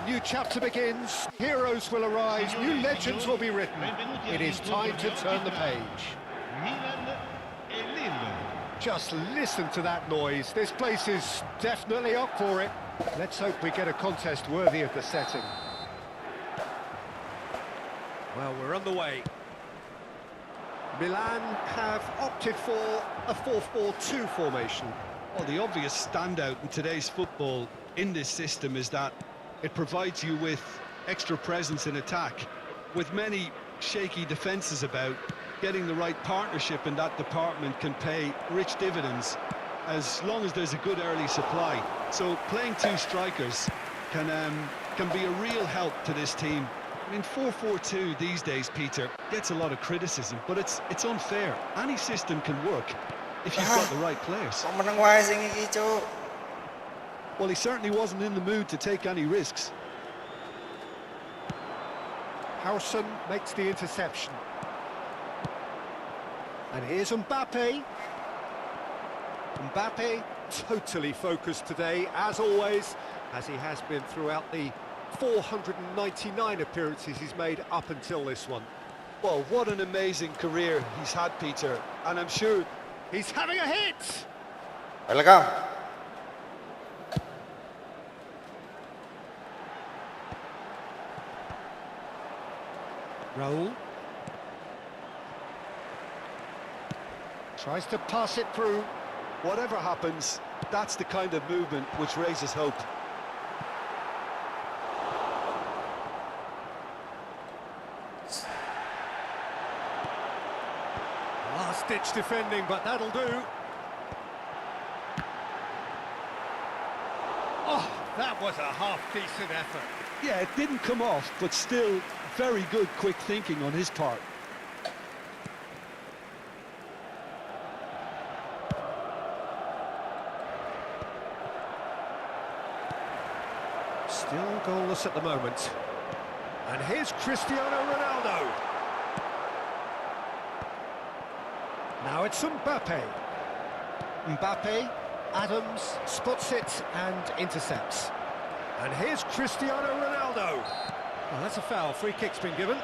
A new chapter begins, heroes will arise, new legends will be written. It is time to turn the page. Just listen to that noise. This place is definitely up for it. Let's hope we get a contest worthy of the setting. Well, we're on the way. Milan have opted for a 4-4-2 formation. Well, the obvious standout in today's football in this system is that it provides you with extra presence in attack. With many shaky defences about, getting the right partnership in that department can pay rich dividends as long as there's a good early supply. So playing two strikers can be a real help to this team. I mean, 4-4-2 these days, Peter, gets a lot of criticism, but it's unfair. Any system can work if you've got the right players. Well, he certainly wasn't in the mood to take any risks. Howson makes the interception. And here's Mbappe. Mbappe totally focused today, as always, as he has been throughout the 499 appearances he's made up until this one. Well, what an amazing career he's had, Peter, and I'm sure he's having a hit! Welcome. Raul. Tries to pass it through. Whatever happens, that's the kind of movement which raises hope. Last-ditch defending, but that'll do. Oh, that was a half-decent effort. Yeah, it didn't come off, but still very good quick thinking on his part. Still goalless at the moment. And here's Cristiano Ronaldo. Now it's Mbappe. Mbappe, Adams spots it and intercepts. And here's Cristiano Ronaldo. Well, that's a foul. Free kick's been given.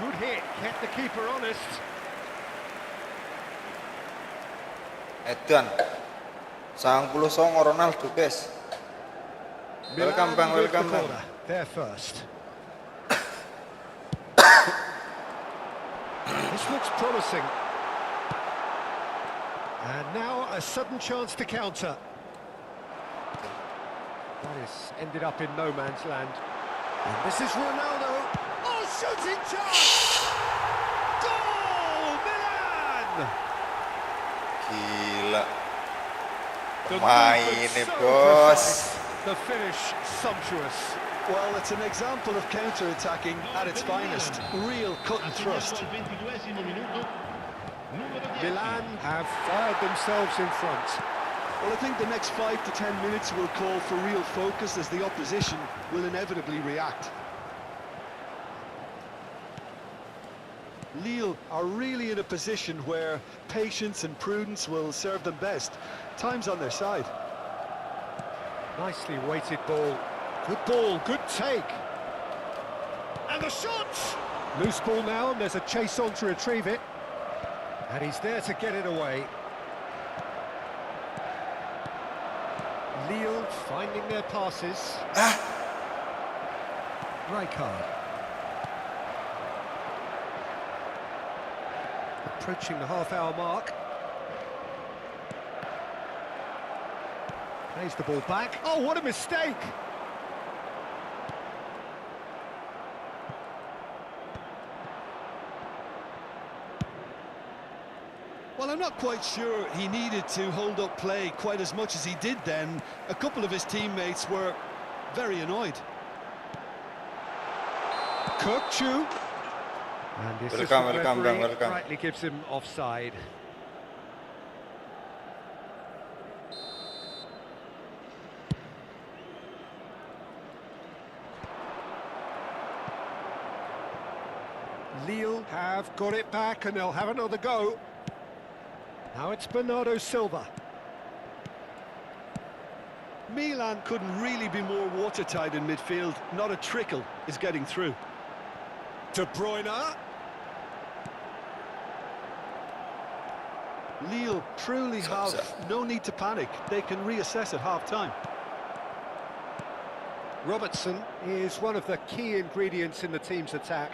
Good hit, kept the keeper honest. Edan 99 Ronaldo, guys. Welcome bang, welcome bang. There first. This looks promising. And now a sudden chance to counter. That is ended up in no man's land. And this is Ronaldo. Oh, shooting chance! Goal, Milan! Gila. Pemain bos. The finish sumptuous. Well, it's an example of counter-attacking at its finest. Real cut and thrust. Milan have fired themselves in front. Well, I think the next 5 to 10 minutes will call for real focus as the opposition will inevitably react. Lille are really in a position where patience and prudence will serve them best. Time's on their side. Nicely weighted ball. Good ball, good take. And the shot! Loose ball now, and there's a chase on to retrieve it. And he's there to get it away. Lille finding their passes. Rijkaard. Approaching the half-hour mark. Plays the ball back. Oh, what a mistake! Well, I'm not quite sure he needed to hold up play quite as much as he did then. A couple of his teammates were very annoyed. Kirkchu. And the assistant referee rightly gives him offside. Lille have got it back and they'll have another go. Now it's Bernardo Silva. Milan couldn't really be more watertight in midfield. Not a trickle is getting through. De Bruyne. Lille truly have no need to panic. They can reassess at half-time. Robertson is one of the key ingredients in the team's attack.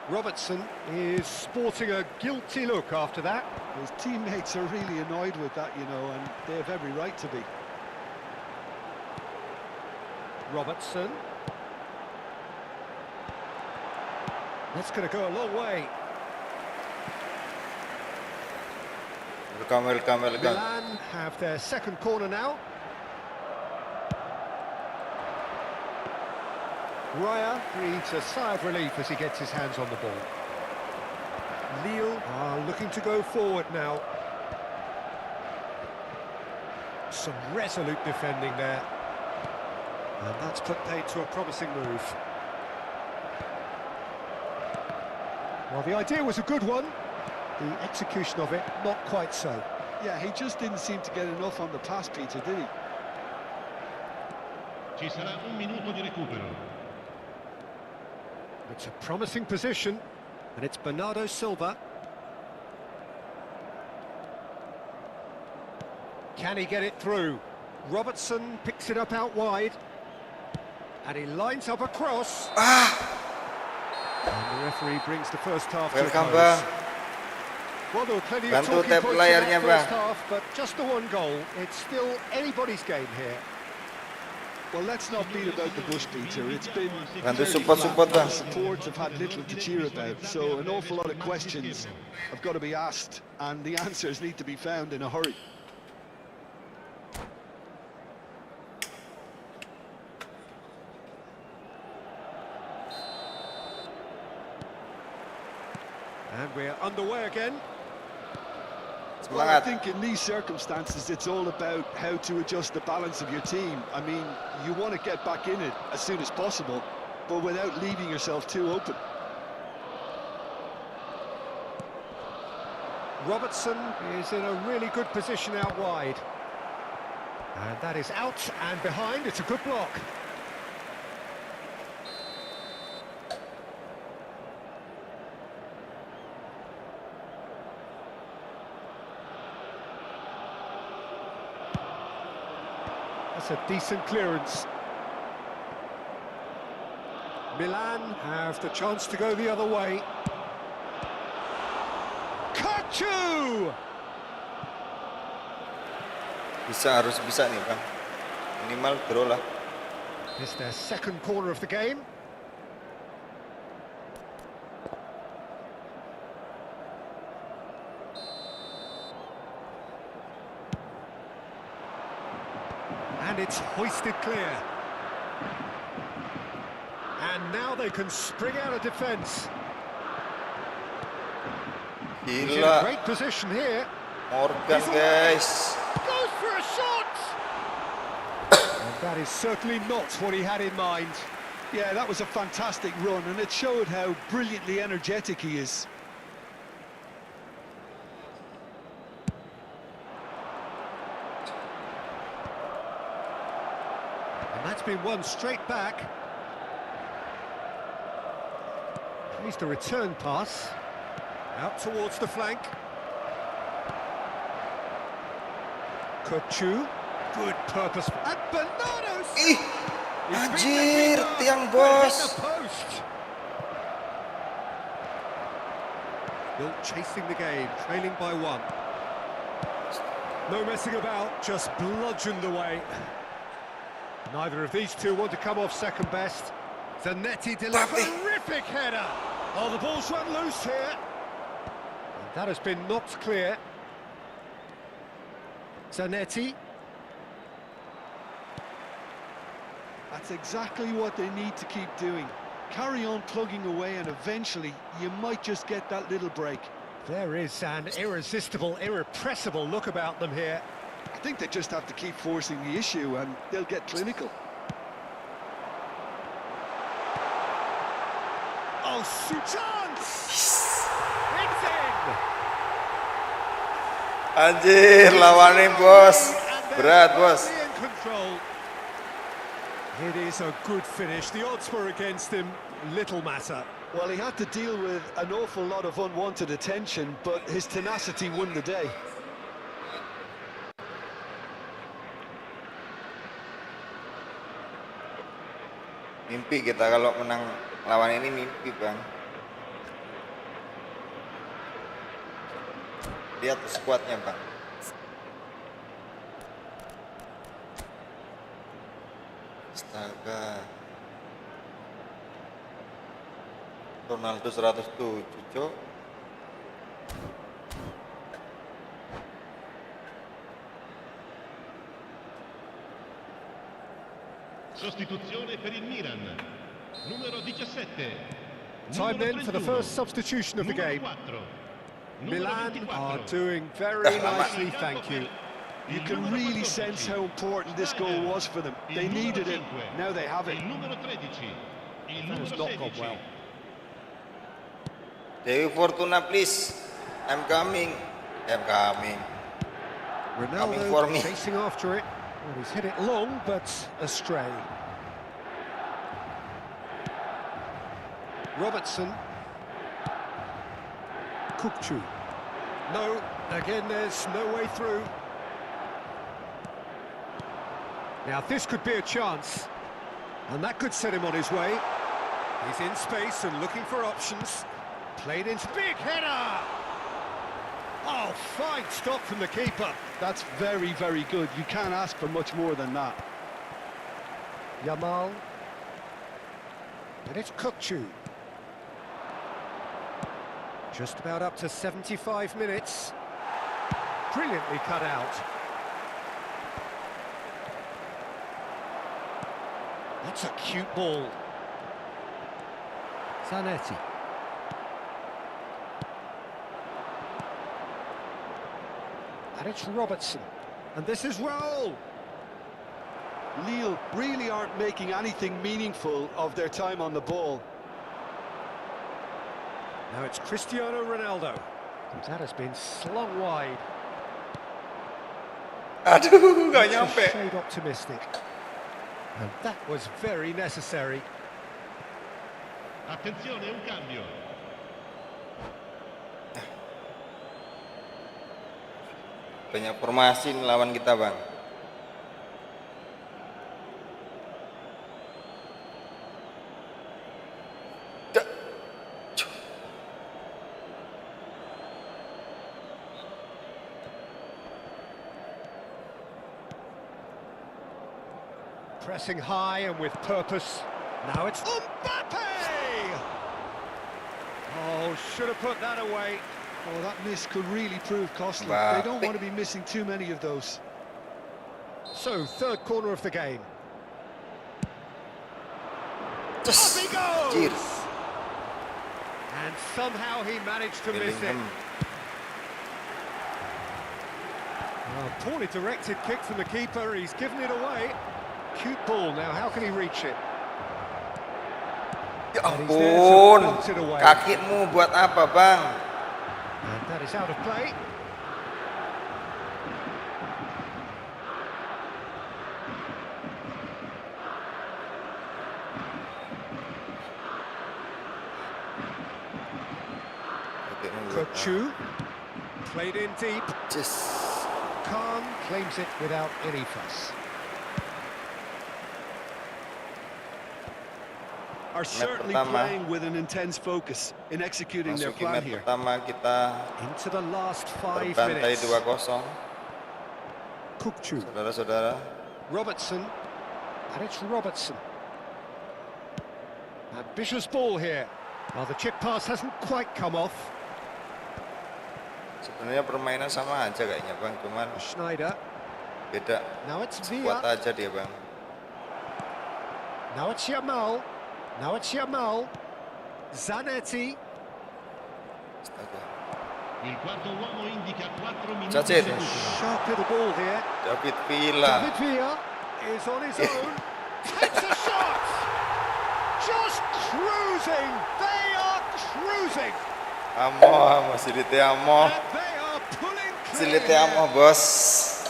Robertson is sporting a guilty look after that. His teammates are really annoyed with that, you know, and they have every right to be. Robertson. That's going to go a long way. Welcome. Milan have their second corner now. Raya breathes a sigh of relief as he gets his hands on the ball. Lille are looking to go forward now. Some resolute defending there. And that's put paid to a promising move. Well, the idea was a good one. The execution of it, not quite so. Yeah, he just didn't seem to get enough on the pass, Peter, did he? Ci sarà un minuto di recupero. It's a promising position, and it's Bernardo Silva. Can he get it through? Robertson picks it up out wide. And he lines up a cross. And the referee brings the first half to a Welcome, close. Bang. Well, there were plenty of Bantu talking tap points in layarnya, that first Bang. half, but just the one goal. It's still anybody's game here. Well, let's not beat about the bush, Peter. It's been Bantu very support, flat. Bang. Supports have had little to cheer about, so an awful lot of questions have got to be asked, and the answers need to be found in a hurry. And we're underway again. Well, I Semangat. think in these circumstances, it's all about how to adjust the balance of your team. I mean, you want to get back in it as soon as possible, but without leaving yourself too open. Robertson is in a really good position out wide. And that is out and behind. It's a good block. That's a decent clearance. Milan have the chance to go the other way. Kachu! Harus bisa nih, Bang. Minimal draw lah. It's their second corner of the game. And it's hoisted clear. And now they can spring out of defence. He's in a Gila. great position here. Morgan, guys. Goes for a shot! And that is certainly not what he had in mind. Yeah, that was a fantastic run, and it showed how brilliantly energetic he is. And that's been won straight back. Here's the return pass. Out towards the flank. Kachu. Good purpose. And Bernardo! Ih, anjir, tiang bos. Still chasing the game, trailing by one. No messing about, just bludgeoned away. Neither of these two want to come off second best. Zanetti delivers a terrific header. Oh, the ball's run loose here. And that has been knocked clear. Zanetti. That's exactly what they need to keep doing. Carry on plugging away, and eventually you might just get that little break. There is an irresistible, irrepressible look about them here. I think they just have to keep forcing the issue, and they'll get clinical. Oh, Oh, chance! It's in! Anjir, lawannya bos. Berat bos. In control. It is a good finish. The odds were against him. Little matter. Well, he had to deal with an awful lot of unwanted attention, but his tenacity won the day. Mimpi kita kalau menang lawan ini, mimpi bang. Lihat skuadnya bang. Astaga. Ronaldo 107 cok. Sostituzione per il Milan. Numero 17. Time then for the first substitution of the game. Milan are doing very nicely, thank you. You can really sense how important this goal was for them. They needed it, now they have it. That has not gone well. Dewi Fortuna please. I'm coming. Coming for Ronaldo me. chasing after it. Well, he's hit it long, but astray. Robertson. Kukçu. No, again there's no way through. Now this could be a chance, and that could set him on his way. He's in space and looking for options. Played into big header! Oh, fine stop from the keeper. That's very, very good. You can't ask for much more than that. Yamal. And it's Kukçu. Just about up to 75 minutes. Brilliantly cut out. That's a cute ball. Zanetti. And it's Robertson. And this is Raul. Lille really aren't making anything meaningful of their time on the ball. Now it's Cristiano Ronaldo. And that has been slung wide. Aduh, gak It's a nyampe. shade optimistic. And that was very necessary. Attenzione, un cambio. Banyak formasi nih lawan kita bang. Pressing high and with purpose. Now it's Mbappe! Oh, should have put that away. Oh, that miss could really prove costly. Wow. They don't want to be missing too many of those. So, third corner of the game. Just Up he goes! anjir. And somehow he managed to miss it. Bellingham. Oh, poorly directed kick from the keeper. He's given it away. Cute ball. Now, how can he reach it? Ya And he's there to ampun, bounce it away. kakimu buat apa bang? And that is out of play. Kukçu. Played in deep. Just Khan claims it without any fuss. Are certainly pertama. playing with an intense focus in executing their masuki plan match here. pertama kita Into the last 5 terbantai minutes. 2-0. Kukçu. Saudara-saudara, Robertson. And it's Robertson. Ambitious ball here. Well, the chip pass hasn't quite come off. sebenarnya permainan sama aja kayaknya bang, cuman Schneider. beda Now it's kuat Villa. aja dia bang. Now it's Yamal. Now it's Yamal. Zanetti. Astaga. Il quarto uomo indica 4 minuti That's di it. recupero. Sharp little ball here. David Villa. David Villa is on his own. Takes a shot. Just cruising. They are cruising. Amo, silite amo. And they are pulling Silite clear. amo, bos.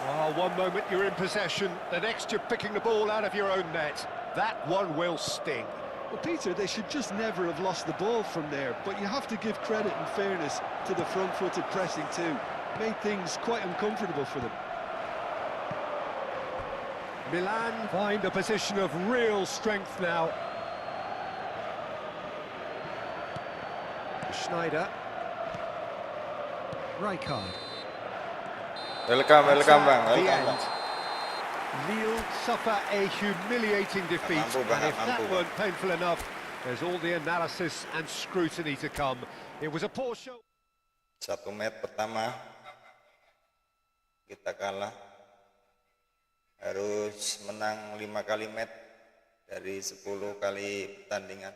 Oh, one moment you're in possession, the next you're picking the ball out of your own net. That one will sting. Well, Peter, they should just never have lost the ball from there, but you have to give credit and fairness to the front-footed pressing too. Made things quite uncomfortable for them. Milan find a position of real strength now. Schneider. Rijkaard. Welcome, welcome bang, The welcome end. bang. Lille suffer a humiliating defeat, Mampu, and Bang, if that mampu. weren't painful enough, there's all the analysis and scrutiny to come. It was a poor show. 1 match pertama kita kalah. Harus menang 5 kali match dari 10 kali pertandingan.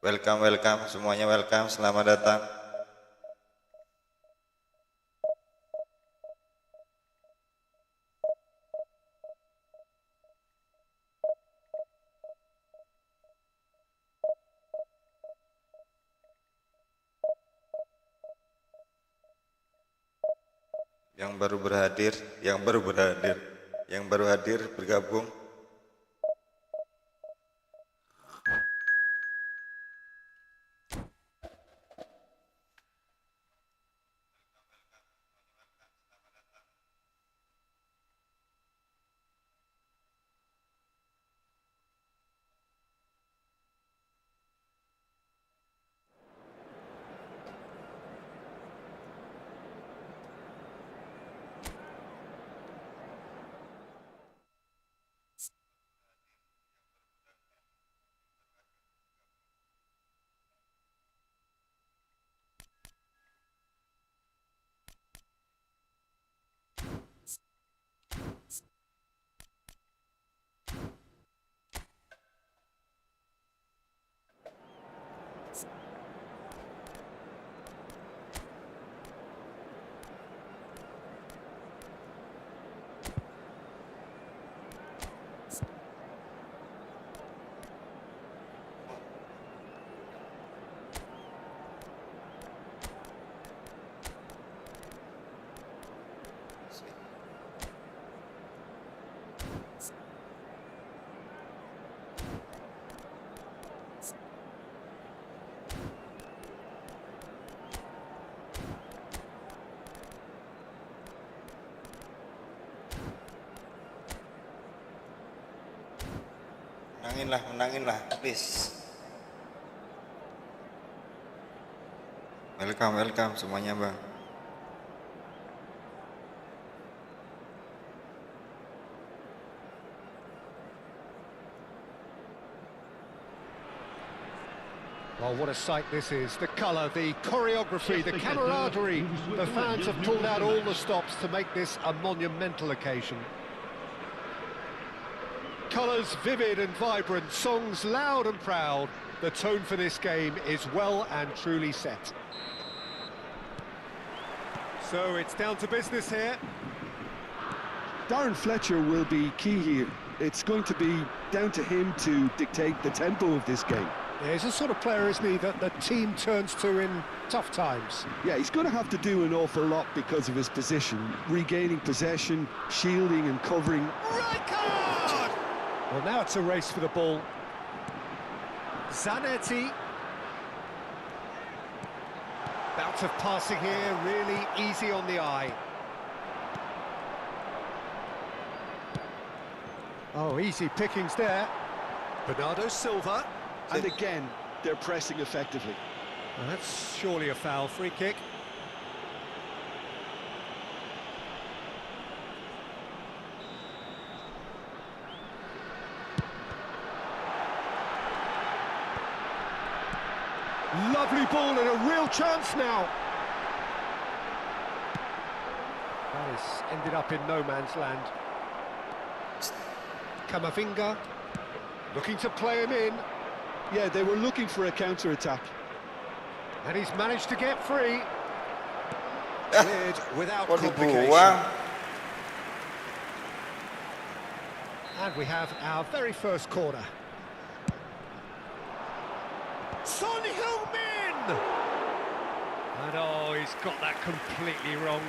Welcome, welcome, semuanya welcome, selamat datang. Yang baru berhadir, yang baru hadir bergabung. Menangin lah, please. Welcome, welcome semuanya bang. Well, what a sight this is. The colour, the choreography, the camaraderie. The fans have pulled out all the stops to make this a monumental occasion. Colours vivid and vibrant, songs loud and proud. The tone for this game is well and truly set. So it's down to business here. Darren Fletcher will be key here. It's going to be down to him to dictate the tempo of this game. Yeah, he's the sort of player, isn't he, that the team turns to in tough times. Yeah, he's going to have to do an awful lot because of his position. Regaining possession, shielding and covering. Rijkaard! Well, now it's a race for the ball. Zanetti. Bout of passing here, really easy on the eye. Oh, easy pickings there. Bernardo Silva. And again, they're pressing effectively. Well, that's surely a foul. Free kick. Lovely ball and a real chance now. That has ended up in no man's land. Camavinga looking to play him in. Yeah, they were looking for a counter-attack. And he's managed to get free. Cleared without Kok complication. dibuang? And we have our very first corner. Son Heung-min! And oh, he's got that completely wrong.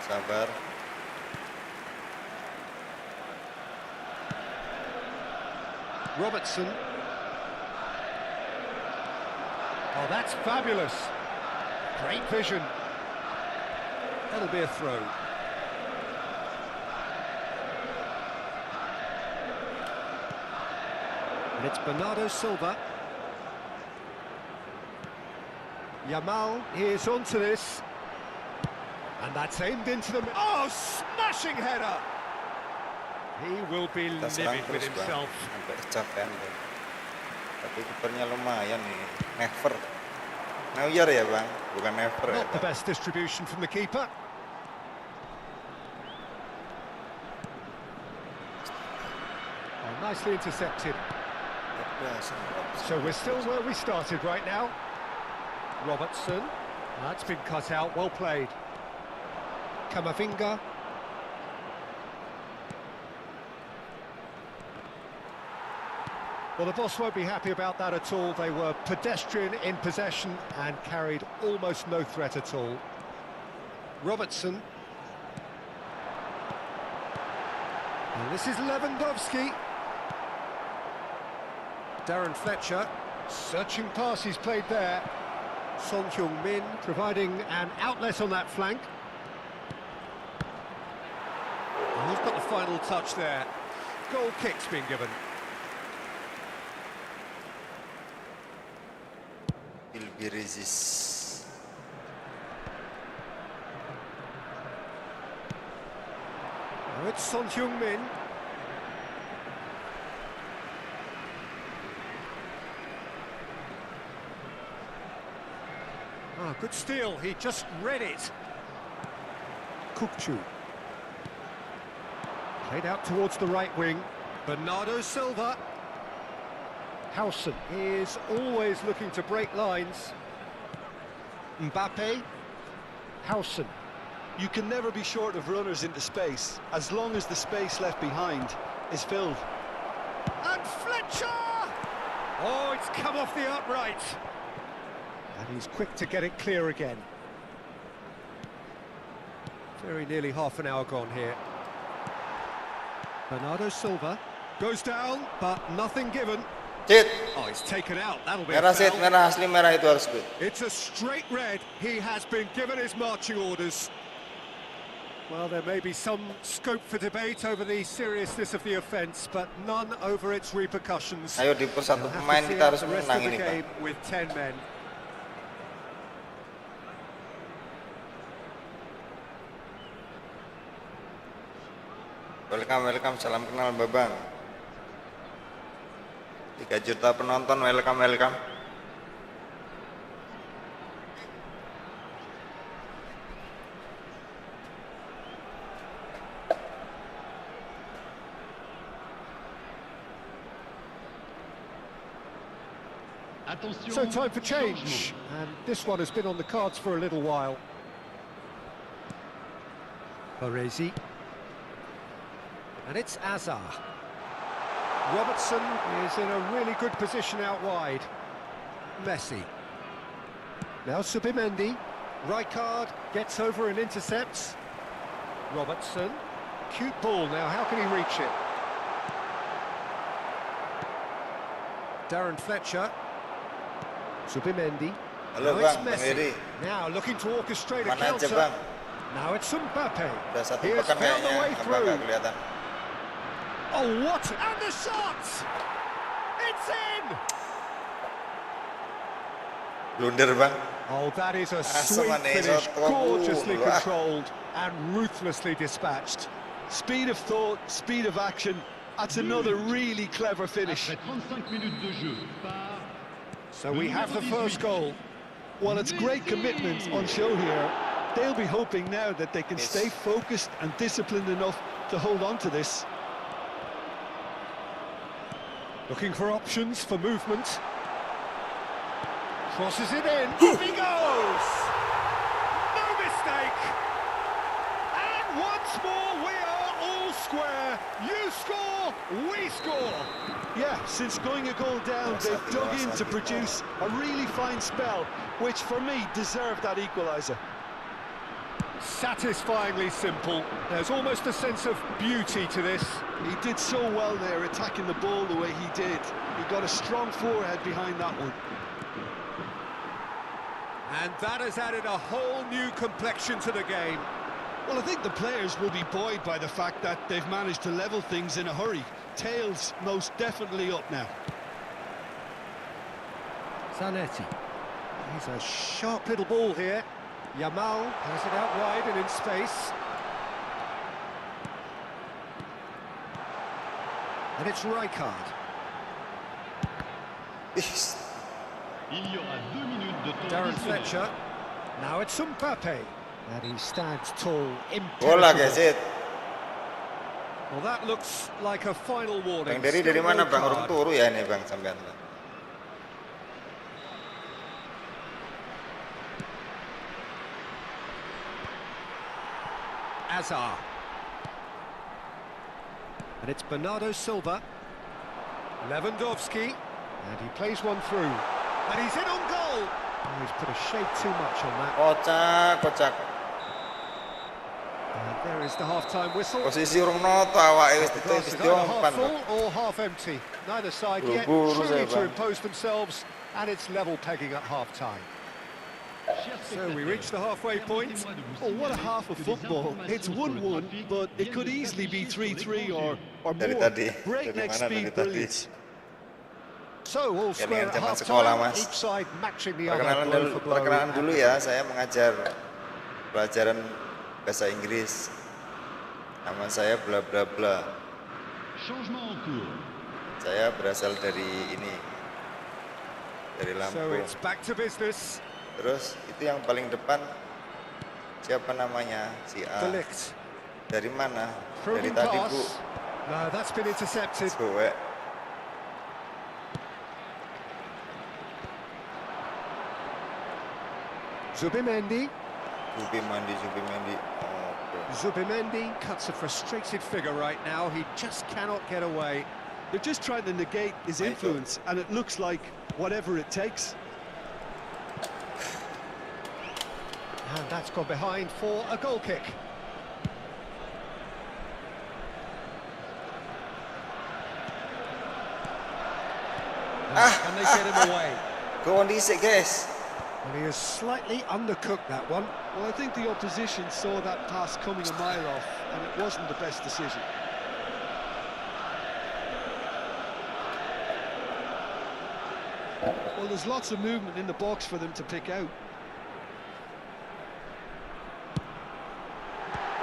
Sabar. Robertson. Oh, that's fabulous. Great vision. That'll be a throw. And it's Bernardo Silva. Yamal is onto this. And that's aimed into the... Oh, smashing header! He will be Kita serang livid with terus, Bang. himself. Sampai kecapean, Bang. Tapi kipernya lumayan nih. Never. Neuer ya, Bang? Bukan never ya, Not the Bang? best distribution from the keeper. Oh, nicely intercepted. So we're still where we started right now. Robertson. That's been cut out, well played. Camavinga. Well, the boss won't be happy about that at all. They were pedestrian in possession and carried almost no threat at all. Robertson. And this is Lewandowski. Darren Fletcher. Searching pass he's played there. Son Heung-min providing an outlet on that flank. And who's got the final touch there? Goal kick's been given. Will be resist. Now it's Son Heung-min. Oh, good steal, he just read it. Kukçu. Played out towards the right wing. Bernardo Silva. Howson is always looking to break lines. Mbappe. Howson. You can never be short of runners into space, as long as the space left behind is filled. And Fletcher! Oh, it's come off the upright. And he's quick to get it clear again. Very nearly half an hour gone here. Bernardo Silva goes down, but nothing given. Cit. Oh, it's taken out. That'll be a Merah, Cit. foul. Merah, asli merah itu harus good. It's a straight red. He has been given his marching orders. Well, there may be some scope for debate over the seriousness of the offence, but none over its repercussions. Ayo di pos satu We'll have pemain to see kita out harus the rest menang of the ini, Bang. game with 10 men. Welcome, welcome. Salam kenal, Babang. 3 juta penonton, welcome, welcome. Attention, So time for changement. change, and this one has been on the cards for a little while. Baresi. And it's Azar. Robertson is in a really good position out wide. Messi. Now Subimendi. Rijkaard gets over and intercepts. Robertson. Cute ball now, how can he reach it? Darren Fletcher. Subimendi. Halo, Now it's Bang. Messi. Eri. Now looking to orchestrate a Mana aja, counter. Bang? Now it's Mbappe. Udah satu He has pekan found the kayaknya, way apa through. nggak kelihatan? Oh, what? And the shot! It's in! Blunder, Bang. Oh, that is a Langsung sweet manis, finish, oh, gorgeously wah. controlled and ruthlessly dispatched. Speed of thought, speed of action. That's another really clever finish. Après 35 minutes de jeu par So we have the first goal. Well, it's great commitment on show here. They'll be hoping now that they can Yes. stay focused and disciplined enough to hold on to this. Looking for options for movement. Crosses it in. Up he goes! No mistake! And once more we are all square. You score, we score. Yeah, since going a goal down, they've dug in to produce a really fine spell, which for me deserved that equaliser. Satisfyingly simple. There's almost a sense of beauty to this. He did so well there, attacking the ball the way he did. He got a strong forehead behind that one. And that has added a whole new complexion to the game. Well, I think the players will be buoyed by the fact that they've managed to level things in a hurry. Tails most definitely up now. Zanetti. He's a sharp little ball here. Yamal has it out wide and in space. And it's Rijkaard. Il y aura 2 minutes de temps Darren additionnel. Fletcher. Now it's Mbappe. And he stands tall, Bola impenetrable. gesit. Well, that looks like a final warning. Bang dari Still mana no bang? card. Orang turu ya ini bang sampean. Azar. And it's Bernardo Silva. Lewandowski. And he plays one through. And he's in on goal. Oh, he's put a shade too much on that. Kocak, kocak. And there is the half-time whistle. Posisi urung noto awake wis The glass is either diompan. half full or half empty. Neither side yet Buru-buru truly saya, to Bang. impose themselves. And it's level pegging at half-time. So we reach the halfway point. Oh, what a half of football. It's 1-1, but it could easily be 3-3 or Dari more. tadi. Breakneck Dari mana speed dari tadi? brilliance. So all square at zaman sekolah, half-time, Mas. each side matching the other. Perkenalan blow dulu, for blow. perkenalan dulu ya, saya mengajar pelajaran bahasa Inggris. Nama saya bla bla bla. Changement en cours. Saya berasal dari ini, dari So Lampung. it's back to business. Terus itu yang paling depan siapa namanya? Si A. De Ligt. Dari mana? Dari Probing tadi Bu. pass. No, that's been intercepted. Gue. Zubimendi. Zubimendi. Oke. Zubimendi cuts a frustrated figure right now. He just cannot get away. They're just trying to negate his influence, and it looks like whatever it takes. And that's gone behind for a goal kick. Can they get him away? Go on dhisik, guys. And he has slightly undercooked that one. Well, I think the opposition saw that pass coming a mile off, and it wasn't the best decision. Well, there's lots of movement in the box for them to pick out.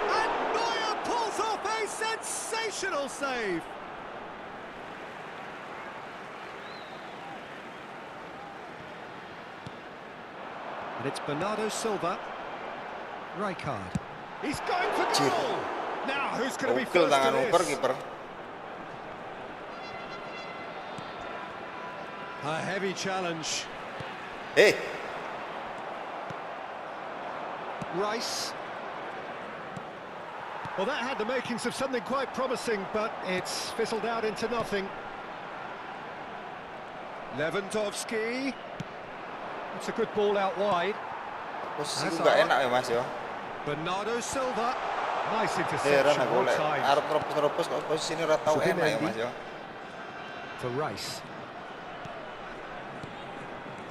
And Neuer pulls off a sensational save. And it's Bernardo Silva. Rijkaard. He's going for Cir. goal. Now, who's going to be Ukil first tangan to uper this? kiper. A heavy challenge. Hey, Rice. Well, that had the makings of something quite promising, but it's fizzled out into nothing. Lewandowski. It's a good ball out wide. posisiku Hazard. nggak enak ya Mas ya. Bernardo Silva. Nice Heran interception, aku well lek timed. arep nerobos kok posisi ini ora tau enak ya Mas ya. For Rice.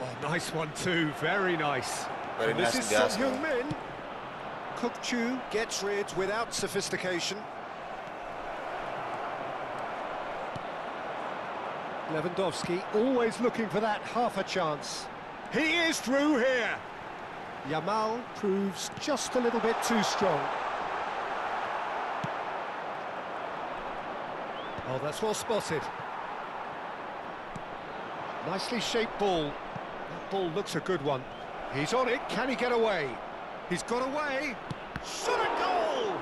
Oh, nice one too, very nice. Very And this nice, is yes. Son Heung-min. Kuk-Chu gets rid without sophistication. Lewandowski always looking for that half a chance. He is through here. Yamal proves just a little bit too strong. Oh, that's well spotted. Nicely shaped ball. That ball looks a good one. He's on it. Can he get away? He's got away. Shot a goal!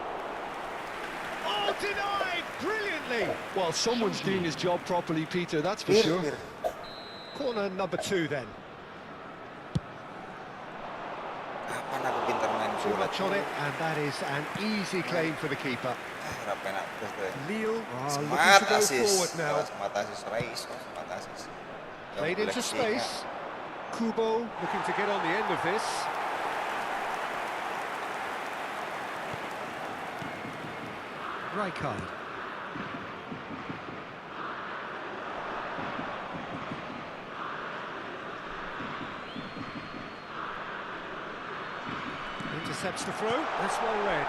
Oh, denied brilliantly. Well, someone's doing his job properly, Peter, that's for sure. Mir. Corner number 2 then. Kapan aku pintar main too much on it, and that is an easy claim for the keeper. Lille are looking to go forward now. Played into space. Kubo looking to get on the end of this. Rijkaard. Intercepts the throw. That's well read.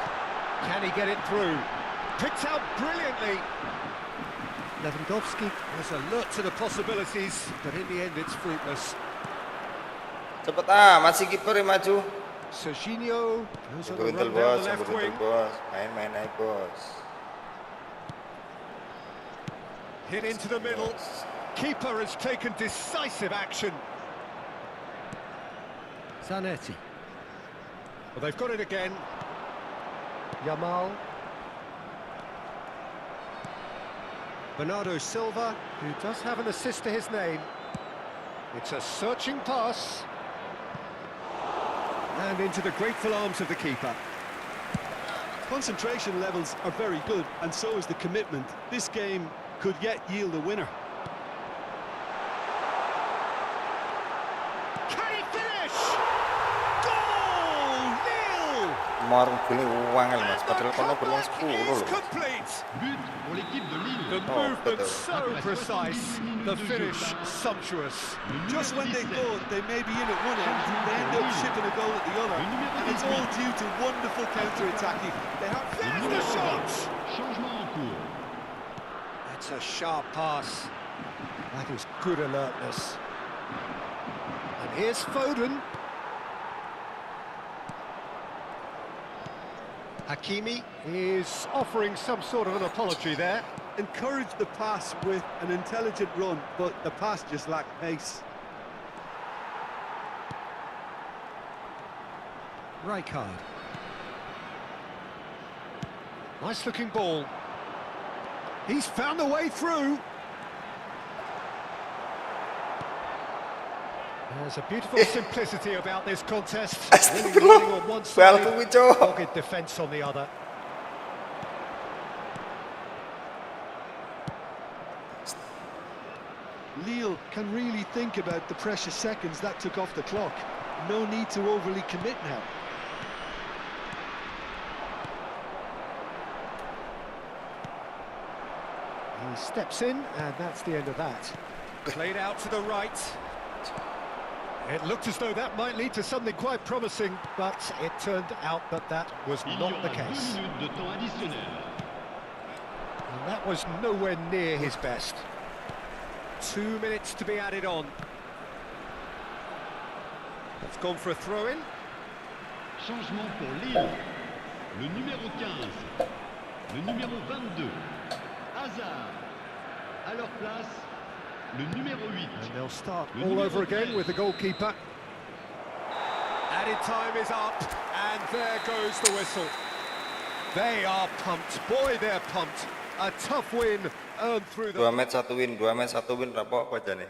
Can he get it through? Picked out brilliantly. Lewandowski was alert to the possibilities, but in the end it's fruitless. Cepet masih kiper maju. Serginho goes on the run down the bos, left wing. bos. Main-main aja, bos. Hit into the middle. Keeper has taken decisive action. Zanetti. Well, they've got it again. Yamal. Bernardo Silva, who does have an assist to his name. It's a searching pass. And into the grateful arms of the keeper. Concentration levels are very good, and so is the commitment. This game could yet yield a winner. Can he finish? Goal! Nil! Kemarin boleh uang mas, padahal kono beruang 10 loh. Complete. But pour l'équipe de Lille. The movement so precise, the finish sumptuous. Just when they thought they may be in at one end, they end up shipping a goal at the other. And it's all due to wonderful counter-attacking. There's the shot! Changement en cours. That's a sharp pass. That is good alertness. And here's Foden. Hakimi is offering some sort of an apology there. Encouraged the pass with an intelligent run, but the pass just lacked pace. Rijkaard. Nice looking ball. He's found a way through. There's a beautiful simplicity about this contest. Winning on one side, dogged defence on the other. Lille can really think about the precious seconds that took off the clock. No need to overly commit now. He steps in, and that's the end of that. Played out to the right. It looked as though that might lead to something quite promising, but it turned out that that was Il y not aura the 2 case. minutes de temps additionnel. And that was nowhere near his best. 2 minutes to be added on. It's gone for a throw-in. Changement pour Lille. Le numéro 15. Le numéro 22. Hazard. À leur place, le numéro 8. And they'll start all over again with the goalkeeper. Added time is up, and there goes the whistle. They are pumped. Boy, they're pumped. A tough win earned through the... 2 match 1 win, 2 match 1 win, apa aja nih.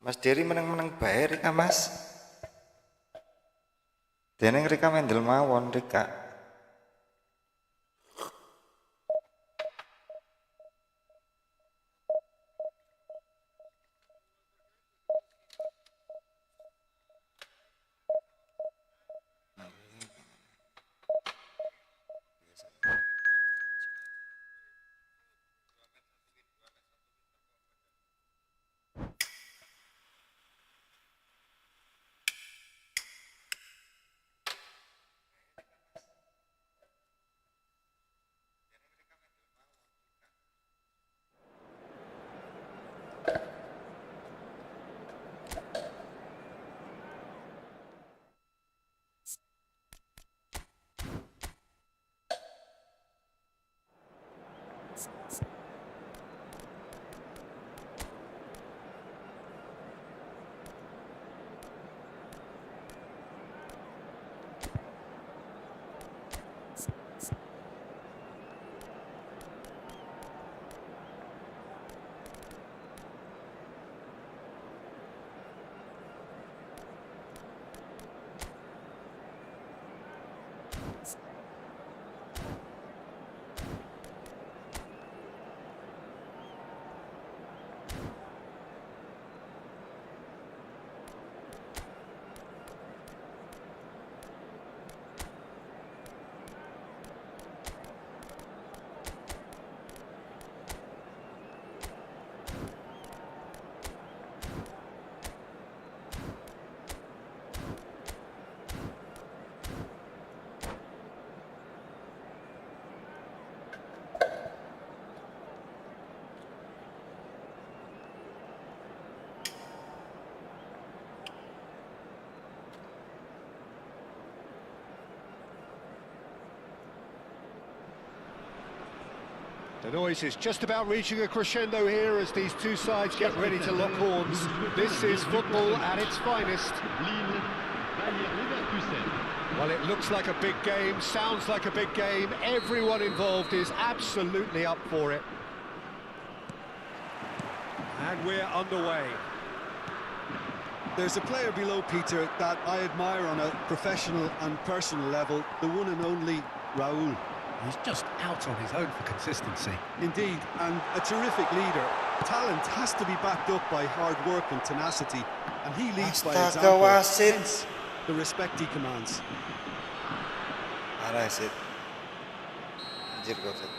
Mas Dery menang-menang bae Rika Mas. Dene Rika mendel mawon Rika. The noise is just about reaching a crescendo here as these two sides get ready to lock horns. This is football at its finest. Lille, Bayer Leverkusen. Well, it looks like a big game, sounds like a big game. Everyone involved is absolutely up for it. And we're underway. There's a player below Peter that I admire on a professional and personal level, the one and only Raúl. He's just out on his own for consistency. Indeed, and a terrific leader. Talent has to be backed up by hard work and tenacity, and he leads by Astaga, example. wasit. Hence, the respect he commands. Parah sih. Anjir gak usah.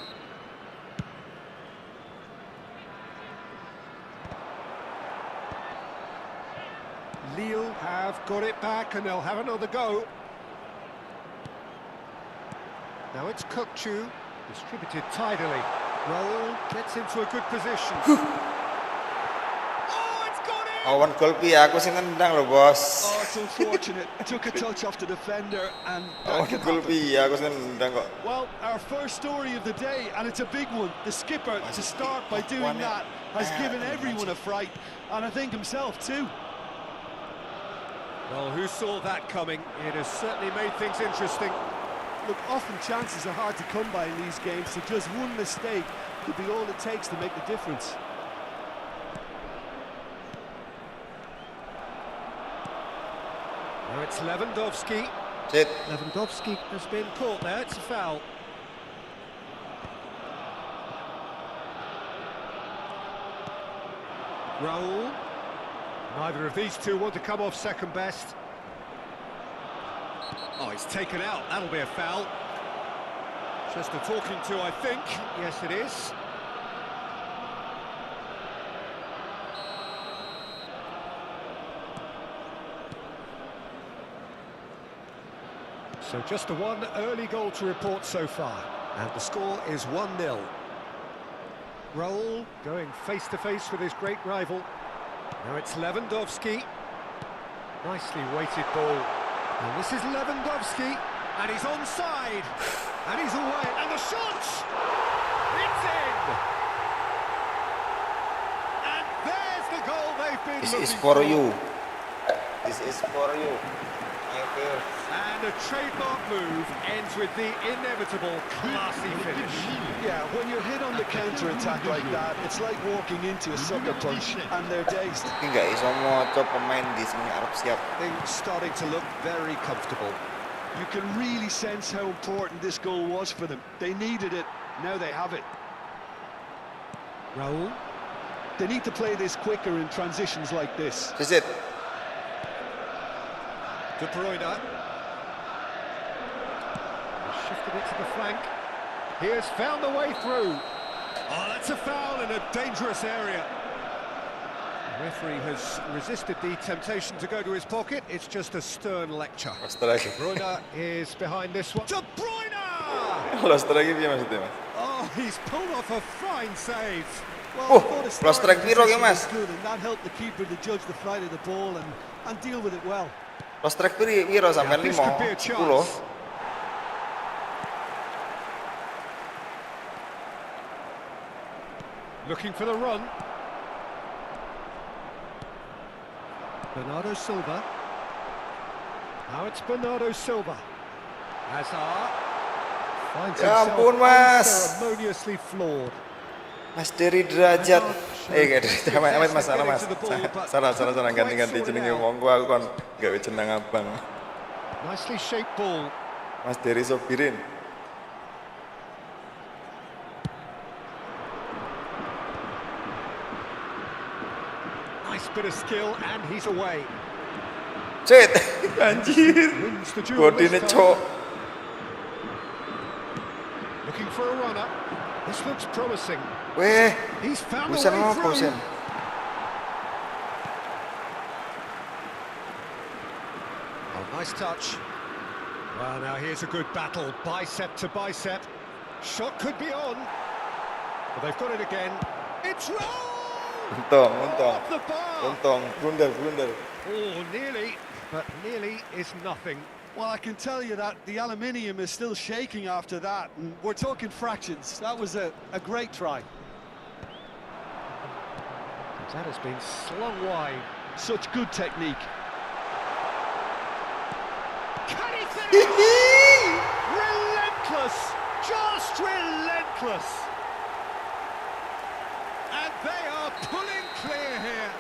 Lille have got it back and they'll have another go. Now it's Kukçu, distributed tidily. Raúl gets into a good position. Oh, it's got in! Awan gol piye aku sing nendang lho, Bos. Oh, it's unfortunate. Took a touch off the defender and Awan gol piye aku sing nendang kok. well, our first story of the day, and it's a big one. The skipper, to start by doing that, has given everyone a fright, and I think himself too. Well, who saw that coming? It has certainly made things interesting. Look, often chances are hard to come by in these games, so just one mistake could be all it takes to make the difference. Now it's Lewandowski. Sit. Lewandowski has been caught there, it's a foul. Raúl. Neither of these two want to come off second best. Oh, he's taken out, that'll be a foul. Just a talking to, I think. Yes, it is. So just the one early goal to report so far. And the score is 1-0. Raúl going face-to-face with his great rival. Now it's Lewandowski. Nicely weighted ball. And this is Lewandowski. And he's onside. And he's away. And the shot! It's in! And there's the goal they've been This looking is for you. This is for you. And a trademark move ends with the inevitable classy finish. Yeah, when you're hit on the counter-attack like that, it's like walking into a sucker punch, and they're dazed. Tapi nggak iso moco pemain di sini Arab siap. Things starting to look very comfortable. You can really sense how important this goal was for them. They needed it, now they have it. Raúl. They need to play this quicker in transitions like this. Sit. De Bruyne. Shifted it to the flank. He has found the way through. Oh, that's a foul in a dangerous area. The referee has resisted the temptation to go to his pocket. It's just a stern lecture. De Bruyne is behind this one. De Bruyne! Lost lagi piye maksudnya, Mas? Oh, he's pulled off a fine save. Lost track piro ge, Mas? And that helped the keeper to judge the flight of the ball and deal with it well. Lost track piro sampean This 5, could be a 10. chance. Looking for the run. Bernardo Silva. Now it's Bernardo Silva. Hazard finds Ya himself ampun, Mas. unceremoniously floored. Mas Dery Derajat. Enggak Dery, Mas, salah Mas. Salah ganti jenenge wong aku kon gawe jeneng abang. Nicely shaped ball. Mas Dery Sobirin. Nice bit of skill and he's away. Cet. Anjir. Wins the duel this Bodine time. cok. Looking for a runner. This looks promising. Weh, He's found busan a way apa through. sen? Oh, nice touch. Well, now here's a good battle, bicep to bicep. Shot could be on. But they've got it again. It's wrong! Untung. Off the bar! Blunder. Oh, nearly, but nearly is nothing. Well, I can tell you that the aluminium is still shaking after that, and we're talking fractions. That was a great try. That has been slung wide. Such good technique. Can he finish? Relentless! Just relentless! And they are pulling clear here.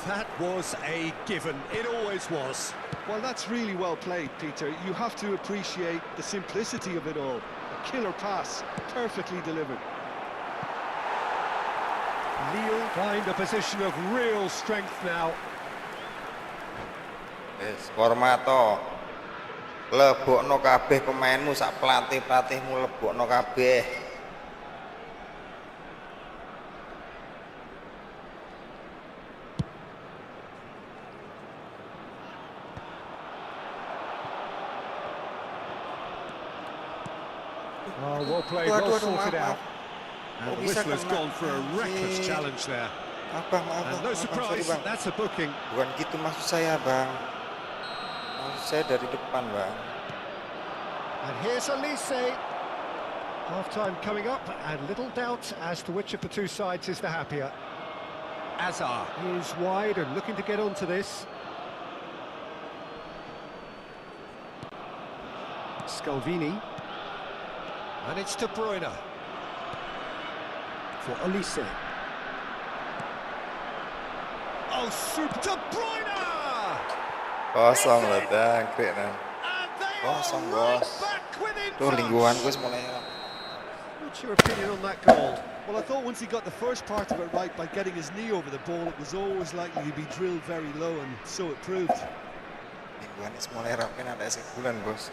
That was a given. It always was. Well, that's really well played, Peter. You have to appreciate the simplicity of it all. A killer pass, perfectly delivered. Lille find a position of real strength now. Formato lebokno kabeh pemainmu, sak pelatih-pelatihmu lebokno kabeh. Oh, well played, well sorted out. And the whistle has gone for a reckless challenge there. And no surprise, that's a booking. Bukan gitu maksud saya, Bang. Maksud saya dari depan, Bang. And here's Elise. Half-time coming up, and little doubt as to which of the two sides is the happier. Azar is wide and looking to get onto this. Scalvini. And it's De Bruyne. For Elise. Oh, super! De Bruyne! Kosong loh, Dangkrik nan. And they Kosong, are right bos. back within Tuh front. lingkungan gue mulai. What's your opinion on that goal? Well, I thought once he got the first part of it right by getting his knee over the ball, it was always likely to be drilled very low, and so it proved. Lingkungan mulai rapi, ada sebulan, bos.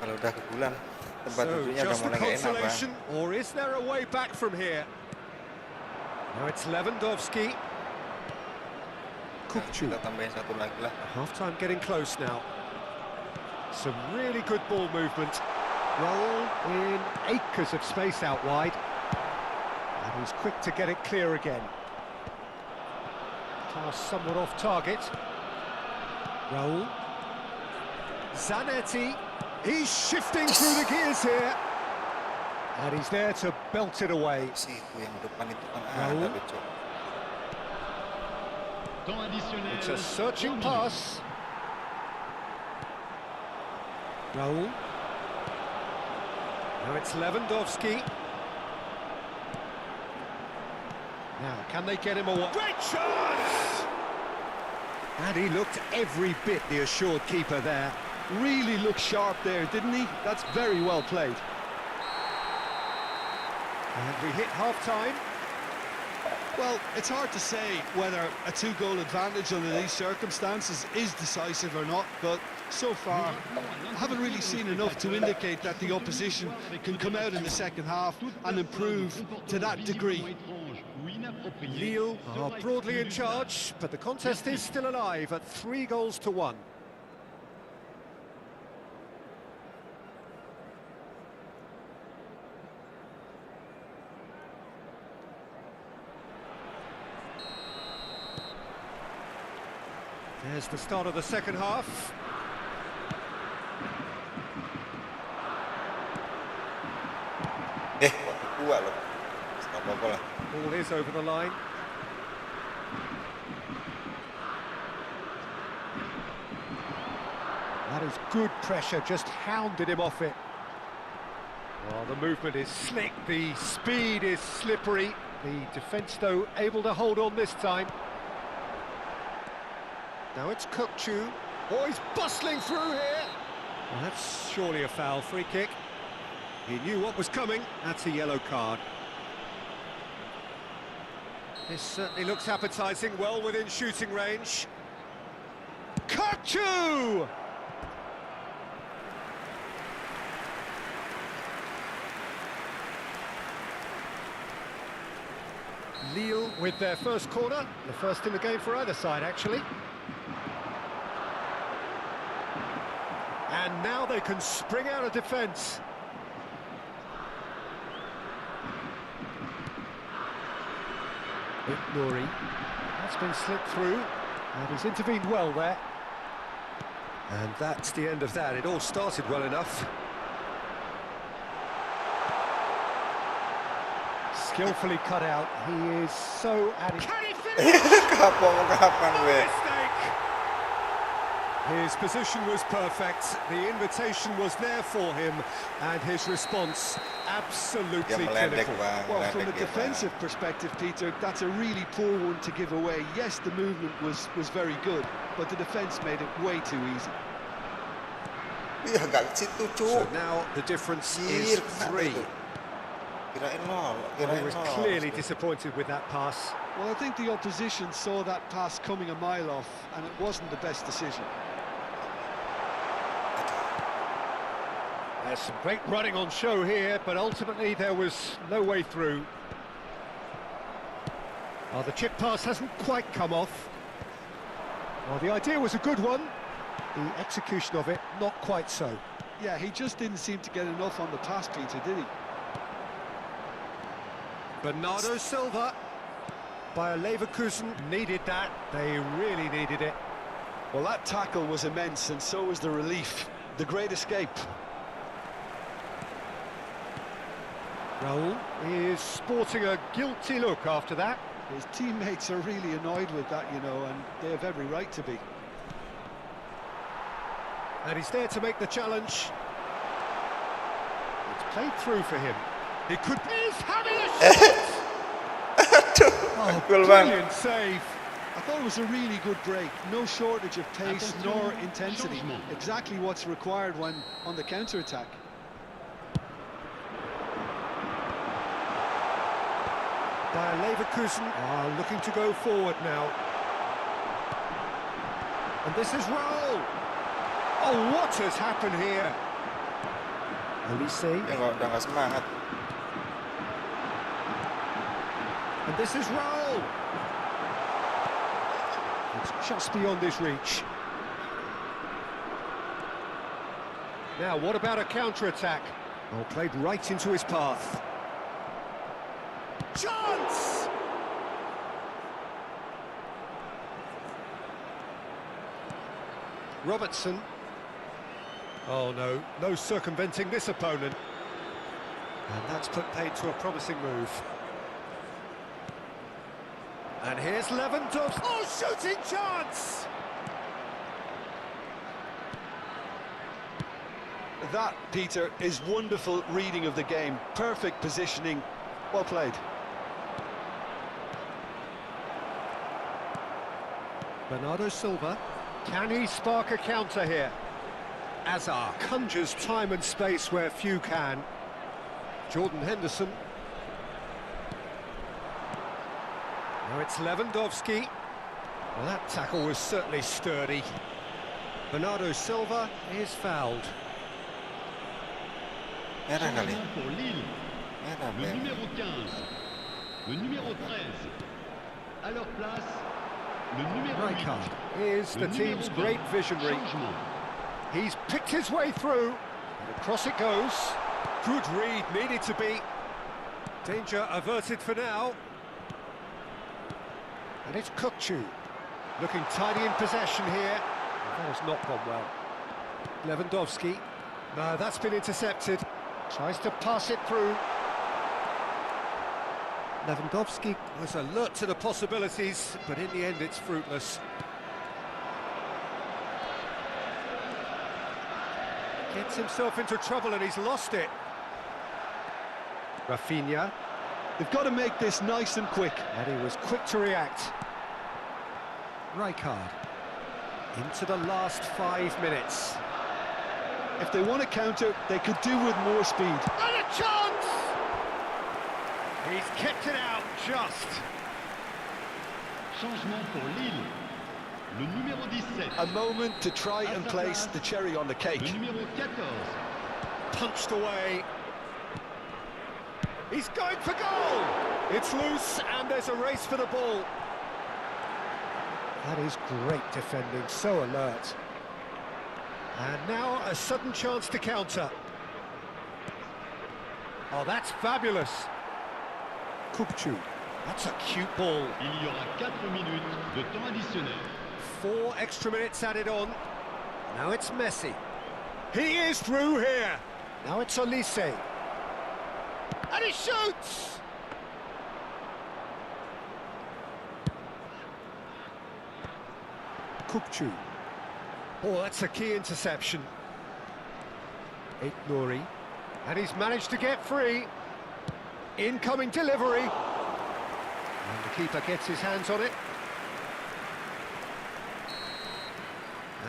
Kalau udah ke bulan, tempat So, duduknya udah just a mulai gak enak, Bang. consolation, or is there a way back from here? Now it's Lewandowski. Kita tambahin satu lagi lah. Half-time getting close now. Some really good ball movement. Roll in acres of space out wide. And he's quick to get it clear again. Pass somewhat off target. Roll. Zanetti. He's shifting through the gears here. And he's there to belt it away. Si itu yang depan itu kan Raul. ada lucu. Temps additionnel. It's a searching pass. Raul. Now it's Lewandowski. Now, can they get him away? Great chance! And he looked every bit the assured keeper there. Really looked sharp there, didn't he? That's very well played. And we hit half-time. Well, it's hard to say whether a two-goal advantage under these circumstances is decisive or not, but so far, I haven't really seen enough to indicate that the opposition can come out in the second half and improve to that degree. Lille are broadly in charge, but the contest is still alive at 3-1. There's the start of the second half. Waktu kuat loh. Tak apa-apa lah. Ball is over the line. That is good pressure, just hounded him off it. Well, the movement is slick, the speed is slippery. The defence, though, able to hold on this time. Now it's Kukçu. Oh, he's bustling through here. Well, that's surely a foul, free kick. He knew what was coming. That's a yellow card. This certainly looks appetising, well within shooting range. Kukçu! Lille with their first corner, the first in the game for either side, actually. And now they can spring out of defence. Nouri, that's been slipped through, and he's intervened well there. And that's the end of that. It all started well enough. Skillfully cut out. He is so addicted. Can he finish? Kapan gue. Mistake. His position was perfect. The invitation was there for him, and his response absolutely clinical. Well, from a defensive perspective, Peter, that's a really poor one to give away. Yes, the movement was very good, but the defence made it way too easy. So now the difference is 3. He was clearly disappointed with that pass. Well, I think the opposition saw that pass coming a mile off, and it wasn't the best decision. There's some great running on show here, but ultimately there was no way through. Well, the chip pass hasn't quite come off. Well, the idea was a good one. The execution of it, not quite so. Yeah, he just didn't seem to get enough on the pass, Peter, did he? Bernardo Silva. Bayer Leverkusen needed that. They really needed it. Well, that tackle was immense, and so was the relief. The great escape. Raul is sporting a guilty look after that. His teammates are really annoyed with that, you know, and they have every right to be. And he's there to make the challenge. It's played through for him. He could... He's having a shot! Oh, brilliant save. I thought it was a really good break. No shortage of pace nor intensity. Exactly what's required when on the counter-attack. Bayer Leverkusen are looking to go forward now. And this is Raul. Oh, what has happened here? Olise. Udah nggak semangat. And this is Raul. It's just beyond his reach. Now, what about a counter-attack? Oh, played right into his path. Chance! Robertson. Oh no, no circumventing this opponent. And that's put paid to a promising move. And here's Lewandowski. Oh, shooting chance! That, Peter, is wonderful reading of the game. Perfect positioning. Well played. Bernardo Silva. Can he spark a counter here? Azar conjures time and space where few can. Jordan Henderson. Now it's Lewandowski. Well, that tackle was certainly sturdy. Bernardo Silva is fouled. Changement pour Lille. Le numéro 15, le numéro 13. À leur place, le numéro 8. Rijkaard is the team's great visionary. He's picked his way through. And across it goes. Good read, needed to be. Danger averted for now. And it's Kukçu. Looking tidy in possession here. That has not gone well. Lewandowski. No, that's been intercepted. Tries to pass it through. Lewandowski was alert to the possibilities, but in the end it's fruitless. Gets himself into trouble and he's lost it. Rafinha. They've got to make this nice and quick. And he was quick to react. Rijkaard. Into the last 5 minutes. If they want to counter, they could do with more speed. And a chance! He's kept it out just. Changement pour Lille. Le numéro 17. A moment to try and place the cherry on the cake. Le numéro 14. Punched away. He's going for goal! It's loose and there's a race for the ball. That is great defending, so alert. And now a sudden chance to counter. Oh, that's fabulous. Kukçu. That's a cute ball. Il y aura 4 minutes de temps additionnel. 4 extra minutes added on. Now it's Messi. He is through here. Now it's Olise. And he shoots! Kukçu. Oh, that's a key interception. Nuri. And he's managed to get free. Incoming delivery. And the keeper gets his hands on it.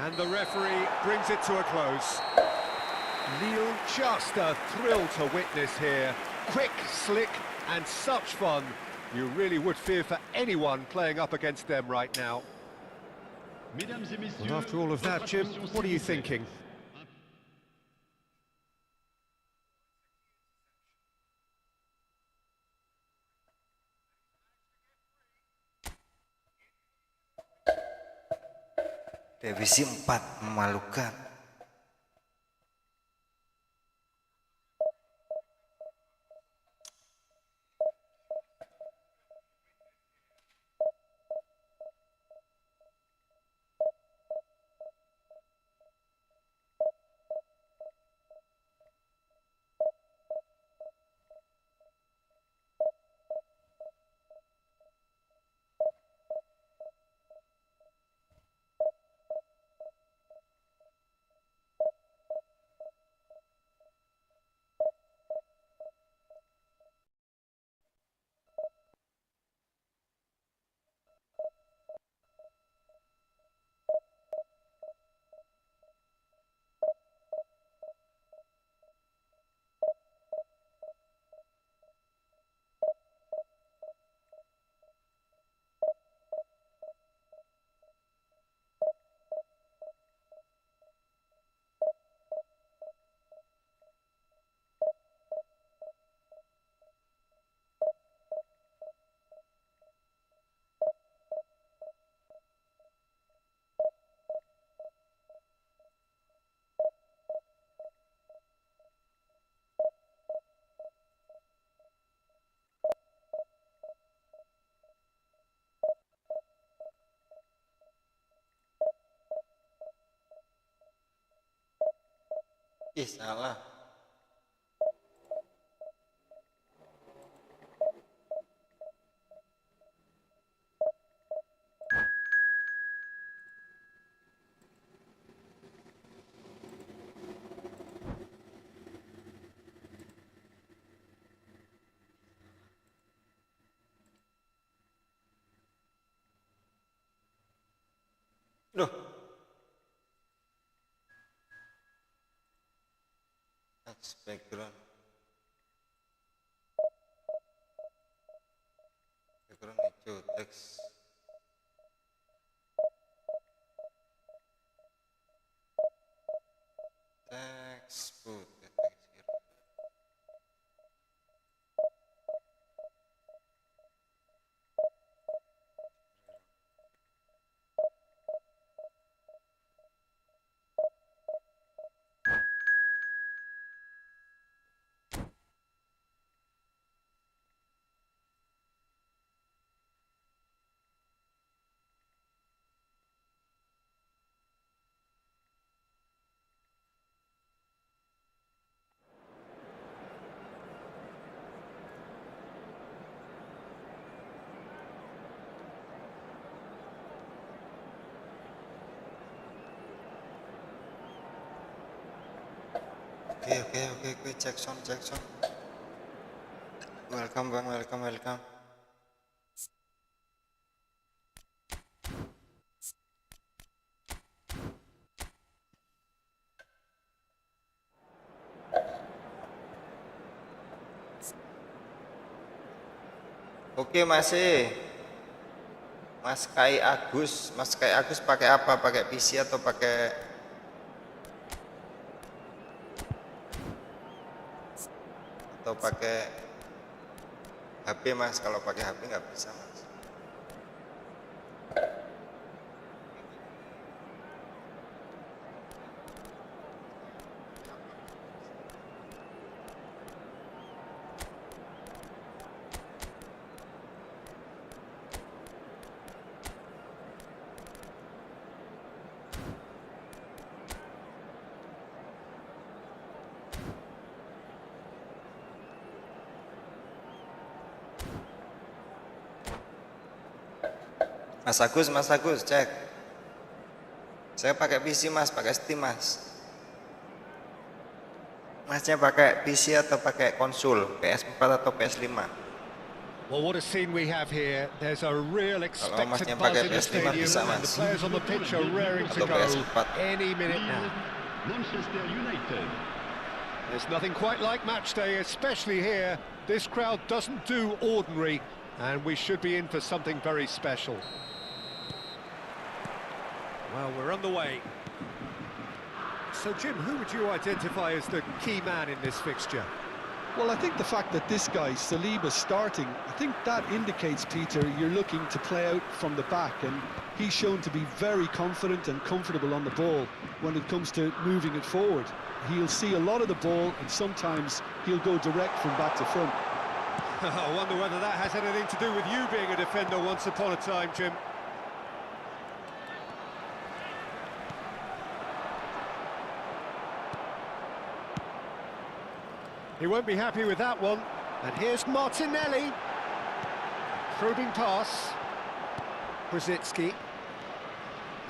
And the referee brings it to a close. Lille, just a thrill to witness here. Quick, slick, and such fun. You really would fear for anyone playing up against them right now. Mesdames et messieurs, Well, after all of that, Jim, what are you thinking? Divisi 4 memalukan. Ih, salah. Loh. That's background. Background hijau, teks. Teks putih, teks biru. Oke, Jackson. Welcome Bang, welcome. Oke, masih Mas Kai Agus pakai apa? Pakai PC atau pakai HP Mas? Kalau pakai HP nggak bisa Mas. Mas Agus, cek. Saya pakai PC mas, pakai Steam mas. Masnya pakai PC atau pakai konsul, PS4 atau PS5? Well, what a scene we have here. There's a real expected buzz in the stadium, and the players on the pitch are raring to go any minute now. Manchester United. There's nothing quite like match day, especially here. This crowd doesn't do ordinary, and we should be in for something very special. Well, we're on the way. So, Jim, who would you identify as the key man in this fixture? Well, I think the fact that this guy, Saliba, starting, I think that indicates, Peter, you're looking to play out from the back, and he's shown to be very confident and comfortable on the ball when it comes to moving it forward. He'll see a lot of the ball, and sometimes he'll go direct from back to front. I wonder whether that has anything to do with you being a defender once upon a time, Jim. He won't be happy with that one. And here's Martinelli. Probing pass. Brzezinski.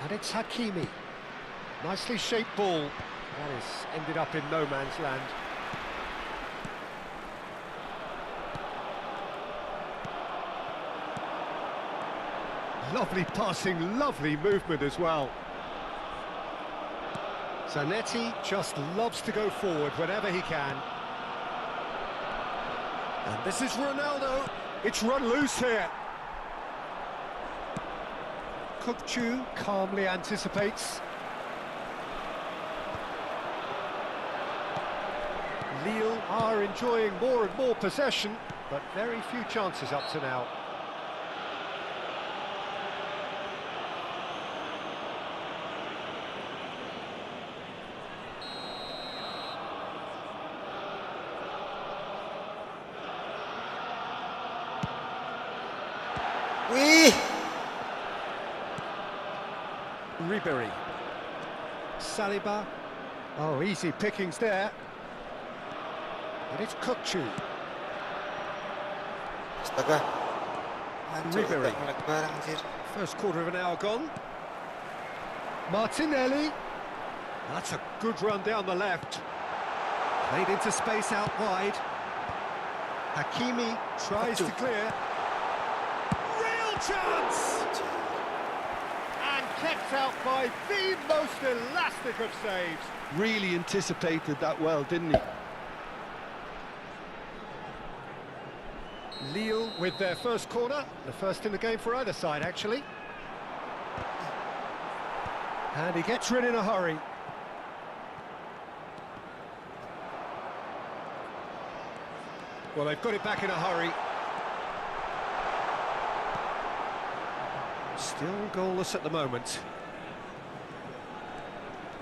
And it's Hakimi. Nicely shaped ball. That has ended up in no man's land. Lovely passing, lovely movement as well. Zanetti just loves to go forward whenever he can. And this is Ronaldo. It's run loose here. Kukçu calmly anticipates. Lille are enjoying more and more possession, but very few chances up to now. Wih, Ribery. Saliba. Oh, easy pickings there. And it's Kukçu. astaga. Hancur, Ribery. tak melek barang, anjir. First quarter of an hour gone. Martinelli. That's a good run down the left. Played into space out wide. Hakimi tries to clear. Real chance! And kept out by the most elastic of saves. Really anticipated that well, didn't he? Lille with their first corner, the first in the game for either side, actually. And he gets rid in a hurry. Well, they've got it back in a hurry. Still goalless at the moment.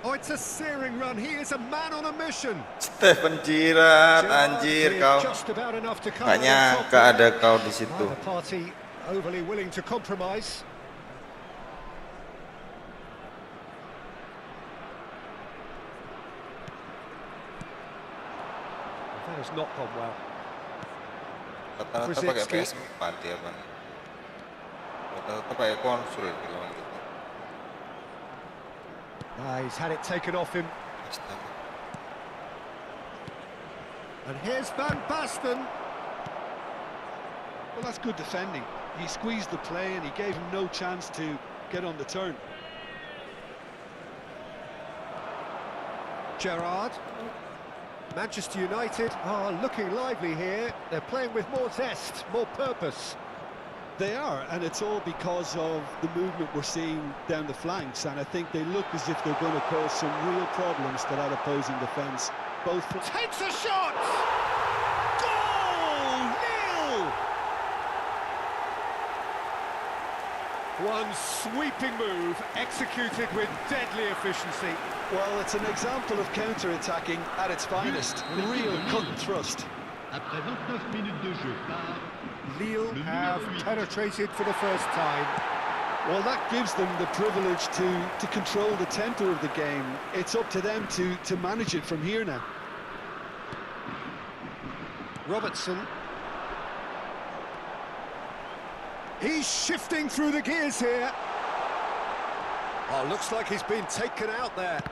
Oh, it's a searing run. He is a man on a mission. Stephen Gerrard, anjir kau. Just about enough to come Gak nyangka ada kau di situ. Neither party overly willing to compromise. That has not gone well. Rata-rata pakai PS4 dia, Bang. Rata-rata pakai konsul gitu. He's had it taken off him. Astaga. And here's Van Basten. Well, that's good defending. He squeezed the play and he gave him no chance to get on the turn. Gerrard. Manchester United are looking lively here. They're playing with more zest, more purpose. They are, and it's all because of the movement we're seeing down the flanks, and I think they look as if they're going to cause some real problems to that opposing defence. Both Takes a shot! Goal! Nil! One sweeping move, executed with deadly efficiency. Well, it's an example of counter-attacking at its finest. Real cut and thrust. Après 29 minutes de jeu par Lille have penetrated for the first time. Well, that gives them the privilege to control the tempo of the game. It's up to them to manage it from here now. Robertson. He's shifting through the gears here. Oh, looks like he's been taken out there.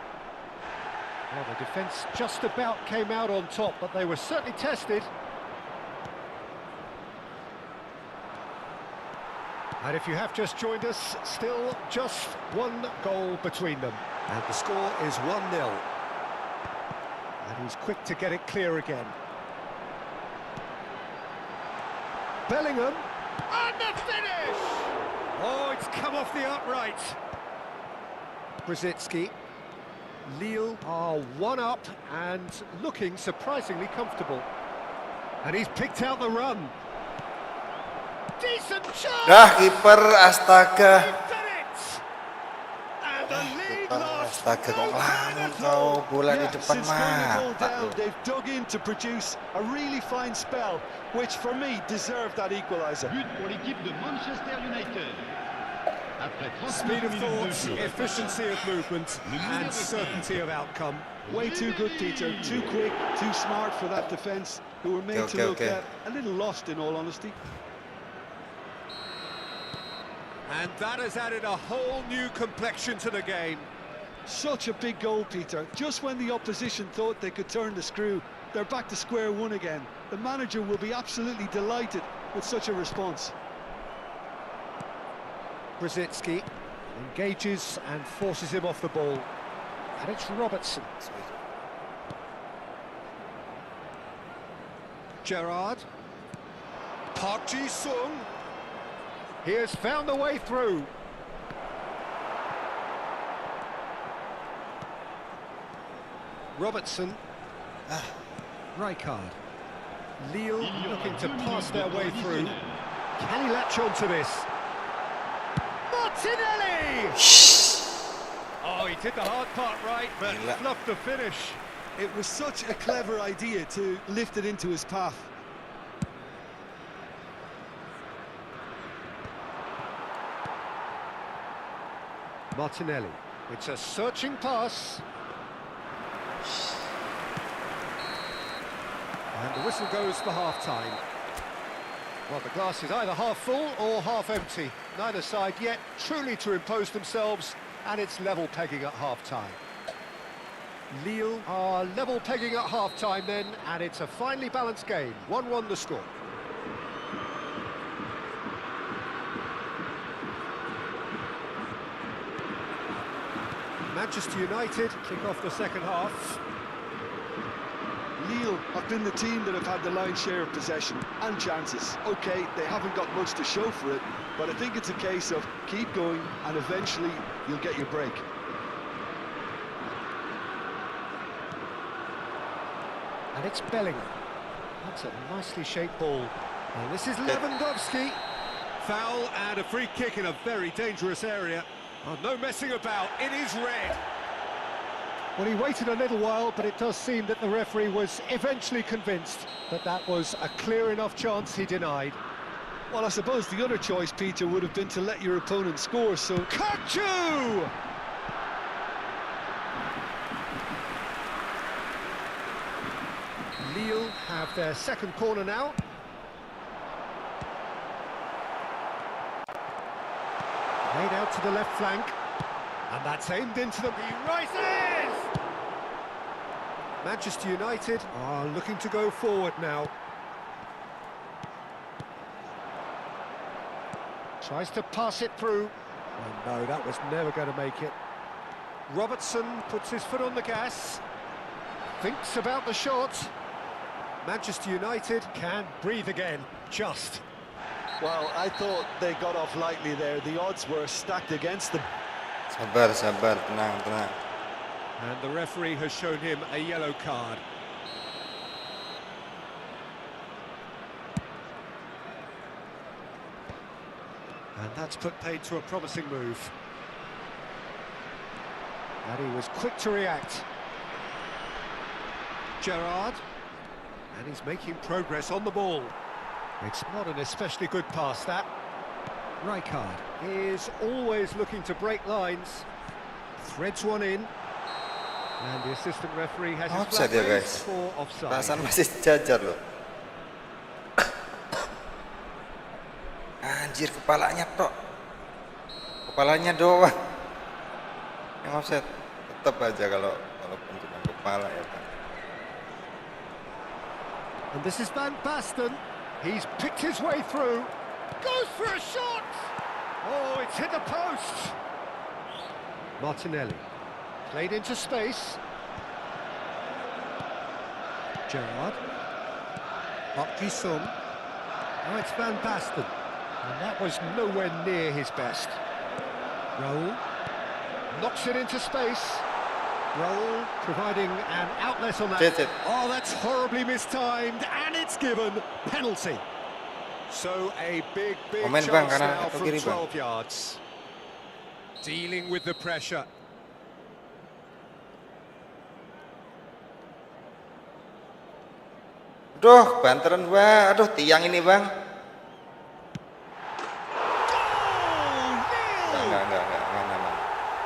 Well, the defence just about came out on top, but they were certainly tested. And if you have just joined us, still just one goal between them. And the score is 1-0. And he's quick to get it clear again. Bellingham. And the finish! Oh, it's come off the upright. Brzezinski. Lille are one up and looking surprisingly comfortable. And he's picked out the run. Decent shot! Kiper, astaga. And the lead lost. Astaga, kok ngelamun kau, bola di depan since going all mata down, lu. they've dug in to produce a really fine spell, which for me deserved that equaliser. But pour l'équipe de Manchester United. Après 30 Speed of minutes thought, de jeu. efficiency of movement, and certainty of outcome. Way too good, Peter. Too quick, too smart for that defence, who were made to look a little lost, in all honesty. And that has added a whole new complexion to the game. Such a big goal, Peter. Just when the opposition thought they could turn the screw, they're back to square one again. The manager will be absolutely delighted with such a response. Brzezinski engages and forces him off the ball. And it's Robertson. Gerrard. Park Ji-sung. He has found the way through. Robertson. Rijkaard. Lille looking to pass their way through. Can he latch on to this? Martinelli! Oh, he did the hard part right, but fluffed the finish. It was such a clever idea to lift it into his path. Martinelli. It's a searching pass. And the whistle goes for half-time. Well, the glass is either half full or half empty. Neither side yet truly to impose themselves, and it's level pegging at half-time. Lille are level pegging at half-time then, and it's a finely balanced game. 1-1 the score. Manchester United kick off the second half. Lille have been the team that have had the lion's share of possession and chances. OK, they haven't got much to show for it, but I think it's a case of keep going and eventually you'll get your break. And it's Bellingham. That's a nicely shaped ball. And this is Lewandowski. Foul and a free kick in a very dangerous area. Oh, no messing about, it is red. Well, he waited a little while, but it does seem that the referee was eventually convinced that that was a clear enough chance he denied. Well, I suppose the other choice, Peter, would have been to let your opponent score, so... Kachu! Lille have their second corner now. Played out to the left flank. And that's aimed into the... He rises! Manchester United are looking to go forward now. Tries to pass it through. Oh no, that was never going to make it. Robertson puts his foot on the gas. Thinks about the shot. Manchester United can breathe again, just. Well, I thought they got off lightly there. The odds were stacked against them. Sabar, sabar, tenang, tenang. And the referee has shown him a yellow card. And that's put paid to a promising move. And he was quick to react. Gerrard. And he's making progress on the ball. It's not an especially good pass, that. Rijkaard is always looking to break lines. Threads one in. And the assistant referee has his Offside ya, flag raised guys. for offside. Perasaan masih sejajar loh. Anjir, kepalanya tok. Kepalanya doang yang offset. Tetap aja walaupun cuma kepala ya kan. And this is Van Basten. He's picked his way through. Goes for a shot! Oh, it's hit the post! Martinelli. Played into space. Gerrard. Park Ji-sung. Now it's Van Basten. And that was nowhere near his best. Raul. Knocks it into space. Raul providing an outlet on that. That's it. Oh, that's horribly mistimed, and it's given. Penalty. So a big Komen, chance Bang, kanan now atau from kiri, Bang? 12 yards. Dealing with the pressure. Aduh, banteran Bang. Aduh, tiang ini Bang. Enggak.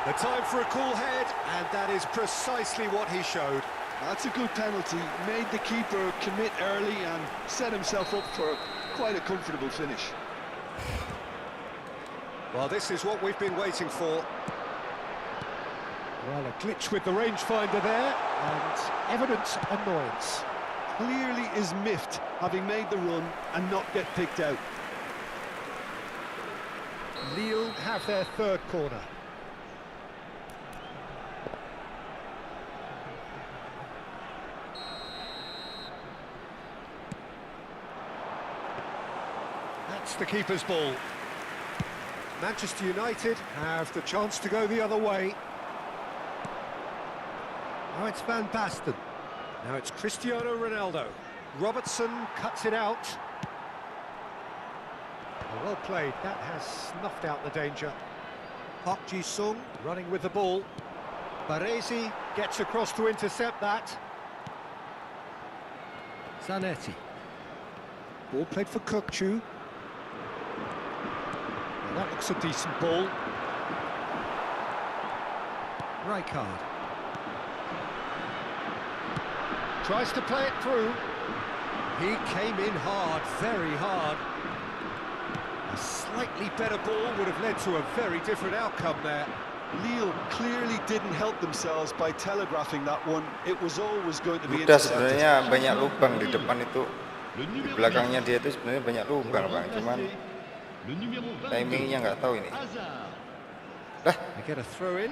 The time for a cool head, and that is precisely what he showed. That's a good penalty. Made the keeper commit early and set himself up for quite a comfortable finish. Well, this is what we've been waiting for. Well, a glitch with the rangefinder there, and evident annoyance. Clearly is miffed, having made the run and not get picked out. Lille have their third corner. That's the keeper's ball. Manchester United have the chance to go the other way. Now it's Van Basten. Now it's Cristiano Ronaldo. Robertson cuts it out. Well played, that has snuffed out the danger. Park Ji-sung running with the ball. Baresi gets across to intercept that. Zanetti. Ball played for Kökçü. Well, that looks a decent ball. Rijkaard. Tries to play it through. He came in hard, very hard. A slightly better ball would have led to a very different outcome there. Lille clearly didn't help themselves by telegraphing that one. It was always going to be Udah, intercepted. sebenarnya banyak lubang di depan itu. Di belakangnya dia itu sebenarnya banyak lubang Bang, cuman timingnya nggak tahu ini. Dah. They get a throw in.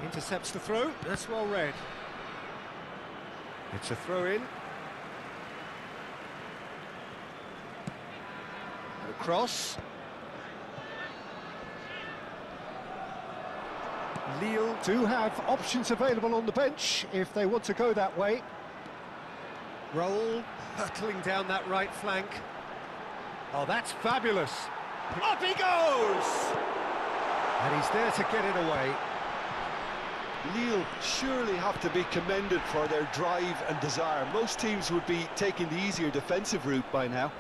Intercepts the throw. That's well read. It's a throw in. And a cross. Lille do have options available on the bench if they want to go that way. Raul hurtling down that right flank. Oh, that's fabulous. Up he goes! And he's there to get it away. Lille surely have to be commended for their drive and desire. Most teams would be taking the easier defensive route by now.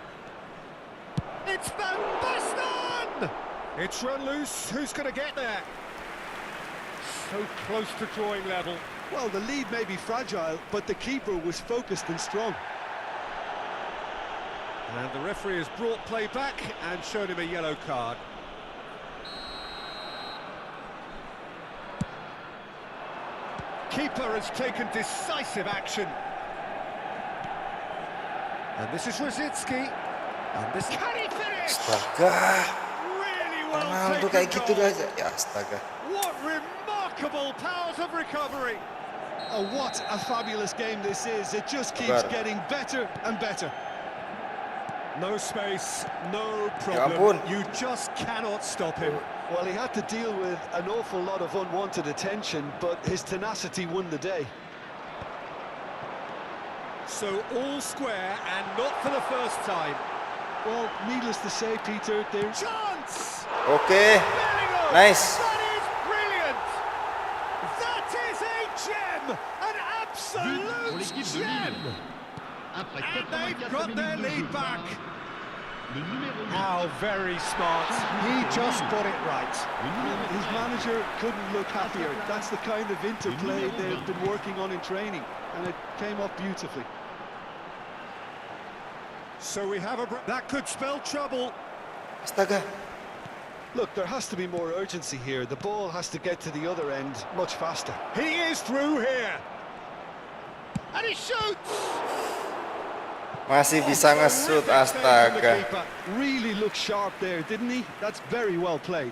It's Van Basten! It's run loose. Who's going to get there? So close to drawing level. Well, the lead may be fragile, but the keeper was focused and strong. And the referee has brought play back and shown him a yellow card. Keeper has taken decisive action. And this is Rosicki. And this... Can he finish? Astaga. Really well Ronaldo taken kayak gitu goal. aja. Ya astaga. What remarkable powers of recovery. Oh, what a fabulous game this is. It just keeps Mabar. getting better and better. No space, no Ya problem. ampun. You just cannot stop him. Well, he had to deal with an awful lot of unwanted attention, but his tenacity won the day. So all square and not for the first time. Well, needless to say, Peter, there's... Chance! Oke. Bellingham! Nice. That is brilliant! That is a gem! An But pour absolute l'équipe de gem! Lille. Après And they've 84 got their minutes de lead jeu, back. Le numéro 8. How very smart. He just got it right. And his manager couldn't look happier. That's the kind of interplay they've been working on in training, and it came off beautifully. So we have that could spell trouble. Astaga. Look, there has to be more urgency here. The ball has to get to the other end much faster. He is through here. And he shoots. Masih bisa nge-shoot, astaga. Really looked sharp there, didn't he? That's very well played.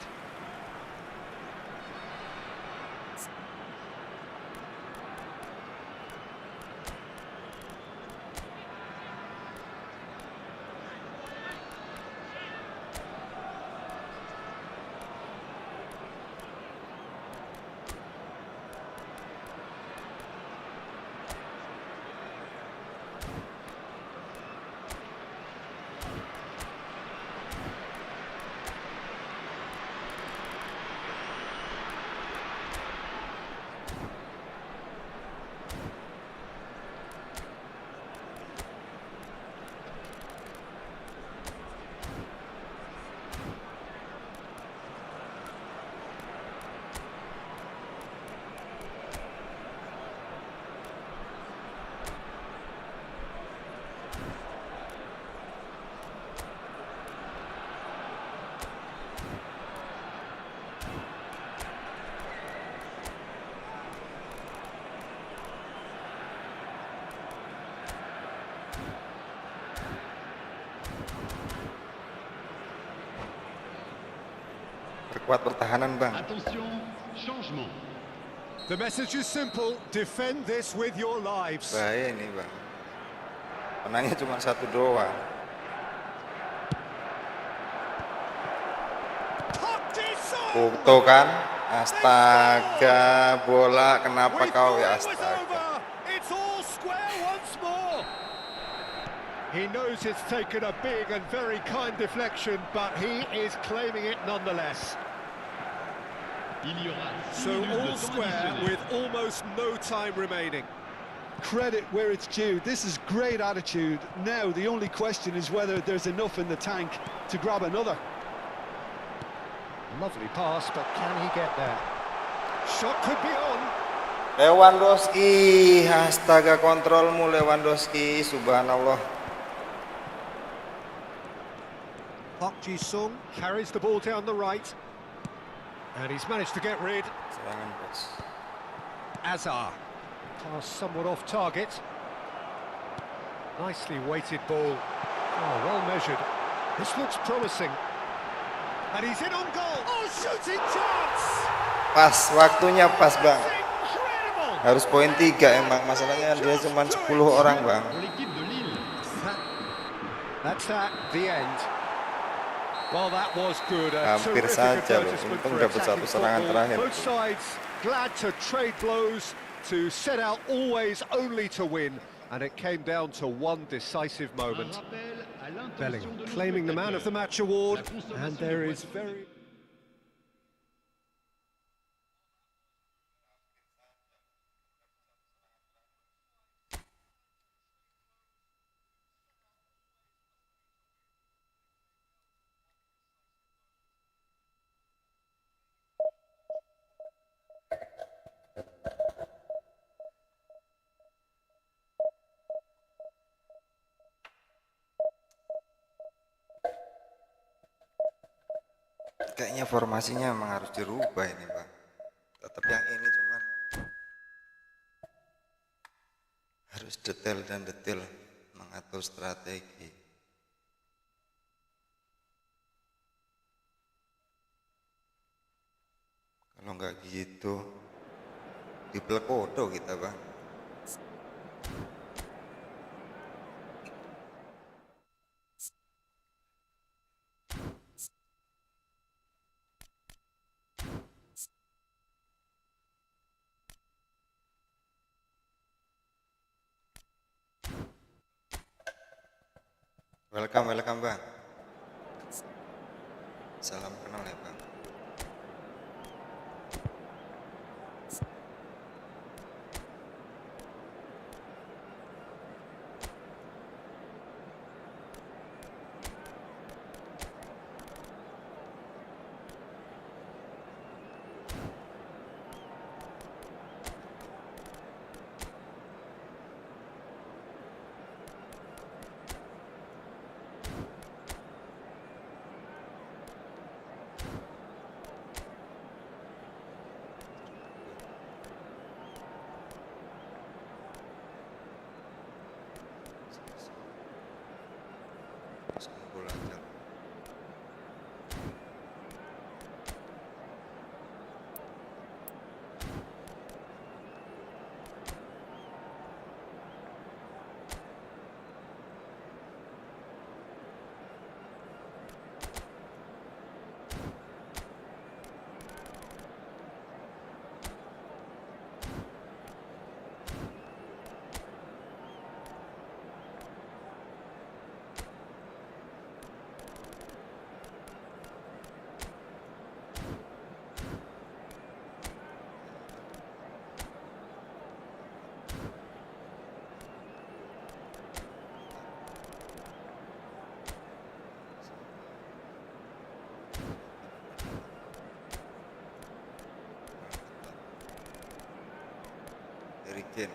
Perkuat pertahanan, Bang. Attention, changement. The message is simple. Defend this with your lives. Bahaya ini, Bang. Menangnya cuma 1 doang. Tuh kan? Astaga, bola kenapa kau ya, astaga. It's all square once more. He knows it's taken a big and very kind deflection, but he is claiming it nonetheless. Il y aura 6 So minutes de all temps square additionnel. with almost no time remaining. Credit where it's due. This is great attitude. Now the only question is whether there's enough in the tank to grab another. Lovely pass, but can he get there? Shot could be on. Lewandowski, astaga, kontrolmu Lewandowski, subhanallah. Park Ji-sung carries the ball down the right. And he's managed to get rid. Serangan, bos. Azar. Pass somewhat off target. Nicely weighted ball. Oh, well measured. This looks promising. And he's in on goal. Oh, shooting chance! Pas, waktunya pas, Bang. Incredible! Harus poin 3 emang, masalahnya dia cuma 10 orang, Bang. Pour l'équipe de Lille. That's at the end. Well, that was good. Hampir saja loh, untung dapat satu serangan terakhir. Both sides glad to trade blows, to set out always only to win, and it came down to one decisive Un moment. rappel à l'intention Bellingham de nos claiming the man of the match award, La consommation and there de is boissons. very... Kayaknya formasinya memang harus dirubah ini, Bang. Tetap yang ini cuman harus detail dan detail mengatur strategi. Kalau nggak gitu, di pelkodo kita, Bang. Welcome, welcome, Bang. Salam kenal ya, Bang. Sembul aja. Hurricane.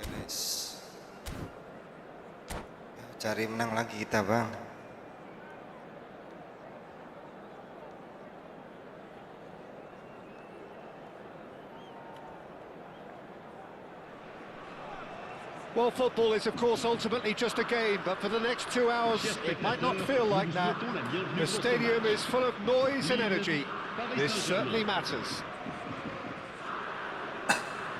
Ganes. Cari menang lagi kita, Bang. Well, football is, of course, ultimately just a game, but for the next 2 hours, it might not feel like that. The stadium is full of noise and energy. This certainly matters.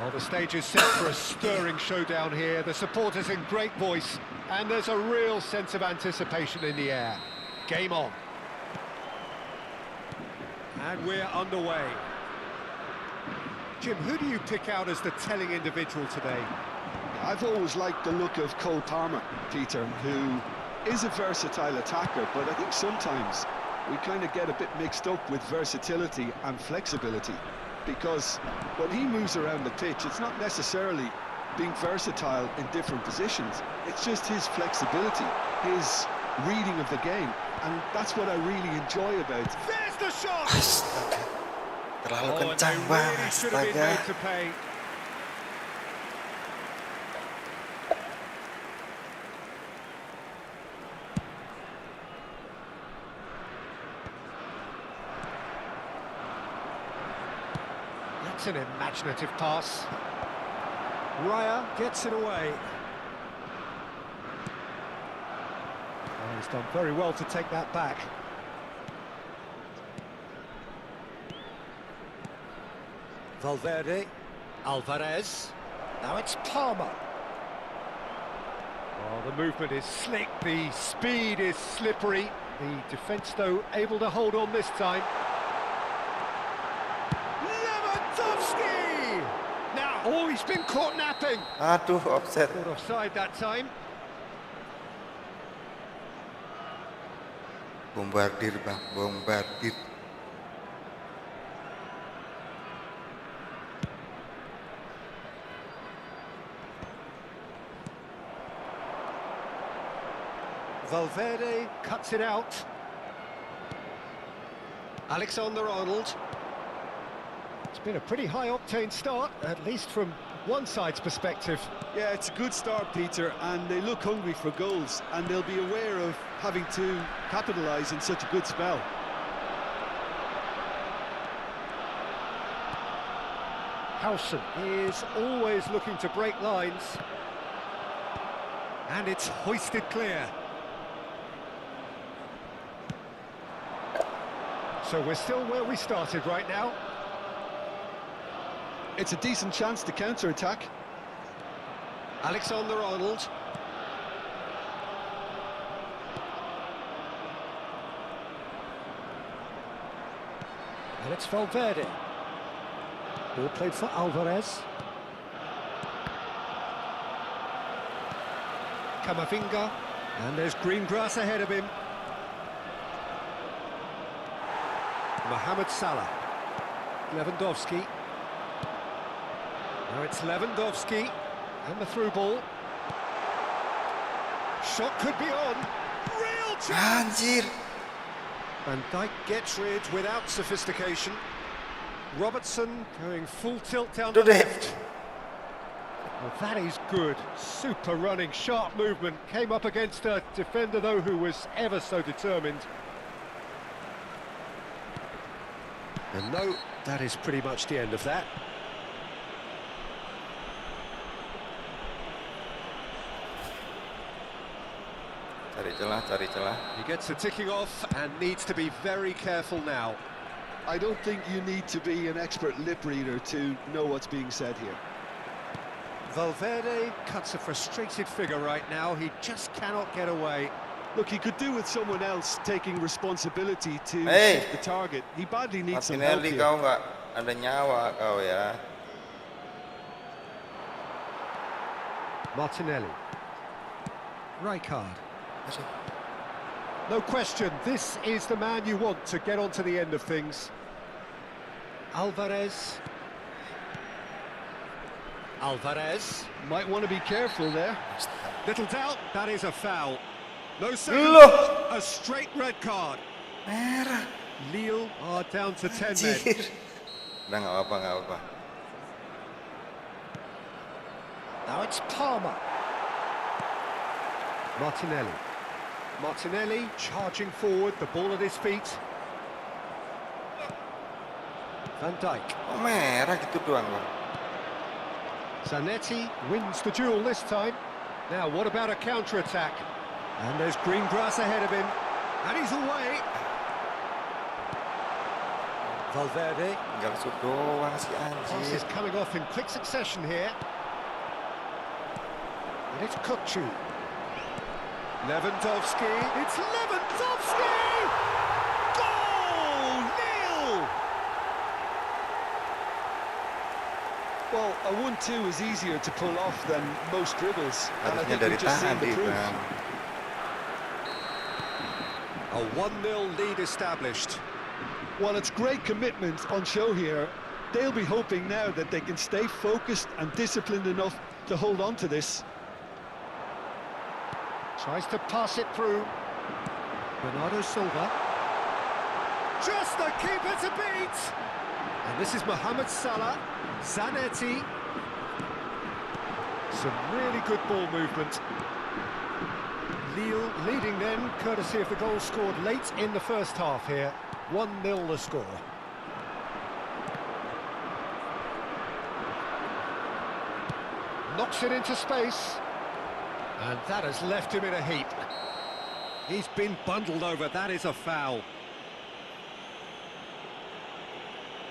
Well, the stage is set for a stirring showdown here. The supporters in great voice, and there's a real sense of anticipation in the air. Game on. And we're underway. Jim, who do you pick out as the telling individual today? I've always liked the look of Cole Palmer, Peter, who is a versatile attacker, but I think sometimes we kind of get a bit mixed up with versatility and flexibility, because when he moves around the pitch, it's not necessarily being versatile in different positions, it's just his flexibility, his reading of the game, and that's what I really enjoy about it. There's the shot! Astaga. Terlalu Oh, and kencang, they Bang. really should have been Astaga. made to pay. That's an imaginative pass. Raya gets it away. Oh, he's done very well to take that back. Valverde, Alvarez, now it's Palmer. Oh, the movement is slick, the speed is slippery. The defence, though, able to hold on this time. Lewandowski! Now, oh, he's been caught napping. Aduh, offset. Caught offside that time. Bombardir, Bang. Bombardir. Valverde cuts it out. Alexander-Arnold. It's been a pretty high-octane start, at least from one side's perspective. Yeah, it's a good start, Peter, and they look hungry for goals, and they'll be aware of having to capitalise in such a good spell. Howson is always looking to break lines. And it's hoisted clear. So we're still where we started right now. It's a decent chance to counter-attack. Alexander-Arnold. And it's Valverde. Ball played for Alvarez. Camavinga. And there's green grass ahead of him. Mohamed Salah. Lewandowski. Now it's Lewandowski. And the through ball. Shot could be on. Real chance! Anjir. Van Dijk gets rid without sophistication. Robertson going full tilt down the Today. left. Well, that is good. Super running, sharp movement. Came up against a defender, though, who was ever so determined. And no, that is pretty much the end of that. Cari celah. He gets a ticking off and needs to be very careful now. I don't think you need to be an expert lip reader to know what's being said here. Valverde cuts a frustrated figure right now. He just cannot get away. Look, he could do with someone else taking responsibility to Hey! shoot the target. He badly needs some help Martinelli, here. kau nggak ada nyawa kau ya. Martinelli. Rijkaard. No question, this is the man you want to get onto the end of things. Alvarez. Alvarez. Might want to be careful there. Little doubt, that is a foul. No second, Loh! a straight red card. Merah. Lille are down to 10 men. Anjir. Udah nggak apa-apa. Now it's Palmer. Martinelli. Martinelli charging forward, the ball at his feet. Van Dijk. Oh, merah gitu doang bang. Zanetti wins the duel this time. Now, what about a counter-attack? And there's green grass ahead of him. And he's away. Valverde. Tinggal shoot doang si Pass anjir. is coming off in quick succession here. And it's Kukçu. Lewandowski. It's Lewandowski! Goal! Nil! Well, a 1-2 is easier to pull off than most dribbles. And I Harusnya think dari we've just seen tangan the proof. bang. A 1-0 lead established. While it's great commitment on show here, they'll be hoping now that they can stay focused and disciplined enough to hold on to this. Tries to pass it through. Bernardo Silva. Just the keeper to beat! And this is Mohamed Salah. Zanetti. Some really good ball movement. Lille leading then, courtesy of the goal scored late in the first half here. 1-0 the score. Knocks it into space. And that has left him in a heap. He's been bundled over, that is a foul.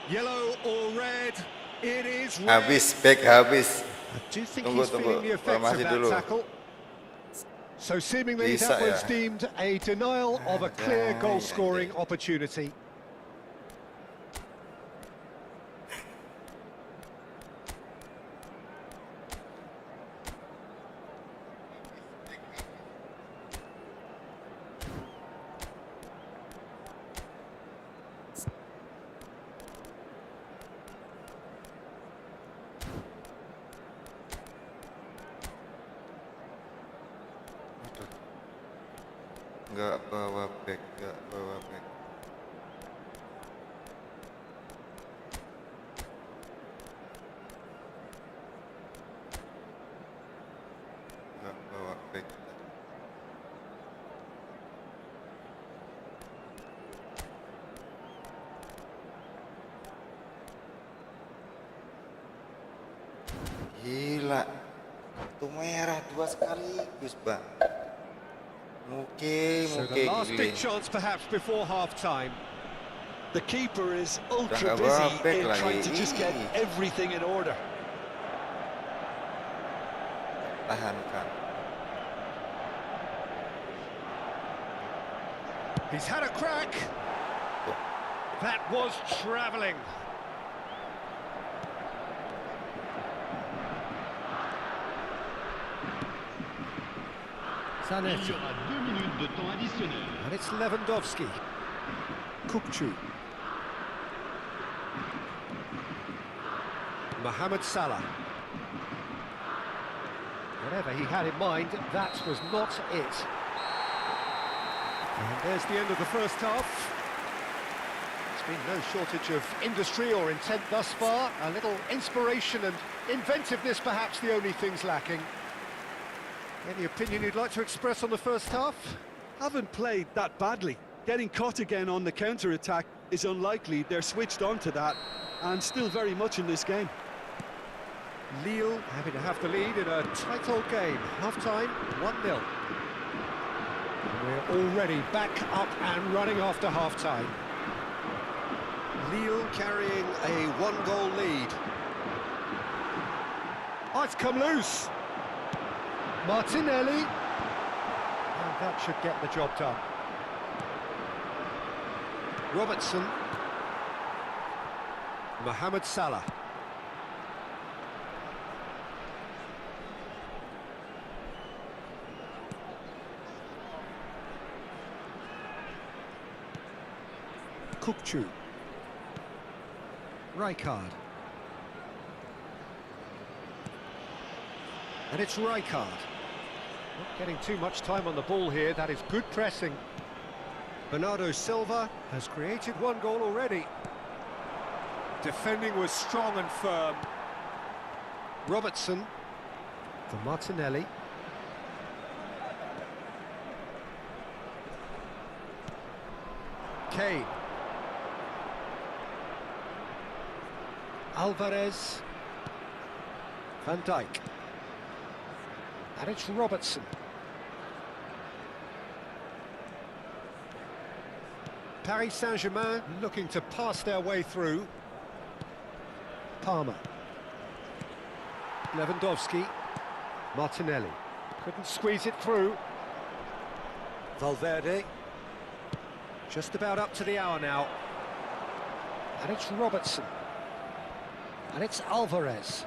Yellow or red, it is red. Habis, back habis. I do think Tunggu, he's feeling the effects of Masih that dulu. tackle. So seemingly Bisa that was ya. deemed a denial of a clear goal-scoring opportunity. Nggak bawa back. Gila. Kartu merah 2 sekaligus, Bang. So the last gile. big chance perhaps before half-time. The keeper is ultra nggak busy bawa back in lagi. trying to just get everything in order. Tahankan. He's had a crack. That was travelling. Il y Zanetti. aura 2 minutes de temps additionnel. And it's Lewandowski. Kukçu. Mohamed Salah. Whatever he had in mind, that was not it. And there's the end of the first half. There's been no shortage of industry or intent thus far. A little inspiration and inventiveness, perhaps the only things lacking. Any opinion you'd like to express on the first half? Haven't played that badly. Getting caught again on the counter-attack is unlikely. They're switched on to that and still very much in this game. Lille happy to have the lead in a tight old game. Half-time, 1-0. We're already back up and running after half-time. Lille carrying a one-goal lead. Oh, it's come loose. Martinelli. And that should get the job done. Robertson. Mohamed Salah. Kukçu. Rijkaard. And it's Rijkaard. Not getting too much time on the ball here. That is good pressing. Bernardo Silva has created one goal already. Defending was strong and firm. Robertson for Martinelli. Kane. Alvarez. Van Dijk. And it's Robertson. Paris Saint-Germain looking to pass their way through. Palmer. Lewandowski. Martinelli. Couldn't squeeze it through. Valverde. Just about up to the hour now. And it's Robertson. And it's Alvarez.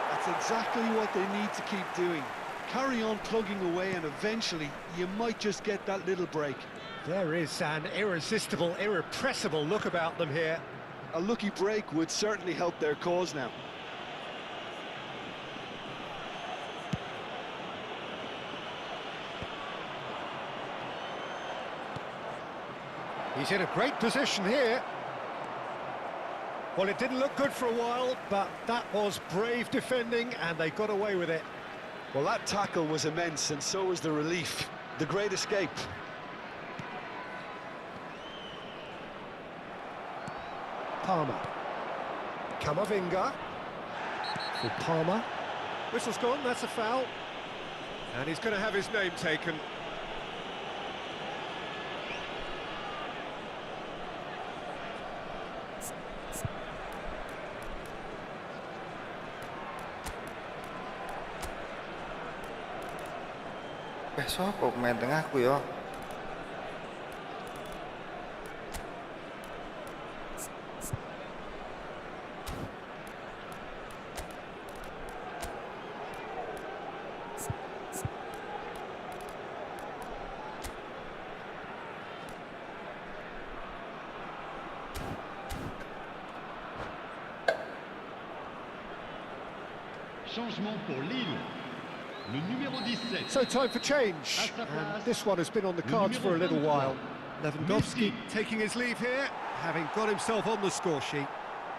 That's exactly what they need to keep doing. Carry on plugging away and eventually you might just get that little break. There is an irresistible, irrepressible look about them here. A lucky break would certainly help their cause now. He's in a great position here. Well, it didn't look good for a while, but that was brave defending and they got away with it. Well, that tackle was immense and so was the relief. The great escape. Palmer. Camavinga. For Palmer. Whistle's gone, that's a foul. And he's going to have his name taken. Besok kok main tengahku ya. Changement pour Lille. Le numéro 17. So time for change. And this one has been on the cards for a little while. Lewandowski taking his leave here, having got himself on the score sheet.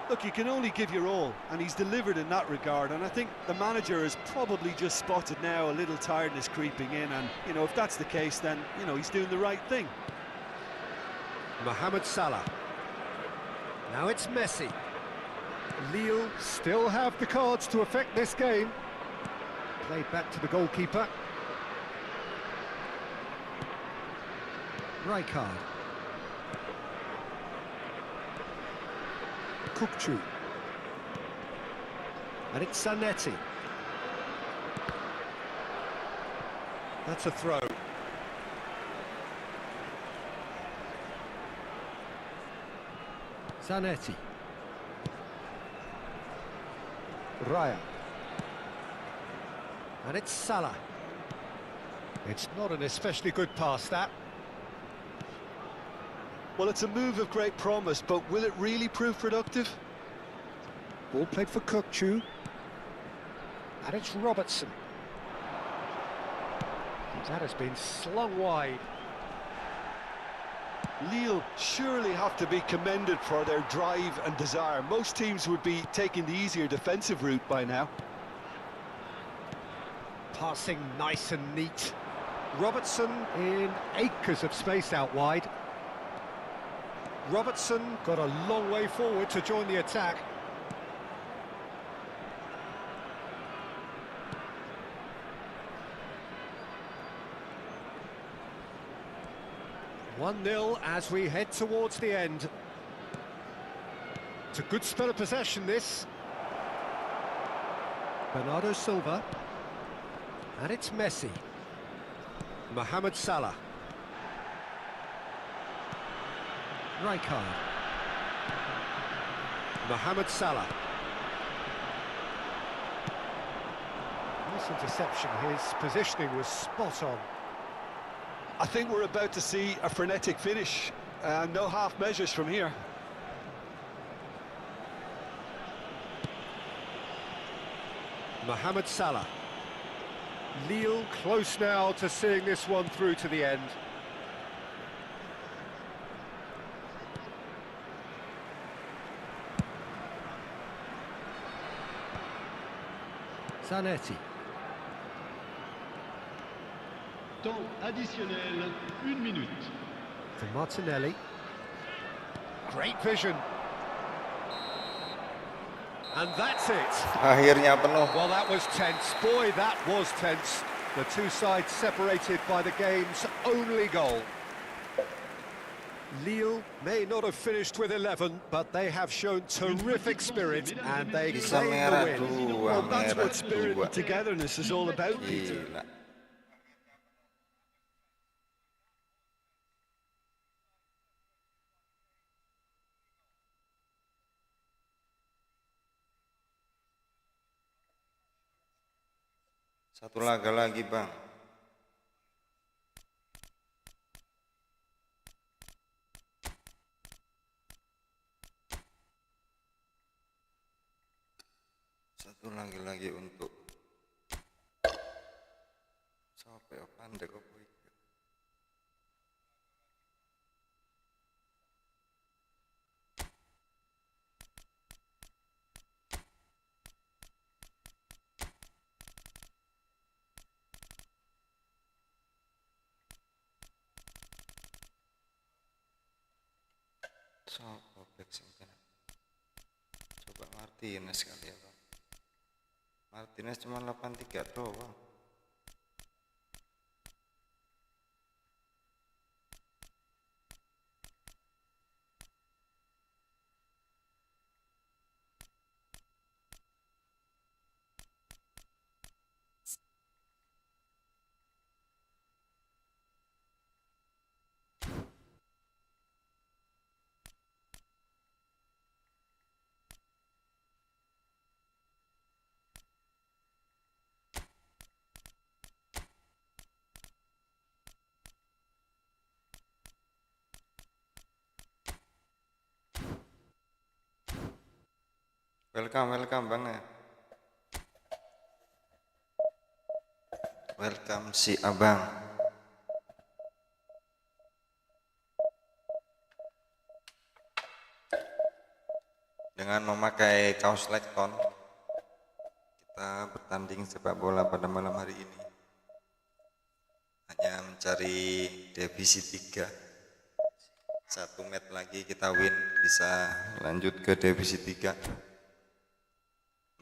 Look, you can only give your all, and he's delivered in that regard, and I think the manager has probably just spotted now a little tiredness creeping in, and, you know, if that's the case, then, you know, he's doing the right thing. Mohamed Salah. Now it's Messi. Lille still have the cards to affect this game. Played back to the goalkeeper. Rijkaard. Kukçu. And it's Zanetti. That's a throw. Zanetti. Raya. And it's Salah. It's not an especially good pass, that. Well, it's a move of great promise, but will it really prove productive? Ball played for Kukçu. And it's Robertson. That has been slung wide. Lille surely have to be commended for their drive and desire. Most teams would be taking the easier defensive route by now. Passing nice and neat. Robertson in acres of space out wide. Robertson got a long way forward to join the attack. One 0 as we head towards the end. It's a good spell of possession, this. Bernardo Silva. And it's Messi. Mohamed Salah. Rijkaard. Mohamed Salah. Nice interception, his positioning was spot on. I think we're about to see a frenetic finish. No half measures from here. Mohamed Salah. Lille close now to seeing this one through to the end. Zanetti. Temps additionnel, 1 minute. To Martinelli. Great vision. And that's it. Akhirnya penuh. Well, that was tense. Boy, that was tense. The two sides separated by the game's only goal. Lille may not have finished with 11, but they have shown terrific spirit and they Bisa claim merah the win. dua, Well, that's merah what spirit dua. and togetherness is all about, Peter. Gila. Satu laga lagi, Bang. Satu lagi untuk sampai pandai kok. Coba Martinez kali ya, Bang. Martinez cuma 83 doang. Welcome Bang ya. Welcome si Abang. Dengan memakai kaos Lekton, kita bertanding sepak bola pada malam hari ini. Hanya mencari defisit 3. 1 match lagi kita win, bisa lanjut ke defisit 3.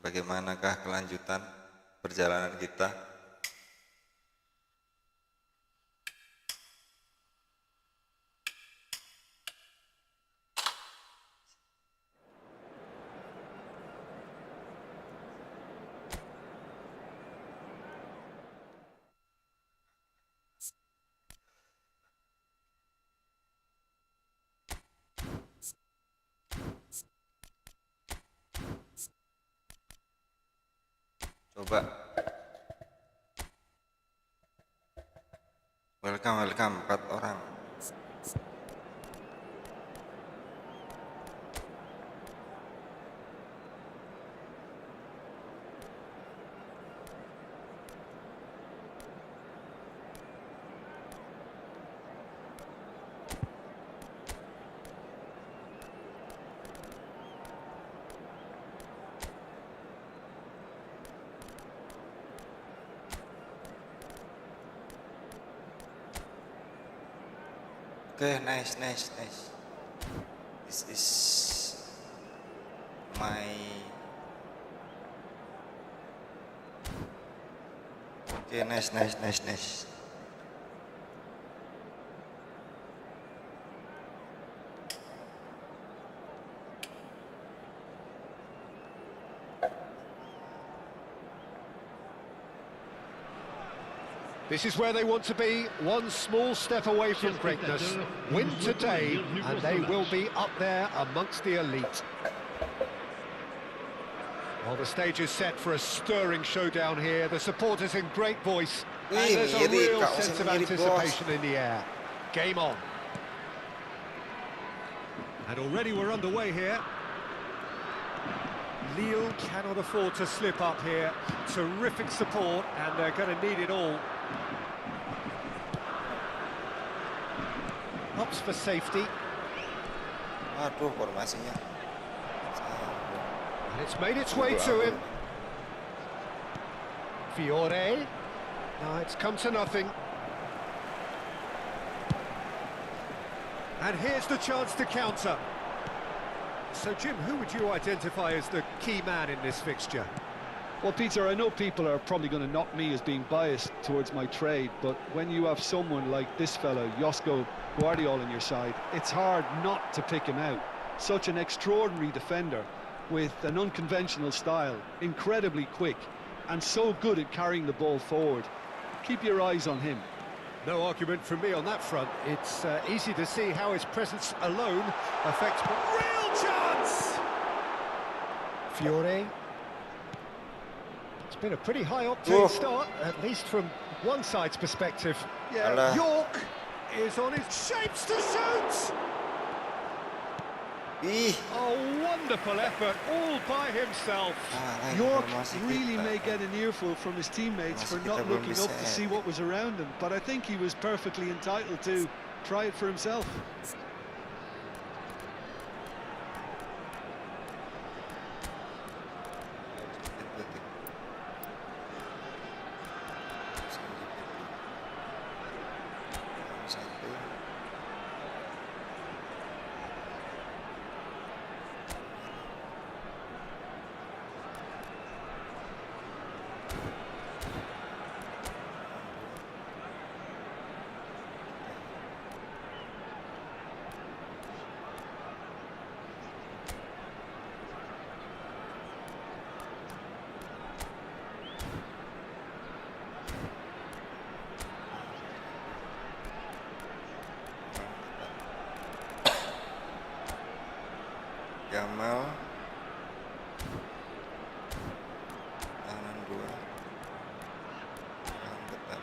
Bagaimanakah kelanjutan perjalanan kita? Coba. Welcome 4 orang. Okay, nice. This is my... Okay, nice. This is where they want to be, one small step away from greatness. Win today, and they will be up there amongst the elite. Well, the stage is set for a stirring showdown here. The supporters in great voice, and there's a real sense of anticipation in the air. Game on. And already we're underway here. Lille cannot afford to slip up here. Terrific support, and they're going to need it all. Opts for safety. Aduh, formasinya. And it's made its way to him. Fiore. No, it's come to nothing. And here's the chance to counter. So, Jim, who would you identify as the key man in this fixture? Well, Peter, I know people are probably going to knock me as being biased towards my trade, but when you have someone like this fellow, Josko Guardiola, on your side, it's hard not to pick him out. Such an extraordinary defender with an unconventional style, incredibly quick, and so good at carrying the ball forward. Keep your eyes on him. No argument from me on that front. It's easy to see how his presence alone affects... Real chance! Fiore. It's been a pretty high-octane start, at least from one side's perspective. Yeah, York is on his shapes to shoot! A wonderful effort, all by himself. York really may get an earful from his teammates for not looking up to see what was around him, but I think he was perfectly entitled to try it for himself. Gamal tahanan 2 tahan ketat.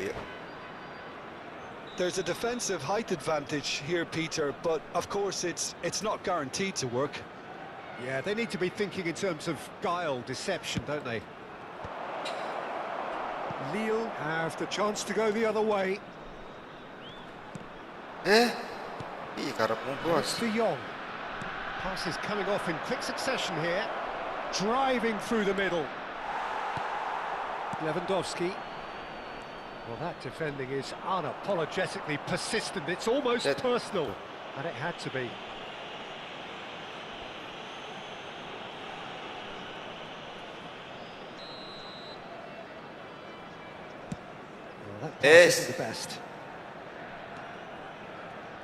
Yuk. There's a defensive height advantage here, Peter, but of course it's not guaranteed to work. Yeah, they need to be thinking in terms of guile, deception, don't they? Lille have the chance to go the other way. Karepmu bos. It's De Jong. Passes coming off in quick succession here. Driving through the middle. Lewandowski. Well, that defending is unapologetically persistent. It's almost personal, and it had to be. Well, that pass isn't the best.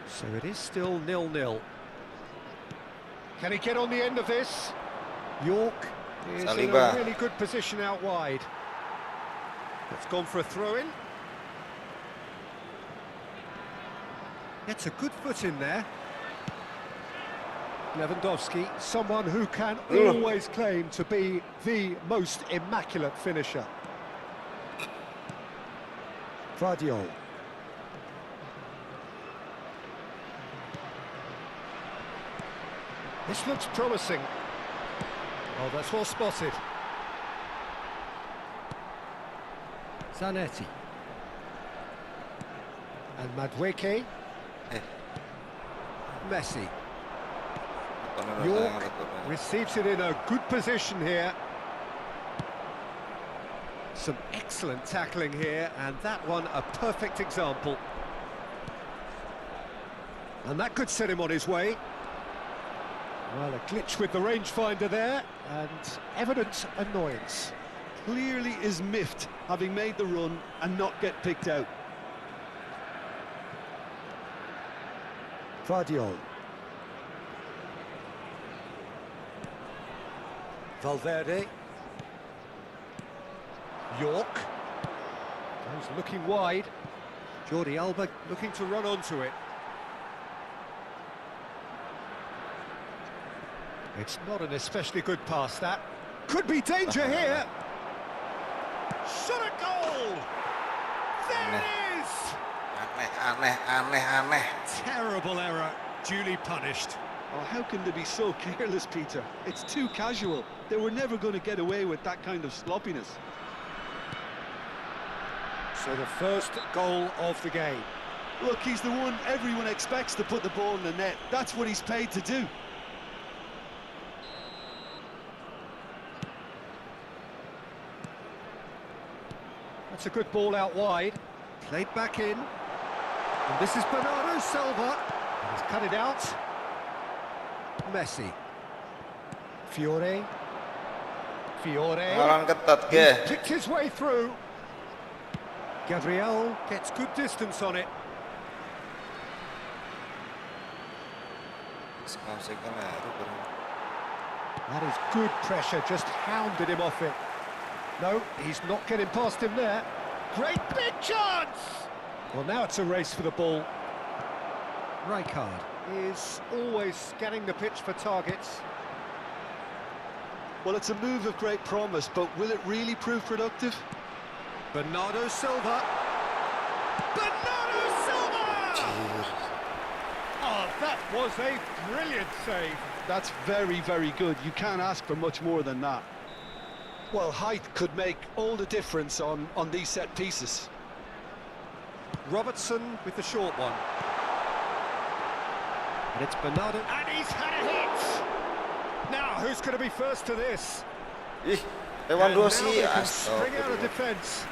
So it is still 0-0. Can he get on the end of this? York is in a really good position out wide. It's gone for a throw-in. Gets a good foot in there. Lewandowski, someone who can always claim to be the most immaculate finisher. Vardiol. This looks promising. Oh, that's well spotted. Zanetti. And Madueke. Eh. Messi. Ano York tayong record? receives it in a good position here. Some excellent tackling here, and that one a perfect example. And that could set him on his way. Well, a glitch with the rangefinder there, and evident annoyance. Clearly is miffed, having made the run and not get picked out. Vardiol. Valverde. York. He's looking wide. Jordi Alba looking to run onto it. It's not an especially good pass, that. Could be danger here. Shot a goal! There it is! Aneh. Terrible error, duly punished. Oh, how can they be so careless, Peter? It's too casual. They were never going to get away with that kind of sloppiness. So the first goal of the game. Look, he's the one everyone expects to put the ball in the net. That's what he's paid to do. That's a good ball out wide. Played back in. And this is Bernardo Silva. He's cut it out. Messi. Fiore. Pengalaman ketat ke? He's picked his way through. Gabriel gets good distance on it. That is good pressure, just hounded him off it. No, he's not getting past him there. Great big chance! Well, now it's a race for the ball. Rijkaard is always scanning the pitch for targets. Well, it's a move of great promise, but will it really prove productive? Bernardo Silva. Bernardo Silva! Oh, that was a brilliant save. That's very, very good. You can't ask for much more than that. Well, height could make all the difference on these set pieces. Robertson with the short one. And it's Bernardo. And he's had a hit! Now, who's going to be first to this? Ih, And now Lewandowski. they can spring out of Astagfirullah. defence.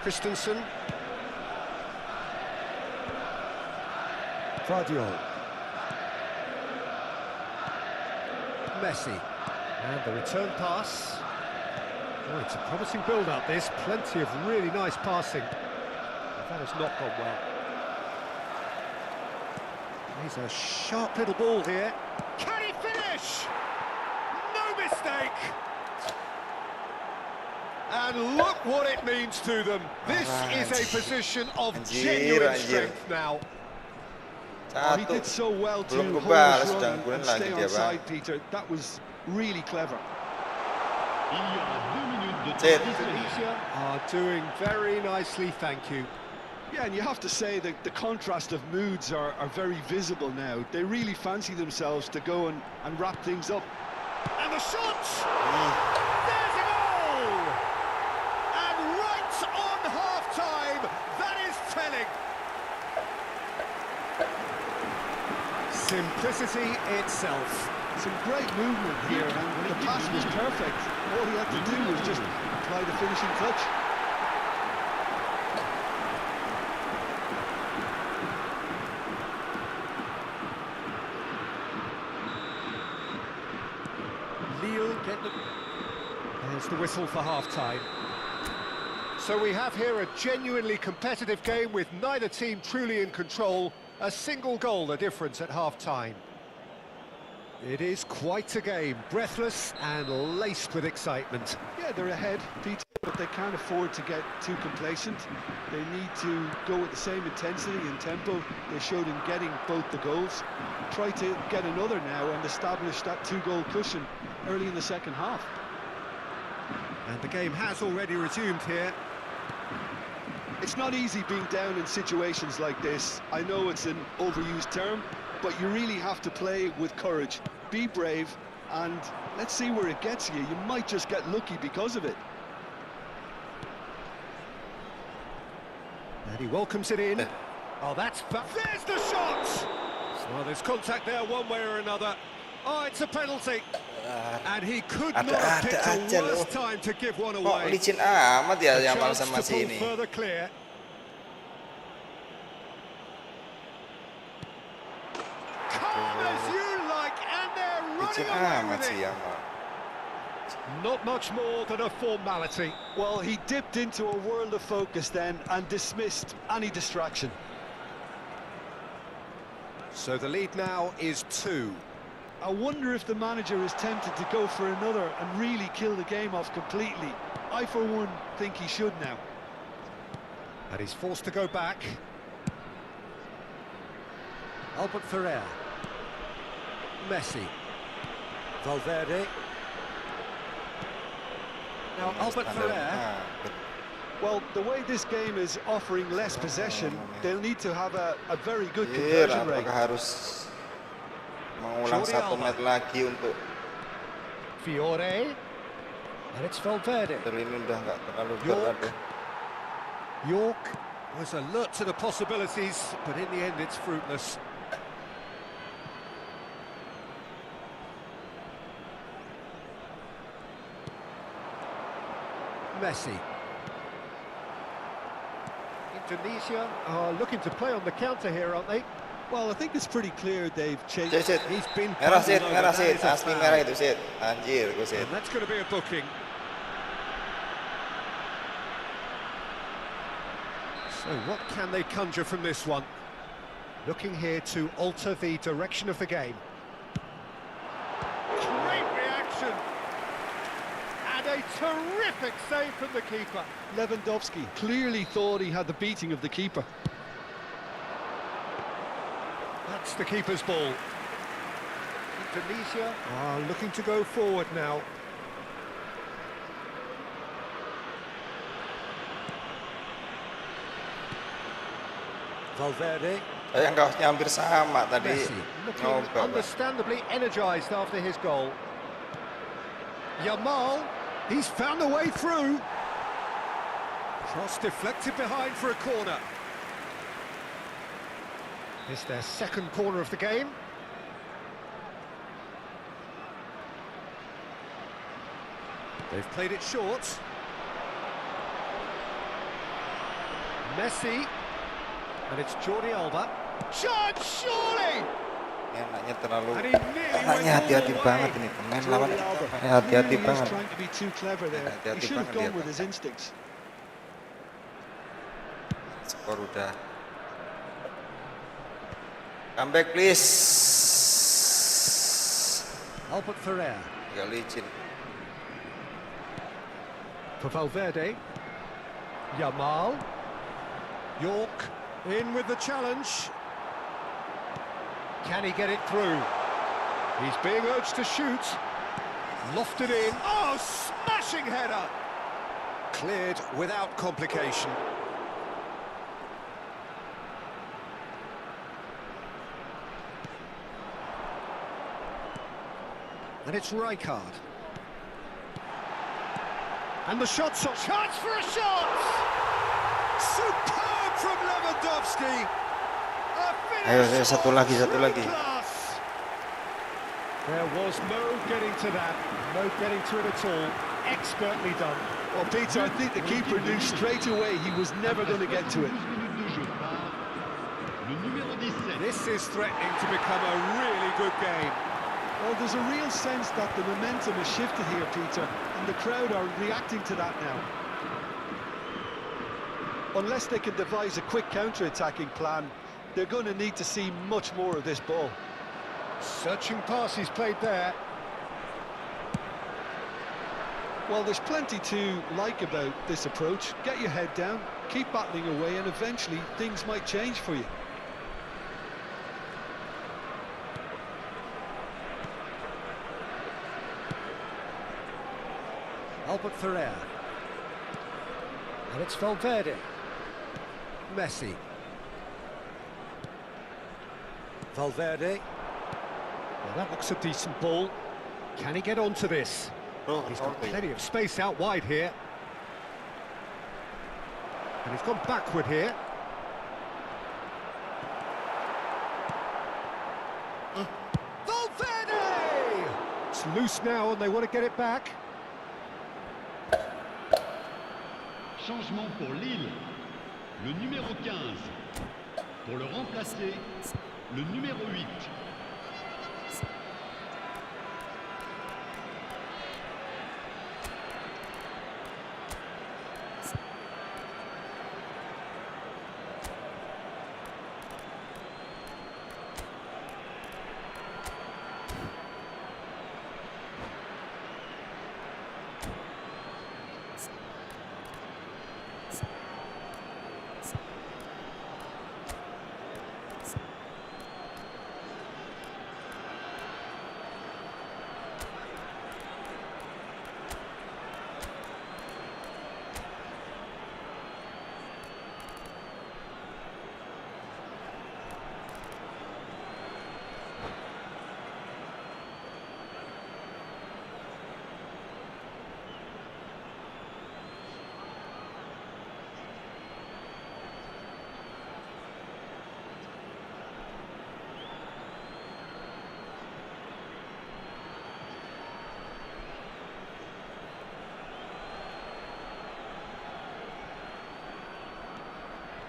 Christensen. Vardiol. Messi. And the return pass. Oh, it's a promising build-up, this. Plenty of really nice passing. But that has not gone well. He's a sharp little ball here. Can he finish? No mistake! And look what it means to them. This is a position of genuine strength now. Oh, he did so well to Belum hold kebalas his dan run kemudian and lagi stay dia, on Bang. side, Peter. That was really clever. Il y aura 2 minutes de Ted. temps additionnels. Tunisia are doing very nicely, thank you. Yeah, and you have to say that the contrast of moods are very visible now. They really fancy themselves to go and wrap things up. And the shot! There's a goal! And right on half-time, that is telling. Simplicity itself. Some great movement here, and the pass was perfect. All he had to do was just apply the finishing touch. Lille get the... There's the whistle for half-time. So we have here a genuinely competitive game with neither team truly in control. A single goal the difference at half-time. It is quite a game, breathless and laced with excitement. Yeah, they're ahead, Peter, but they can't afford to get too complacent. They need to go with the same intensity and tempo they showed in getting both the goals. Try to get another now and establish that 2-goal cushion early in the second half. And the game has already resumed here. It's not easy being down in situations like this. I know it's an overused term, but you really have to play with courage. Be brave, and let's see where it gets you. You might just get lucky because of it. And he welcomes it in. Oh, there's the shot! Well, there's contact there one way or another. Oh, it's a penalty. And he could not have picked a worse time to give one Kok away. licin amat ya A Yamal chance sama to si pull ini. further clear. Calm as you like, and they're Licin running away amat with si it. Yamal. Not much more than a formality. Well, he dipped into a world of focus then and dismissed any distraction. So the lead now is 2. I wonder if the manager is tempted to go for another and really kill the game off completely. I, for one, think he should now. And he's forced to go back. Albert Ferrer. Messi. Valverde. Now Albert Ferrer. Well, the way this game is offering less possession, they'll need to have a very good Iya, conversion rate. apakah harus mengulang Jordi 1 Alba. menit lagi untuk Fiore. And it's Valverde. ini udah nggak terlalu York. berat. York was alert to the possibilities, but in the end it's fruitless. Messi. Indonesia are looking to play on the counter here, aren't they? Well, I think it's pretty clear they've changed. Sid, Sid. He's been Merah bundled Sid, over. merah That Sid, is a asli foul. merah itu Sid. Anjir, gue Sid. And that's going to be a booking. So what can they conjure from this one? Looking here to alter the direction of the game. Great reaction! And a terrific save from the keeper. Lewandowski clearly thought he had the beating of the keeper. That's the keeper's ball. Indonesia are looking to go forward now. Valverde. Yang kaosnya hampir sama tadi. Messi looking Nyoba, Bang. understandably energised after his goal. Yamal, he's found a way through. Cross deflected behind for a corner. It's their second corner of the game. They've played it short. Messi. And it's Jordi Alba. Chance, surely! Ini anaknya terlalu And he nearly went anaknya hati-hati all the banget way. ini pemain lawan. Jordi Alba Hati-hati clearly banget. is trying to be too clever there. He Hati-hati should have banget gone dia. with his instincts. Skor udah. Come back please. Albert Ferrer. Gak licin. For Valverde. Yamal. York in with the challenge. Can he get it through? He's being urged to shoot. Lofted in. Oh, smashing header! Cleared without complication. And it's Rijkaard. And the shot's a chance for a shot! Superb from Lewandowski! Ayo, satu lagi, satu lagi. Class. There was no getting to that, no getting to it at all. Expertly done. Well, Peter, I think the keeper knew straight away he was never going to get to it. Le numéro 17. This is threatening to become a really good game. Well, there's a real sense that the momentum has shifted here, Peter, and the crowd are reacting to that now. Unless they can devise a quick counter-attacking plan, they're going to need to see much more of this ball. Searching pass he's played there. Well, there's plenty to like about this approach. Get your head down, keep battling away, and eventually things might change for you. Albert Ferrer. And it's Valverde. Messi. Valverde. Well, that looks a decent ball. Can he get onto this? Bro, He's got plenty of space out wide here. And he's gone backward here. loose now and they want to get it back. Changement pour Lille. Le numéro 15. Pour le remplacer, le numéro 8.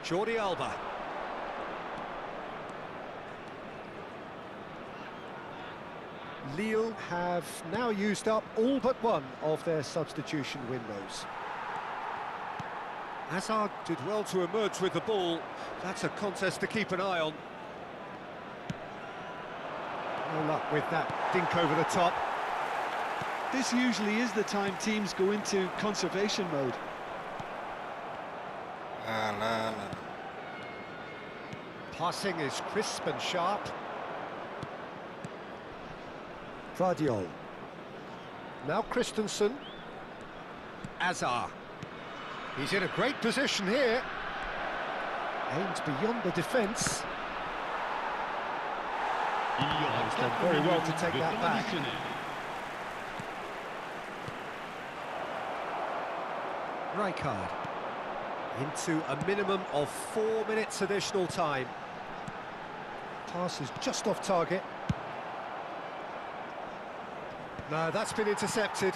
Jordi Alba. Lille have now used up all but one of their substitution windows. Hazard did well to emerge with the ball. That's a contest to keep an eye on. No luck with that dink over the top. This usually is the time teams go into conservation mode. Passing is crisp and sharp. Pradiol. Now Christensen. Azar. He's in a great position here. Aims beyond the defence. Il y aura He's done 4 very well minutes to take de that temps back. additionnel. Rijkaard. Into a minimum of 4 minutes additional time. Pass is just off target. No, that's been intercepted.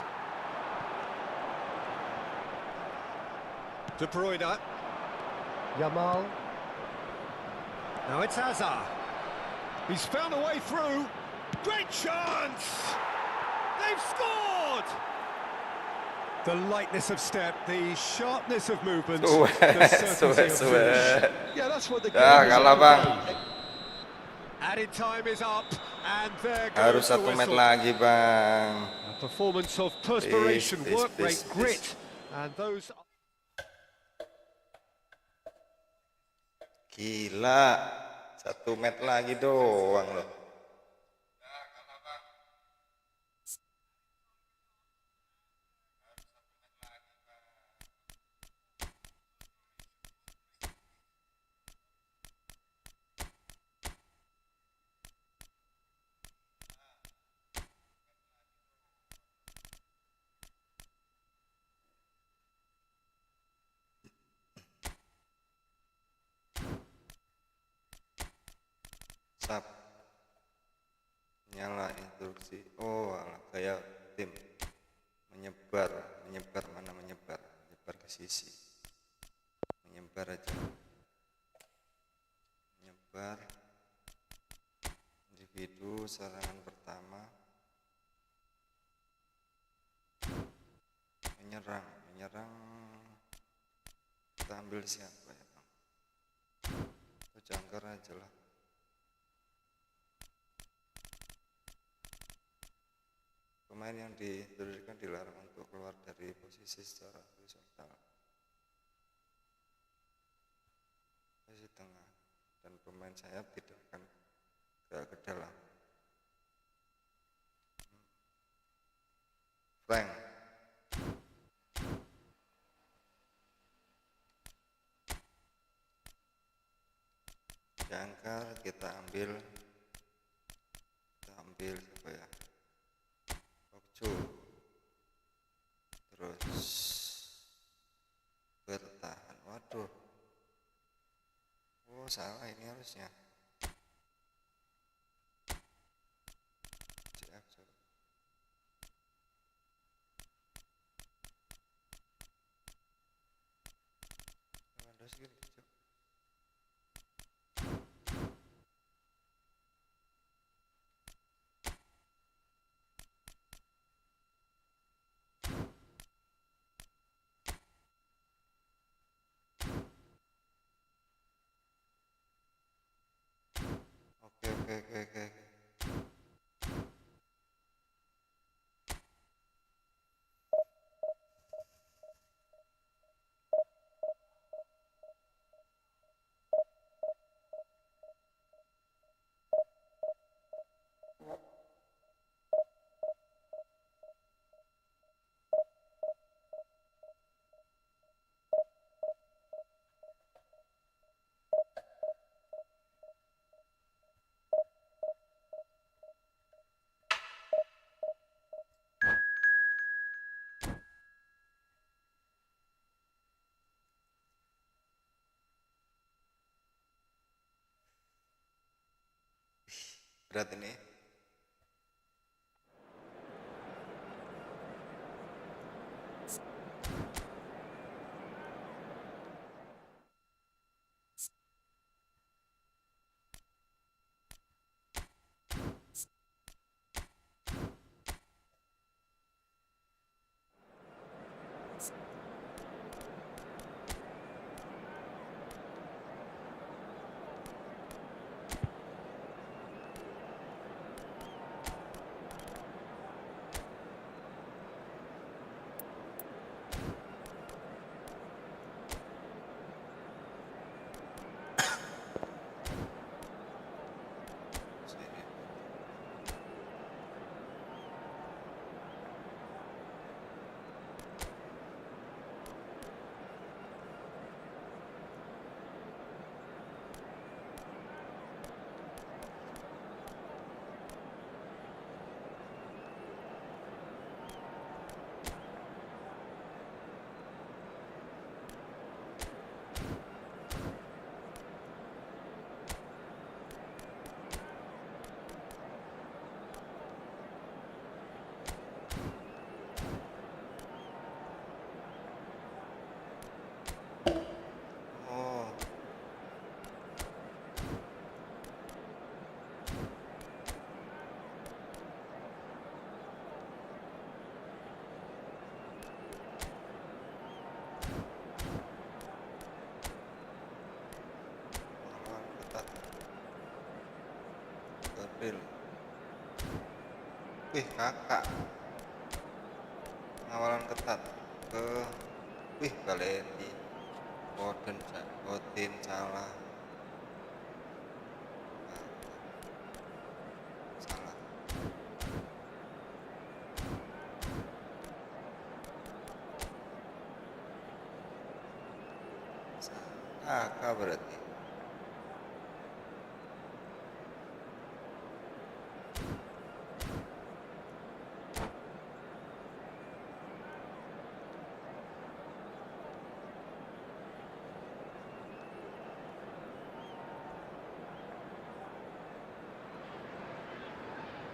De Bruyne. Yamal. Now it's Hazard. He's found a way through. Great chance! They've scored! The lightness of step, the sharpness of movement, the certainty of finish. Yeah, that's what the game Ya, is kalah all bang. about. Added time is up, and there Harus goes the 1 menit whistle. lagi bang. A performance of perspiration, Please, work rate, please. grit, and those... Gila, 1 menit lagi doang loh. Sap. Nyala instruksi. Oh, alah, kayak tim menyebar mana menyebar ke sisi. Menyebar aja. Menyebar. Individu serangan pertama. Menyerang. Kita ambil siapa ya, Bang? Kita jangkar aja lah. Pemain yang dituliskan dilarang untuk keluar dari posisi secara horizontal. Posisi tengah, dan pemain sayap tidak akan gerak ke dalam. Frank. Jangkar kita ambil siapa ya? Terus bertahan. Waduh, oh salah ini harusnya. CF, Oke. Berat ini. Wih, kakak pengawalan ketat ke Valenti Odin salah kakak berarti.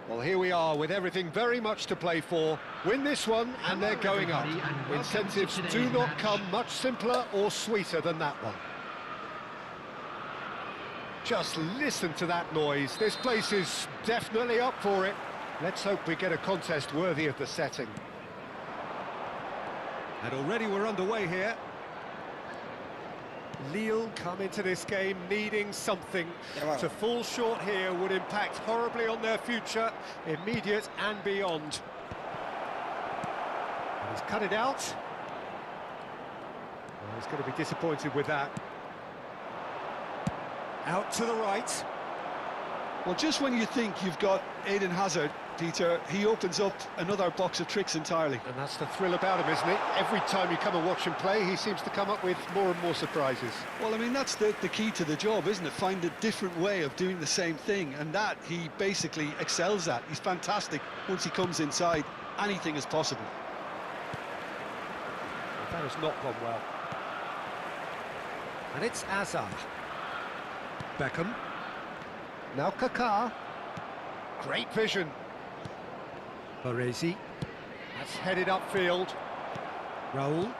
Well, here we are with everything very much to play for. Win this one and they're going up. Incentives do not come much simpler or sweeter than that one. Just listen to that noise. This place is definitely up for it. Let's hope we get a contest worthy of the setting. And already we're underway here. Lille come into this game needing something. To fall short here would impact horribly on their future, immediate and beyond. And he's cut it out. Well, he's going to be disappointed with that. Out to the right. Well, just when you think you've got Eden Hazard, Peter, he opens up another box of tricks entirely. And that's the thrill about him, isn't it? Every time you come and watch him play, he seems to come up with more and more surprises. Well, I mean, that's the key to the job, isn't it? Find a different way of doing the same thing, and that he basically excels at. He's fantastic. Once he comes inside, anything is possible. Well, that has not gone well. And it's Azar. Beckham. Now Kaká. Great vision. Baresi. That's headed upfield. Raul.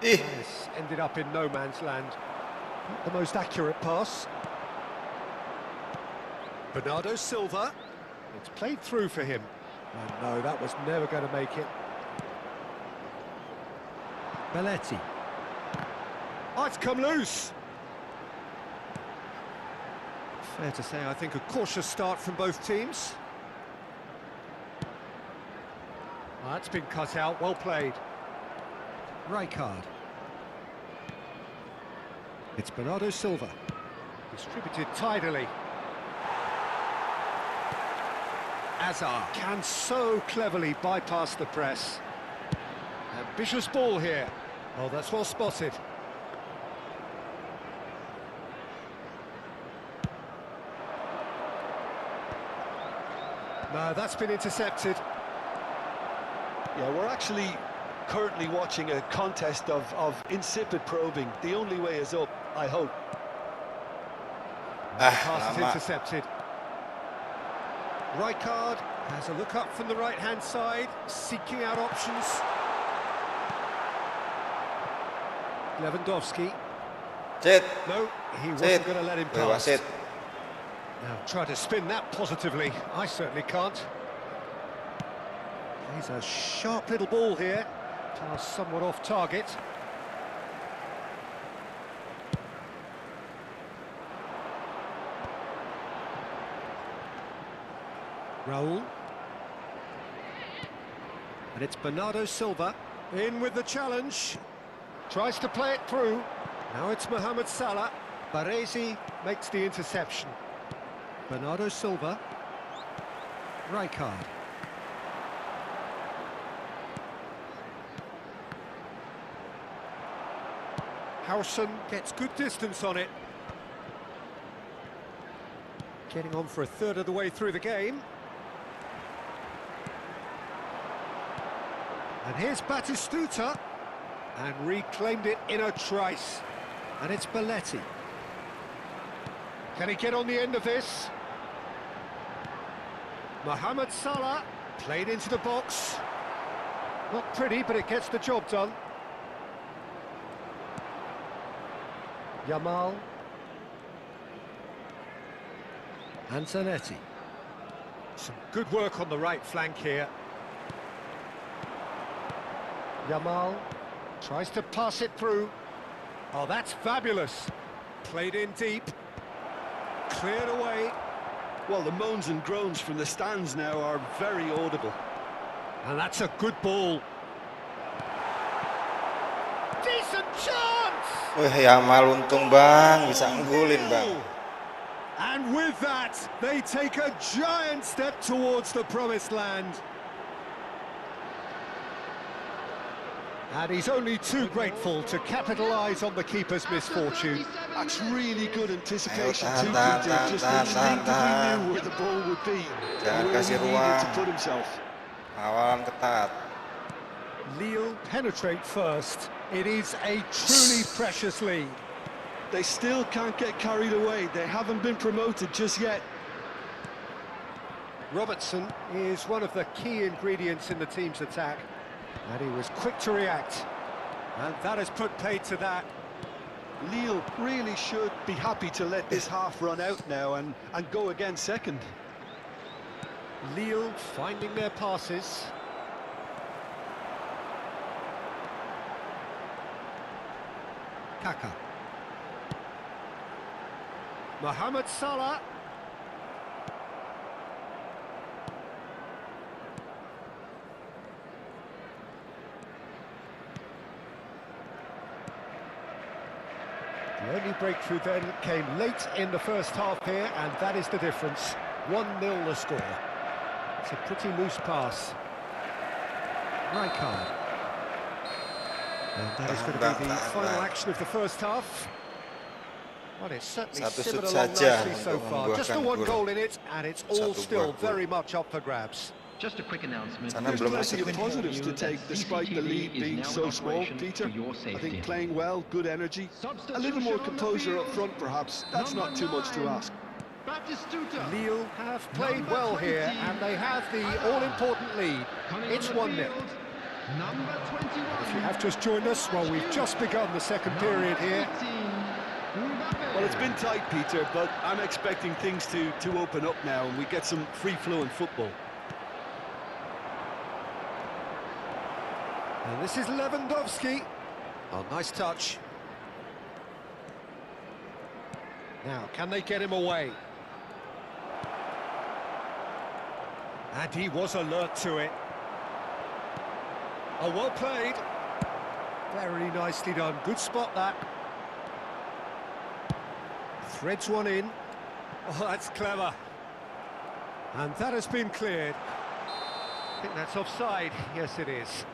Yes, ended up in no man's land. Not the most accurate pass. Bernardo Silva. It's played through for him. And no, that was never going to make it. Belletti. Oh, it's come loose. Fair to say, I think a cautious start from both teams. Oh, that's been cut out, well played. Rijkaard. It's Bernardo Silva. Distributed tidily. Azar can so cleverly bypass the press. Ambitious ball here. Oh, that's well spotted. No, that's been intercepted. Yeah, we're actually currently watching a contest of insipid probing. The only way is up, I hope. Pass is intercepted. Rijkaard has a look up from the right-hand side, seeking out options. Lewandowski. Sit. No, he wasn't going to let him pass. Sit. Now, try to spin that positively. I certainly can't. He's a sharp little ball here. Pass somewhat off target. Raul. And it's Bernardo Silva. In with the challenge. Tries to play it through. Now it's Mohamed Salah. Baresi makes the interception. Bernardo Silva. Rijkaard. Howson gets good distance on it. Getting on for a third of the way through the game. And here's Batistuta. And reclaimed it in a trice. And it's Belletti. Can he get on the end of this? Mohamed Salah, played into the box. Not pretty, but it gets the job done. Yamal. And Zanetti. Some good work on the right flank here. Yamal tries to pass it through. Oh, that's fabulous. Played in deep. Cleared away. Well, the moans and groans from the stands now are very audible. And that's a good ball. Decent chance! Wih, Yamal untung bang, bisa nggulin bang. And with that, they take a giant step towards the promised land. And he's only too grateful to capitalise on the keeper's misfortune. That's really good anticipation. Ayo, Too tahan, good. tahan, Just tahan, instinctively tahan. knew where the ball would be. Jangan Where kasih he needed ruang. to put himself. Awalan ketat. Lille penetrate first. It is a truly precious lead. They still can't get carried away. They haven't been promoted just yet. Robertson is one of the key ingredients in the team's attack. And he was quick to react. And that has put paid to that. Lille really should be happy to let this half run out now and go again second. Lille finding their passes. Kaka. Mohamed Salah. The only breakthrough then came late in the first half here, and that is the difference. 1-0 the score. It's a pretty loose pass. Rijkaard. And that is going to be the final action of the first half. Well, it's certainly Satu simmered shoot along saja nicely so untuk far. Just the membuahkan one gol. goal in it, and it's all Satu still buah gol. very much up for grabs. Just a quick announcement. Sana There's belum plenty masuk of ini. positives to take despite the lead CCTV is being now so in small, operation Peter. for your I safety. think playing well, good energy. A little more composure up front perhaps. That's not too much to ask. Batistuta. Lille have played well here, and they have the all-important lead. It's 1-0. Number 21. If you have just joined us, well, we've just begun the second period here. Number 18, been tight, Peter, but I'm expecting things to open up now and we get some free-flowing football. And this is Lewandowski. Oh, nice touch. Now, can they get him away? And he was alert to it. Oh, well played. Very nicely done. Good spot, that. Threads one in. Oh, that's clever. And that has been cleared. I think that's offside. Yes, it is.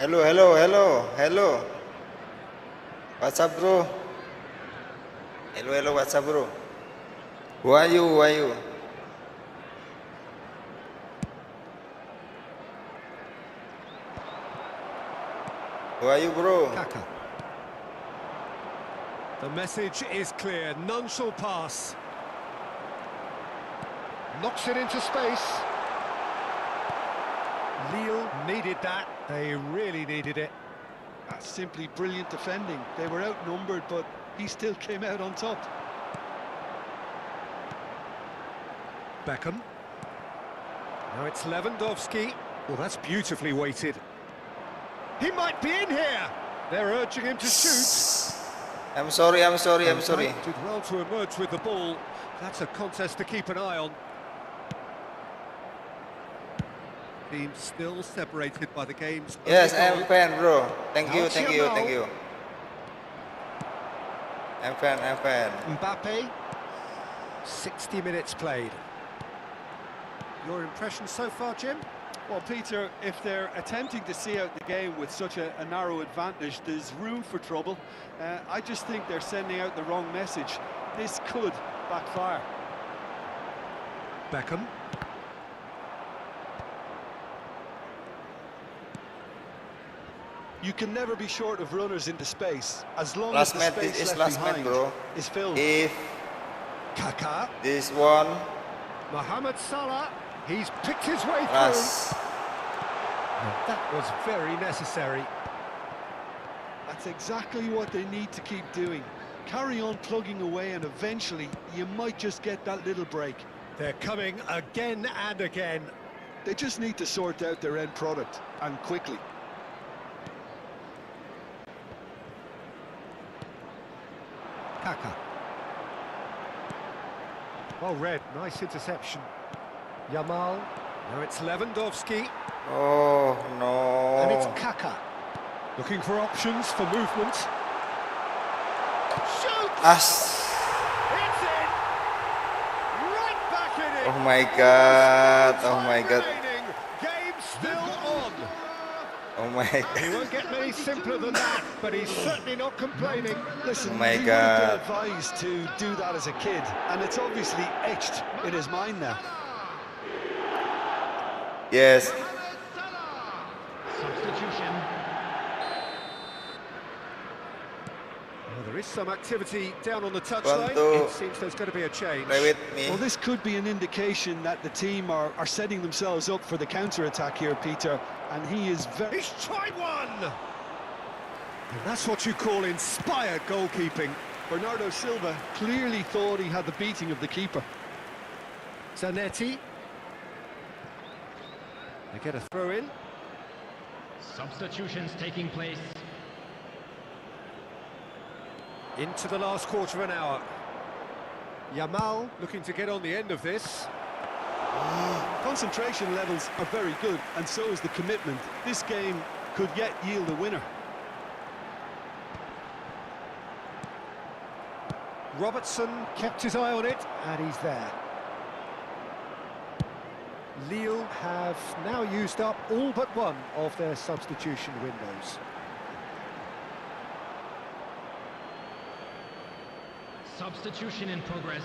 Hello. What's up, bro? Hello, what's up, bro? Who are you? Who are you, bro? Kaka. The message is clear. None shall pass. Knocks it into space. Lille needed that. They really needed it. That's simply brilliant defending. They were outnumbered, but he still came out on top. Beckham. Now it's Lewandowski. Well, that's beautifully weighted. He might be in here. They're urging him to shoot. I'm sorry. And did well to emerge with the ball. That's a contest to keep an eye on. Team still separated by the game's Yes, only I'm goal. fan, bro. Thank you. Yamal. I'm fan. Mbappe. 60 minutes played. Your impression so far, Jim? Well, Peter, if they're attempting to see out the game with such a narrow advantage, there's room for trouble. I just think they're sending out the wrong message. This could backfire. Beckham. You can never be short of runners into space, as long Last as the match, space this is left last match, behind bro. is filled. If Kaka. this one Mohamed Salah. He's picked his way through. last, That was very necessary. That's exactly what they need to keep doing. Carry on plugging away and eventually you might just get that little break. They're coming again and again. They just need to sort out their end product, and quickly. Kaka. Well read, nice interception. Yamal. Now it's Lewandowski. oh And it's no. Kaka. Looking for options for movement. Shoots! As, It's in! Right back in it! oh my god. Remaining. Game still on. Oh my He god. won't get many simpler than that, but he's certainly not complaining. Listen, Oh my he would have been God. advised to do that as a kid, and it's obviously etched in his mind now. Yes. Substitution. Well, there is some activity down on the Want touchline. to It seems there's going to be a change. Play with me. Well, this could be an indication that the team are setting themselves up for the counter-attack here, Peter, and he is very... He's tried one! And that's what you call inspired goalkeeping. Bernardo Silva clearly thought he had the beating of the keeper. Zanetti. They get a throw in. Substitutions taking place. Into the last quarter of an hour. Yamal looking to get on the end of this. Concentration levels are very good, and so is the commitment. This game could yet yield a winner. Robertson kept his eye on it, and he's there. Lille have now used up all but one of their substitution windows. Substitution in progress.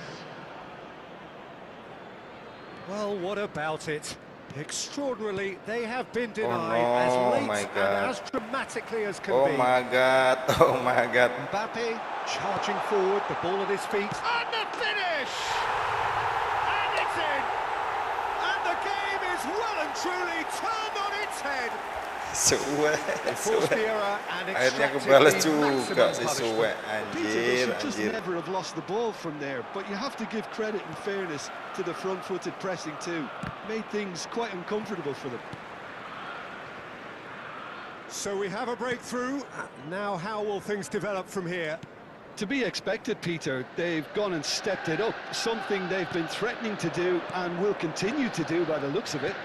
Well, what about it? Extraordinarily, they have been denied no, as my late God. and as dramatically as can Oh be. my god, oh my god. Mbappe charging forward, the ball at his feet, and the finish! And it's in! And the game is well and truly turned on its head. Suwe, Forced the suwe. error and Akhirnya extracted kebalas the juga maximum si Suwe. punishment. Peter, they Anjir, should just anjir. never have lost the ball from there, but you have to give credit and fairness to the front-footed pressing too. Made things quite uncomfortable for them. So we have a breakthrough. Now how will things develop from here? To be expected, Peter. They've gone and stepped it up, something they've been threatening to do and will continue to do by the looks of it.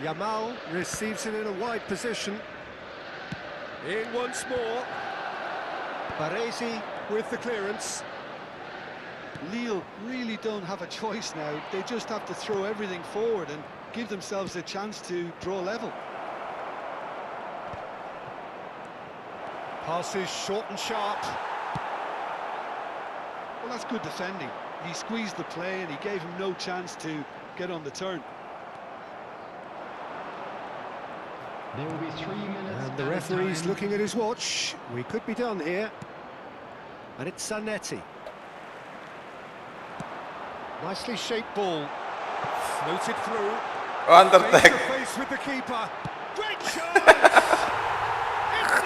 Yamal receives it in a wide position. In once more. Baresi with the clearance. Lille really don't have a choice now. They just have to throw everything forward and give themselves a chance to draw level. Passes short and sharp. Well, that's good defending. He squeezed the play and he gave him no chance to get on the turn. There will be 3 minutes. And the added referee's time. looking at his watch. We could be done here. And it's Zanetti. Nicely shaped ball. Floated through. Counter Face to attack. face with the keeper. Great chance! It's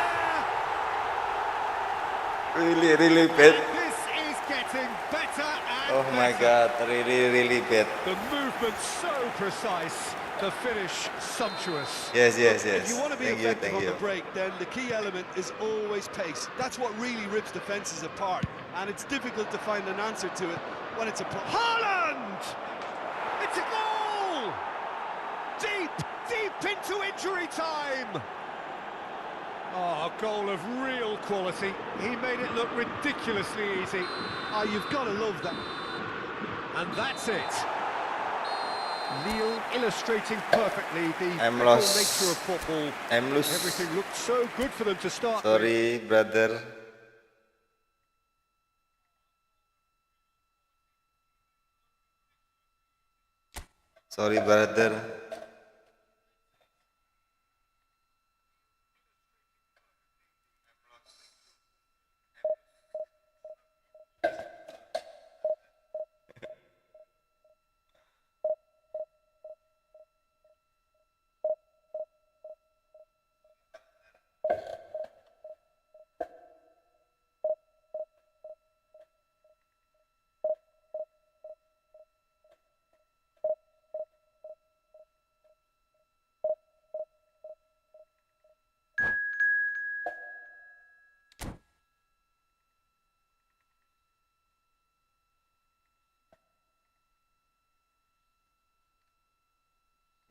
there! Really bad. This is getting better and Oh my better. god, really bad. The movement so precise. The finish sumptuous. Yes. If you want to be Thank you, effective thank on you. the break, then the key element is always pace. That's what really rips defences apart, and it's difficult to find an answer to it when it's a Haaland! It's a goal! Deep into injury time! Oh, a goal of real quality. He made it look ridiculously easy. Oh, you've got to love that. And that's it. Lille illustrating perfectly the I'm fickle lost. nature of football. I'm loose. Everything looked so good for them to start with. Sorry, brother. Sorry, brother.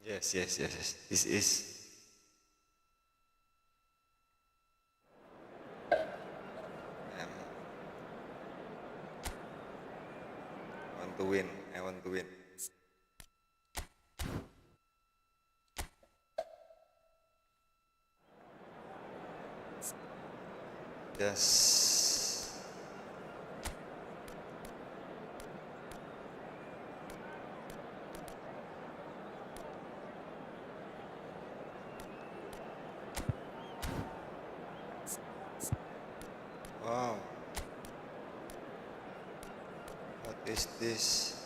Yes. This is. I want to win. I want to win. Yes. Wow. What is this?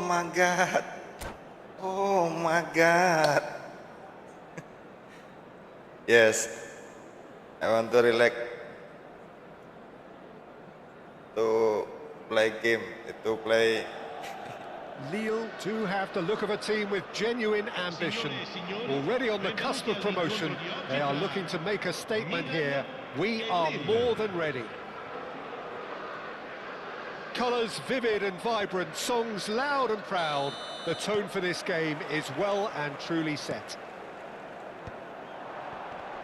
my God. Oh my God. Yes. I want to relax. To play game. To play. Lille do have the look of a team with genuine ambition. Already on the cusp of promotion, they are looking to make a statement here. We are more than ready. Colours vivid and vibrant, songs loud and proud. The tone for this game is well and truly set.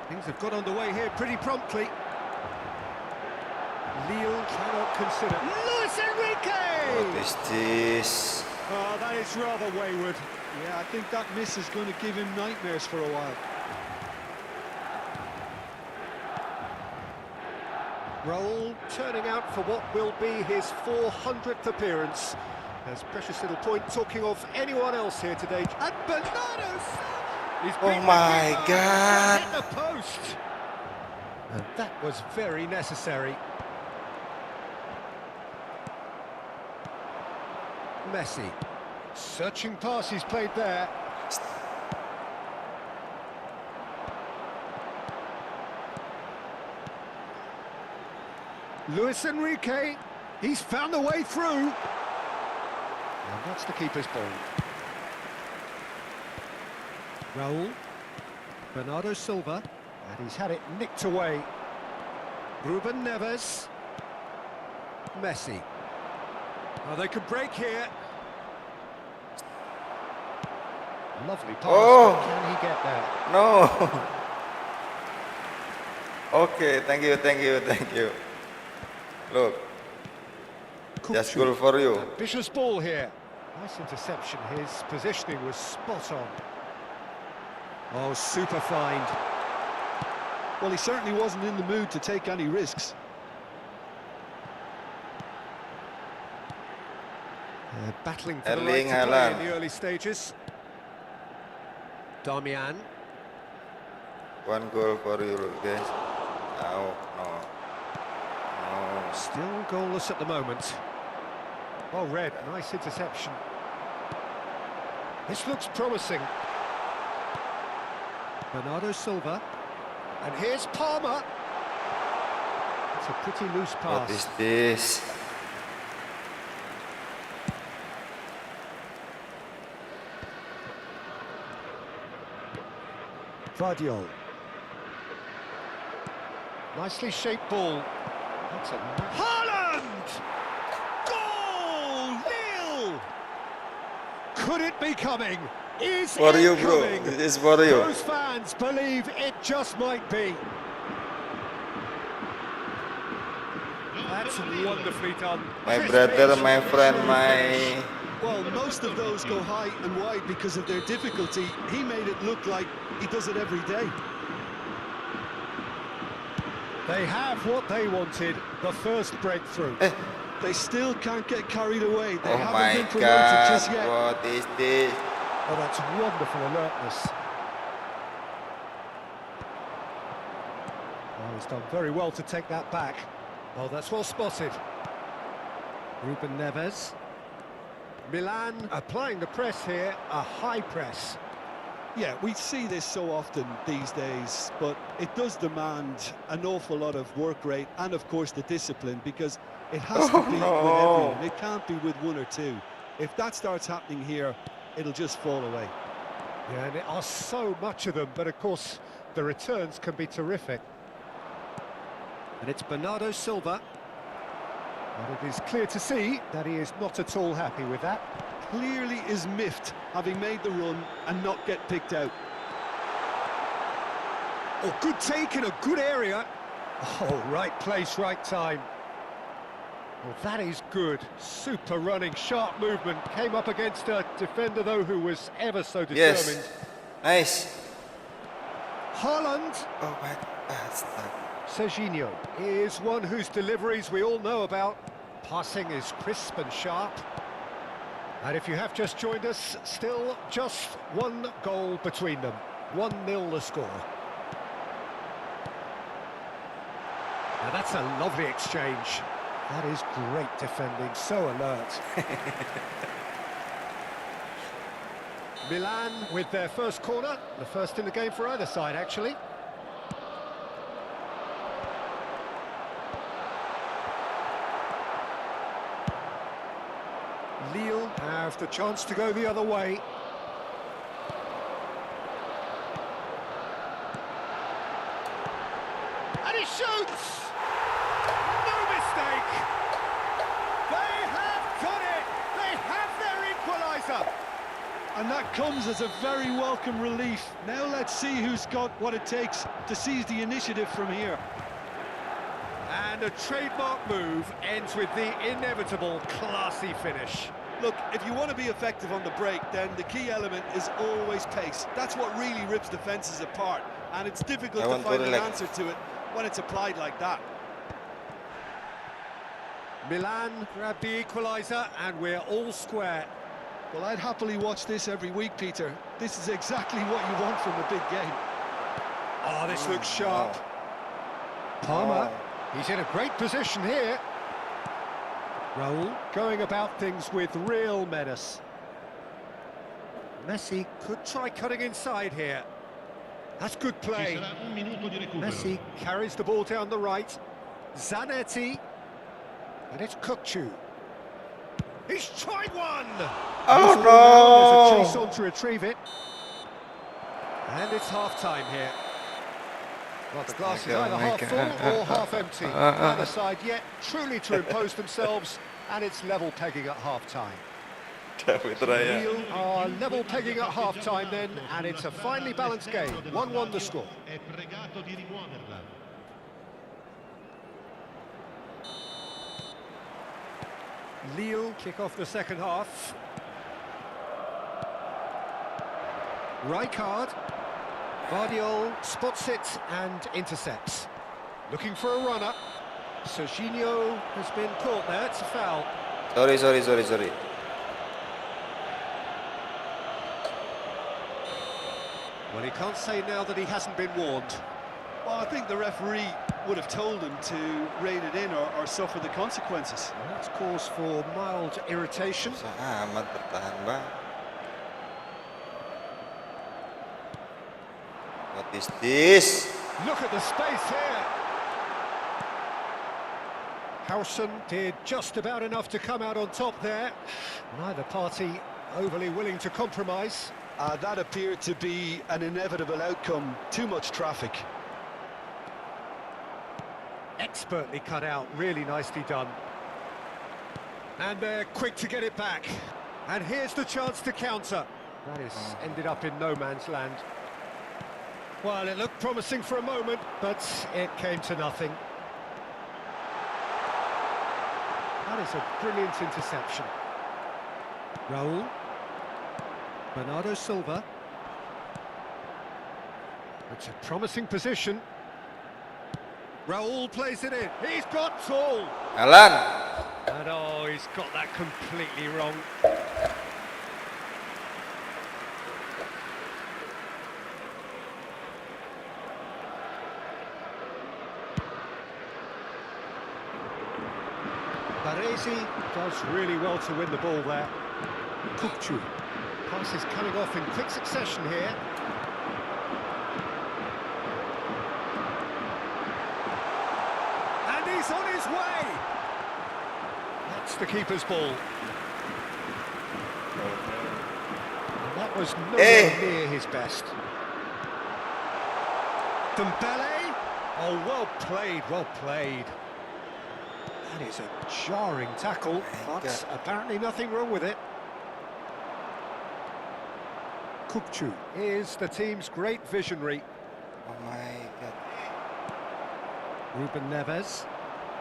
Things have got underway here pretty promptly. Lille cannot consider. Luis Enrique! What is this? Oh, that is rather wayward. Yeah, I think that miss is going to give him nightmares for a while. Raul turning out for what will be his 400th appearance. There's precious little point talking of anyone else here today. And Bernardo! Oh my God. Hit the post! And that was very necessary. Messi. Searching pass he's played there. Luis Enrique, he's found a way through. And that's the keeper's ball. Raul, Bernardo Silva, and he's had it nicked away. Ruben Neves, Messi. Oh, they could break here. Lovely pass, Oh. but can he get there? No. Okay, thank you. Look, just goal for you. Ambitious ball here. Nice interception. His positioning was spot on. Oh, super find. Well, he certainly wasn't in the mood to take any risks. Battling for the Erling right to play in Haaland. the early stages. Damian. One goal for you, guys. No. Still goalless at the moment. Oh, Red, nice interception. This looks promising. Bernardo Silva. And here's Palmer. It's a pretty loose pass. What is this? Vardiol. Nicely shaped ball. That's a... Haaland! Goal! Lille! Could it be coming? Is For it you, bro. coming? This is for you. Those fans believe it just might be. That's wonderfully done. My Crisp brother, edge, my friend, showing my... finish. Well, most of those go high and wide because of their difficulty. He made it look like he does it every day. They have what they wanted, the first breakthrough. They still can't get carried away. They Oh haven't my been promoted God, just yet. what is this? Oh, that's wonderful alertness. Oh, he's done very well to take that back. Oh, that's well spotted. Ruben Neves. Milan applying the press here, a high press. Yeah, we see this so often these days, but it does demand an awful lot of work rate and, of course, the discipline, because it has to be with everyone. It can't be with one or two. If that starts happening here, it'll just fall away. Yeah, and there are so much of them, but of course the returns can be terrific. And it's Bernardo Silva. And it is clear to see that he is not at all happy with that. Clearly is miffed, having made the run and not get picked out. Oh, good take in a good area. Oh, right place, right time. Well, that is good. Super running, sharp movement. Came up against a defender, though, who was ever so determined. Yes, nice. Haaland. Oh my God. Serginho is one whose deliveries we all know about. Passing is crisp and sharp. And if you have just joined us, still just one goal between them. 1-0 the score. Now that's a lovely exchange. That is great defending, so alert. Milan with their first corner, the first in the game for either side, actually. Lille have the chance to go the other way. And he shoots! No mistake! They have got it! They have their equaliser! And that comes as a very welcome relief. Now let's see who's got what it takes to seize the initiative from here. And a trademark move ends with the inevitable classy finish. Look, if you want to be effective on the break, then the key element is always pace. That's what really rips defences apart, and it's difficult to find an answer to it when it's applied like that. Milan grab the equaliser, and we're all square. Well, I'd happily watch this every week, Peter. This is exactly what you want from a big game. Oh, this looks sharp. Palmer, he's in a great position here. Raul going about things with real menace. Messi could try cutting inside here. That's good play. Messi carries the ball down the right. Zanetti. And it's Kukçu. He's tried one! Oh no! There's a chase no! on to retrieve it. And it's half-time here. Well, the glass is either half full or half empty. Neither side yet truly to impose themselves, and it's level pegging at half-time. Lille are level pegging at half-time then, and it's a finely balanced game. 1-1 the score. Lille kick off the second half. Rijkaard. Guardiola spots it and intercepts. Looking for a runner. Serginho has been caught there, it's a foul. Sorry. Well, he can't say now that he hasn't been warned. Well, I think the referee would have told him to rein it in or suffer the consequences. Well, that's cause for mild irritation. Amat bertahan, Bang. What is this? Look at the space here. Howson did just about enough to come out on top there. Neither party overly willing to compromise. That appeared to be an inevitable outcome. Too much traffic. Expertly cut out, really nicely done. And they're quick to get it back. And here's the chance to counter. That is ended up in no man's land. Well, it looked promising for a moment, but it came to nothing. That is a brilliant interception. Raul. Bernardo Silva. It's a promising position. Raul plays it in. He's got tall. Alan. And oh, he's got that completely wrong. Baresi does really well to win the ball there. Kukçu. Pass is coming off in quick succession here. And he's on his way! That's the keeper's ball. And that was nowhere near his best. Dembele! Oh, well played, well played. That is a jarring tackle, but apparently nothing wrong with it. Kukçu is the team's great visionary. Oh my God. Ruben Neves.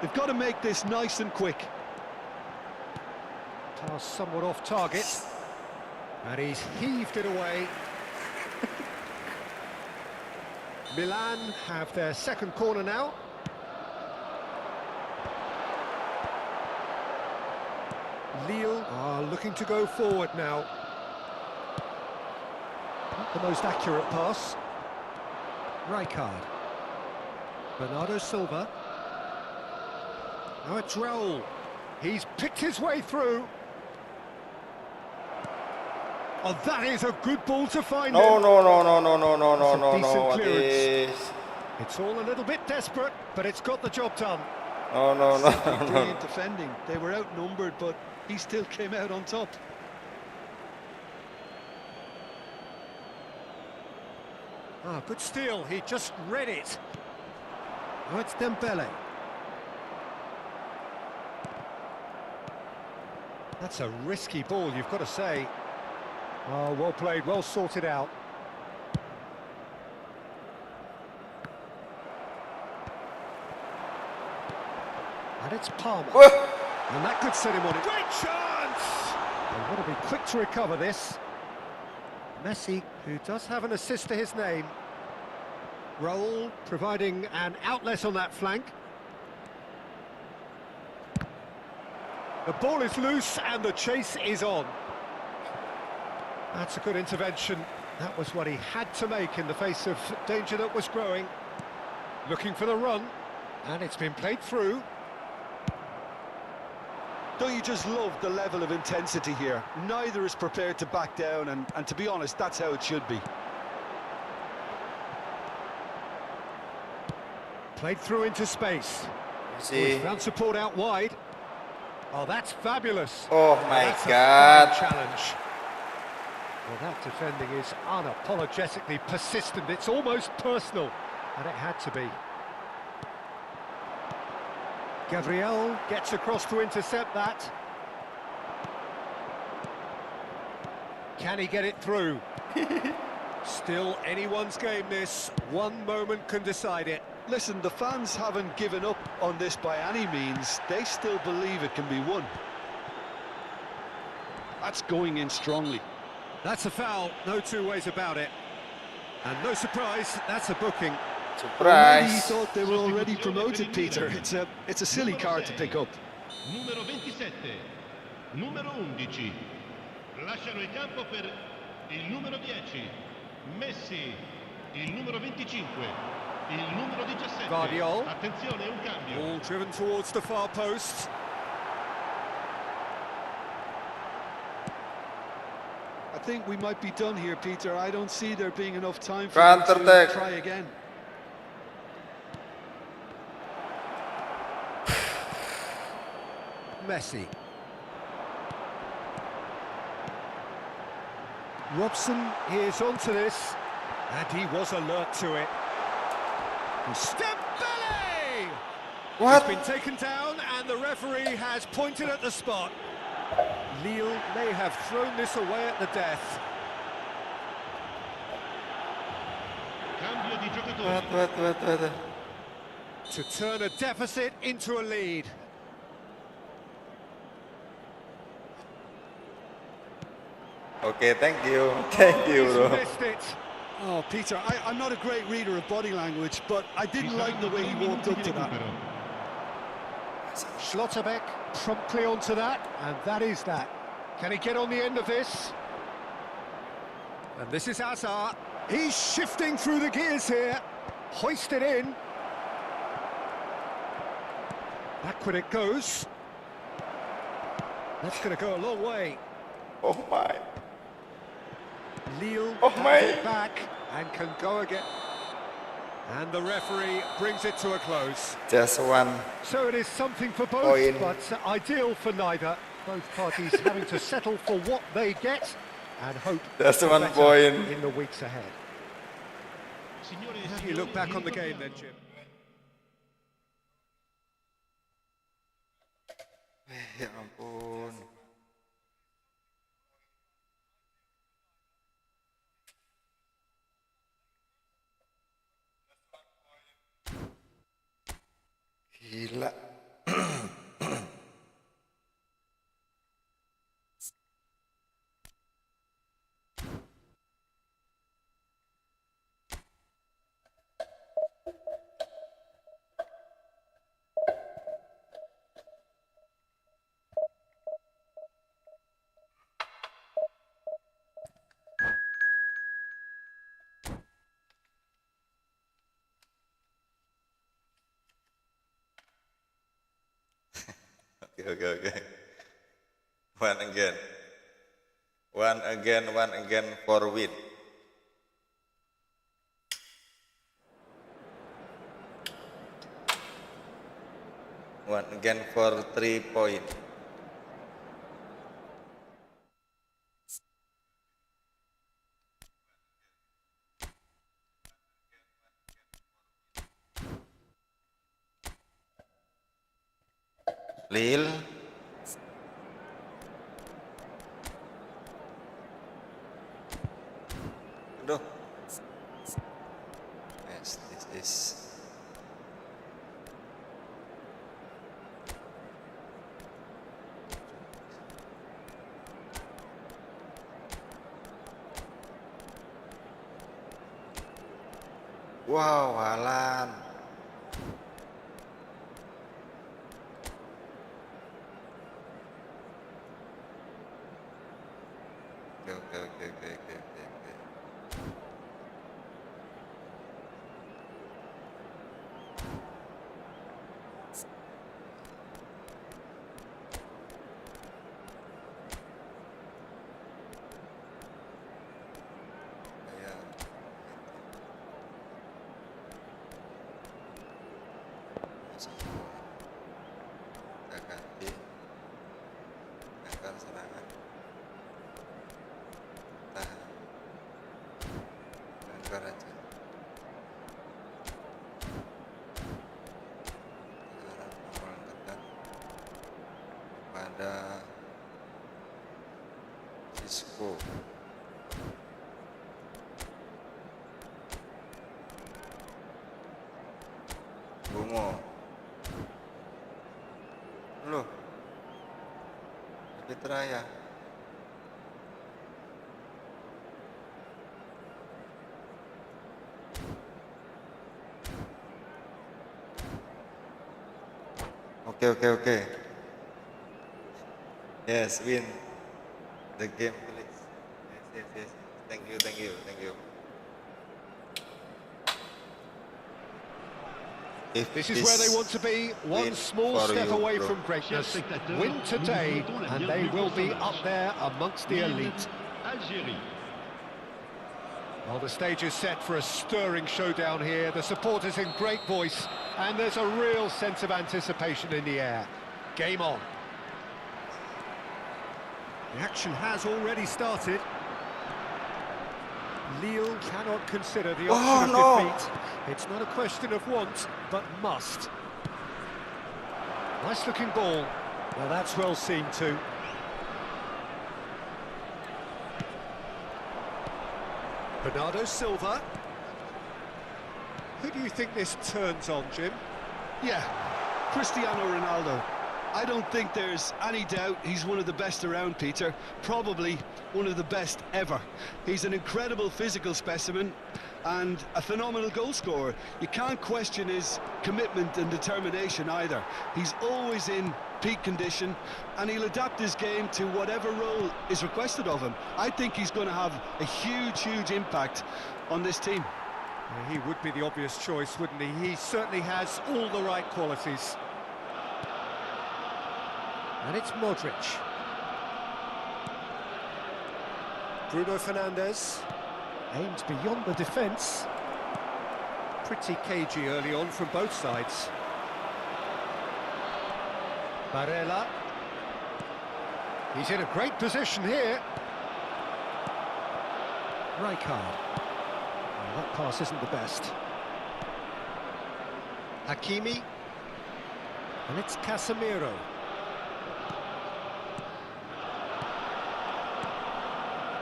They've got to make this nice and quick. Pass somewhat off target. And he's heaved it away. Milan have their second corner now. Lille are looking to go forward now. Not the most accurate pass. Rijkaard. Bernardo Silva. Now it's Raul. He's picked his way through. Oh, that is a good ball to find No, him. no, no, no, no, no, no, That's a no, no, decent no. What clearance. is? It's all a little bit desperate, but it's got the job done. No, no, no, Simply no. brilliant defending. They were outnumbered, but he still came out on top. Ah, good steal. He just read it. Oh, it's Dembele. That's a risky ball, you've got to say. Oh, well played, well sorted out. And it's Palmer. Whoa. And that could set him on it. Great chance! They want to be quick to recover this. Messi, who does have an assist to his name. Raul providing an outlet on that flank. The ball is loose and the chase is on. That's a good intervention. That was what he had to make in the face of danger that was growing. Looking for the run, and it's been played through. Don't you just love the level of intensity here? Neither is prepared to back down, and to be honest, that's how it should be. Played through into space. See. Found support out wide. Oh, that's fabulous. Oh my That's God. a fine challenge. Well, that defending is unapologetically persistent. It's almost personal, and it had to be. Gabriel gets across to intercept that. Can he get it through? Still anyone's game this. One moment can decide it. Listen, the fans haven't given up on this by any means. They still believe it can be won. That's going in strongly. That's a foul, no two ways about it. And no surprise, that's a booking. Maybe he Surprise. thought they were already promoted, Peter. It's a silly card to pick up. Numero 27, numero 11. Lasciano il campo per il numero 10. Messi, il numero 25. Il numero 17. Guardiol. Attenzione, un cambio. All driven towards the far post. I think we might be done here, Peter. I don't see there being enough time for Counter them to attack. try again. Messi. Robson is onto this, and he was alert to it. Dembele! What? He's been taken down, and the referee has pointed at the spot. Lille may have thrown this away at the death. Cambio di giocatori. What? To turn a deficit into a lead. Okay, thank you. Thank you, He's bro. missed it. Oh, Peter, I'm not a great reader of body language, but I didn't like the way he walked up to that. Schlotterbeck promptly onto that, and that is that. Can he get on the end of this? And this is Hazard. He's shifting through the gears here. Hoisted in. Backward it goes. That's going to go a long way. Oh my. Lille Oh, has mate. it back and can go again. And the referee brings it to a close. Just one. So it is something for both, Point. but ideal for neither. Both parties having to settle for what they get and hope Just for one better point. in the weeks ahead. Signore e How do signori, you look back vi on the game then, ricordiamo. Jim? Ya ampun. Gila. Okay. One again. One again for win. One again for 3 points. Lil. Aduh. Yes, this is. Wow, Alan. Okay. Ayan. Kita ganti. Akan serangan. Tahan. Lempar aja. Sekarang nomor ketat pada Cisco. Bungo. Loh. Fitra ya. Okay. Yes, win the game, please. Yes. Thank you. If This is where they want to be, one win small for step you, away bro. from greatness. Win today, and they will be up there amongst the elite. Algérie. Well, the stage is set for a stirring showdown here. The supporters in great voice, and there's a real sense of anticipation in the air. Game on. The action has already started. Lille cannot consider the option of defeat. It's not a question of want, but must. Nice-looking ball. Well, that's well seen too. Bernardo Silva. Who do you think this turns on, Jim? Yeah, Cristiano Ronaldo. I don't think there's any doubt he's one of the best around, Peter. Probably one of the best ever. He's an incredible physical specimen and a phenomenal goal scorer. You can't question his commitment and determination either. He's always in peak condition and he'll adapt his game to whatever role is requested of him. I think he's going to have a huge impact on this team. He would be the obvious choice, wouldn't he? He certainly has all the right qualities. And it's Modric. Bruno Fernandes aimed beyond the defence. Pretty cagey early on from both sides. Barella. He's in a great position here. Rijkaard. Well, that pass isn't the best. Hakimi. And it's Casemiro.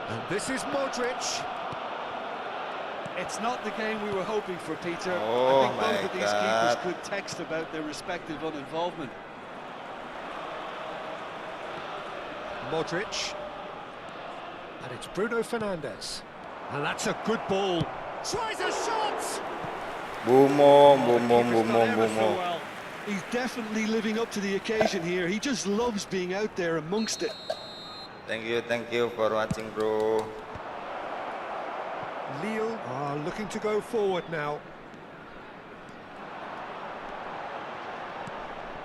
And this is Modric. It's not the game we were hoping for, Peter. Oh, I think both of these God. keepers could text about their respective uninvolvement. Modric. And it's Bruno Fernandes. And that's a good ball. Tries a shot! Boom. Well, He's definitely living up to the occasion here. He just loves being out there amongst it. Thank you for watching, bro. Lille are looking to go forward now.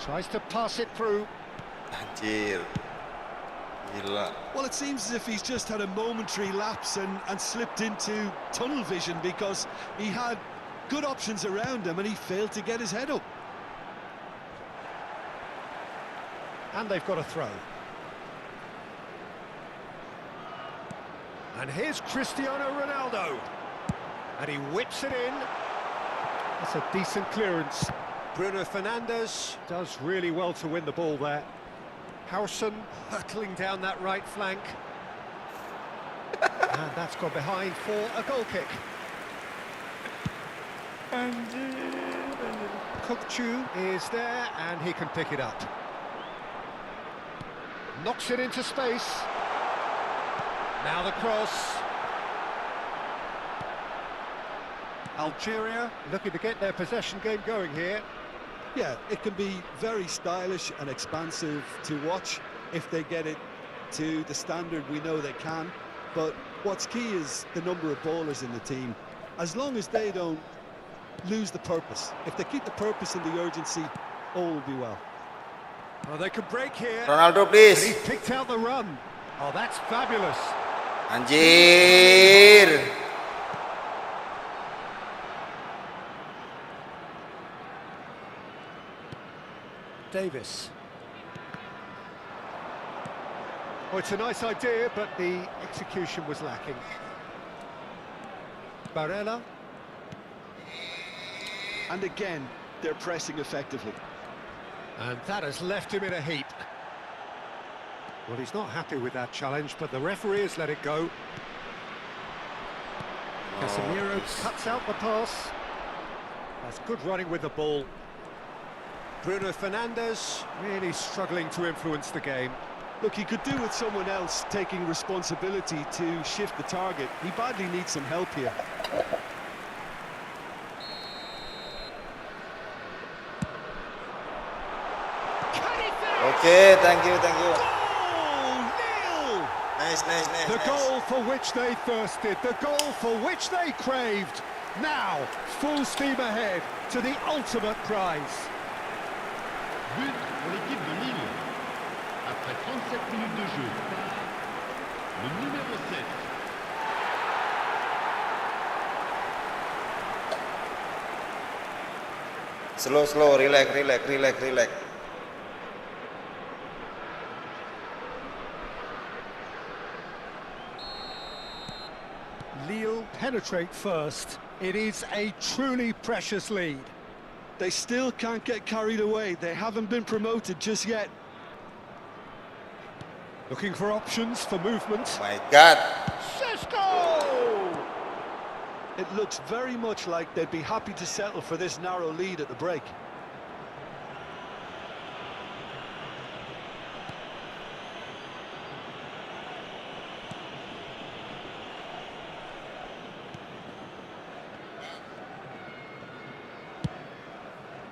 Tries to pass it through. Anjir. Gila. Well, it seems as if he's just had a momentary lapse and slipped into tunnel vision, because he had good options around him and he failed to get his head up. And they've got a throw. And here's Cristiano Ronaldo. And he whips it in. That's a decent clearance. Bruno Fernandes does really well to win the ball there. Howson hurtling down that right flank. And that's gone behind for a goal kick. Kukçu is there and he can pick it up. Knocks it into space. Now the cross. Algeria looking to get their possession game going here. Yeah, it can be very stylish and expansive to watch if they get it to the standard we know they can. But what's key is the number of ballers in the team. As long as they don't lose the purpose, if they keep the purpose and the urgency, all will be well. Oh, they could break here. Ronaldo, And please. he's picked out the run. Oh, that's fabulous. Anjir. Davis. Oh, it's a nice idea, but the execution was lacking. Barella. And again, they're pressing effectively. And that has left him in a heap. Well, he's not happy with that challenge, but the referee has let it go. Casemiro cuts out the pass. That's good running with the ball. Bruno Fernandes really struggling to influence the game. Look, he could do with someone else taking responsibility to shift the target. He badly needs some help here. Okay, thank you, thank you. Oh, Neil! Nice. The goal for which they thirsted, the goal for which they craved. Now, full steam ahead to the ultimate prize. But pour l'équipe de Lille. Après 37 minutes de jeu. Le numéro 7. Slow, relax. Lille penetrate first. It is a truly precious lead. They still can't get carried away. They haven't been promoted just yet. Looking for options for movement. My God. Šeško! It looks very much like they'd be happy to settle for this narrow lead at the break.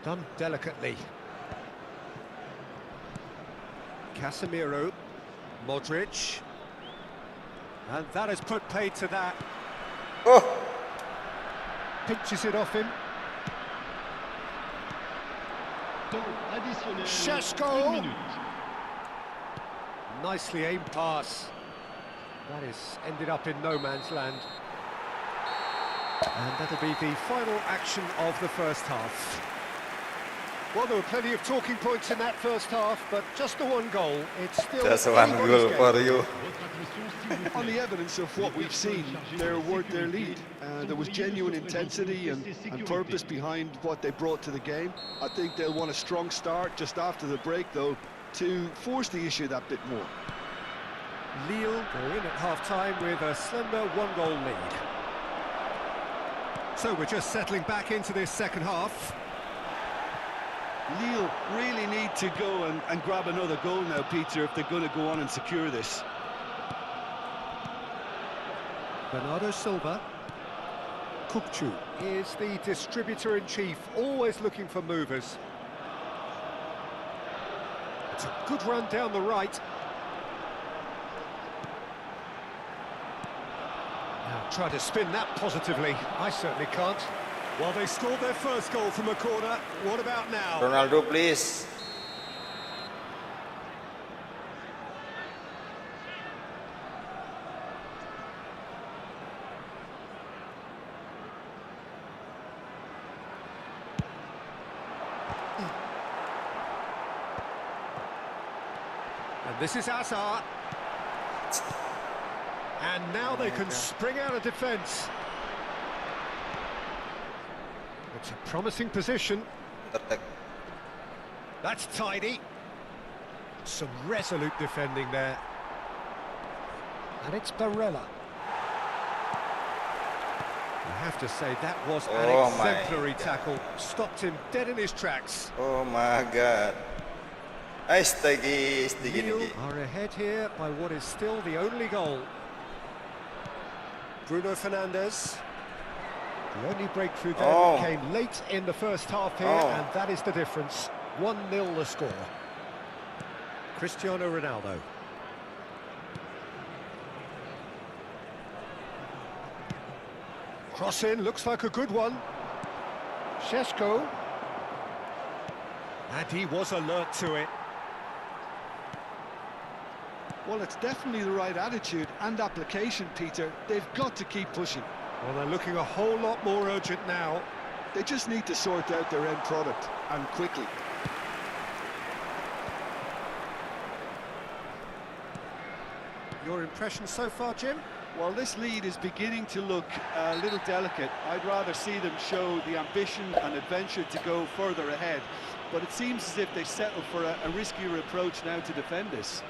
Done delicately. Casemiro, Modric, and that has put paid to that. Oh, Pinches it off him. Temps additionnel. Šeško. 1 minute. Nicely aimed pass. That is ended up in no man's land. And that'll be the final action of the first half. Well, there were plenty of talking points in that first half, but just the one goal. It's still just one anybody's goal game. for you. Votre attention, s'il vous plaît. On the evidence of what we've seen, they're worth their lead. There was genuine intensity and purpose behind what they brought to the game. I think they'll want a strong start just after the break, though, to force the issue that bit more. Lille go in at half-time with a slender one-goal lead. So we're just settling back into this second half. Lille really need to go and grab another goal now, Peter, if they're going to go on and secure this. Bernardo Silva. Kukçu is the distributor-in-chief, always looking for movers. It's a good run down the right. Now try to spin that positively. I certainly can't. Well, they scored their first goal from a corner. What about now? Ronaldo, please. And this is Hazard. And now they can spring out of defence. It's a promising position. That's tidy. Some resolute defending there. And it's Barella. I have to say that was an exemplary tackle. Stopped him dead in his tracks. Oh my God. Lille are ahead here by what is still the only goal. Bruno Fernandes. The only breakthrough then came late in the first half here, and that is the difference. 1-0 the score. Cristiano Ronaldo. Cross in, looks like a good one. Šeško. And he was alert to it. Well, it's definitely the right attitude and application, Peter. They've got to keep pushing. Well, they're looking a whole lot more urgent now. They just need to sort out their end product, and quickly. Your impression so far, Jim? Well, this lead is beginning to look a little delicate. I'd rather see them show the ambition and adventure to go further ahead. But it seems as if they settle for a riskier approach now to defend this.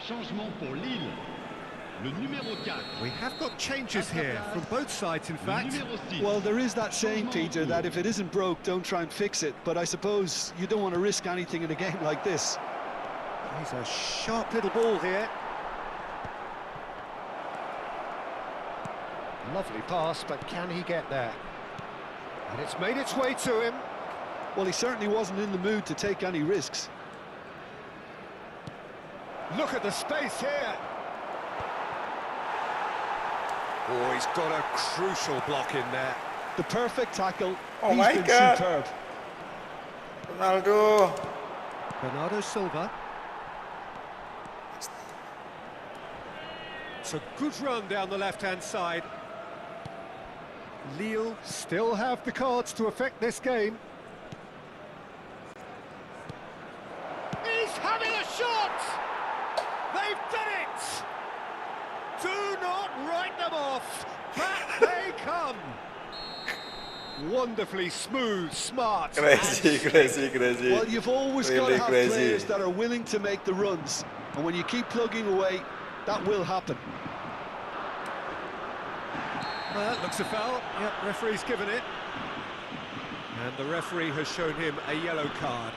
Changement pour Lille. Le numéro 4. We have got changes here from both sides, in fact. Well, there is that saying, Peter, that if it isn't broke, don't try and fix it. But I suppose you don't want to risk anything in a game like this. He's a sharp little ball here. Lovely pass, but can he get there? And it's made its way to him. Well, he certainly wasn't in the mood to take any risks. Look at the space here. Oh, he's got a crucial block in there. The perfect tackle. Oh He's my been God. superb. Ronaldo. Bernardo Silva. It's a good run down the left-hand side. Lille still have the cards to affect this game. He's having a shot! They've done it! Do not write them off! Back they come! Wonderfully smooth, smart. Crazy. Well, you've always got Really to have crazy. players that are willing to make the runs. And when you keep plugging away, that will happen. Well, that looks a foul. Yep, referee's given it. And the referee has shown him a yellow card.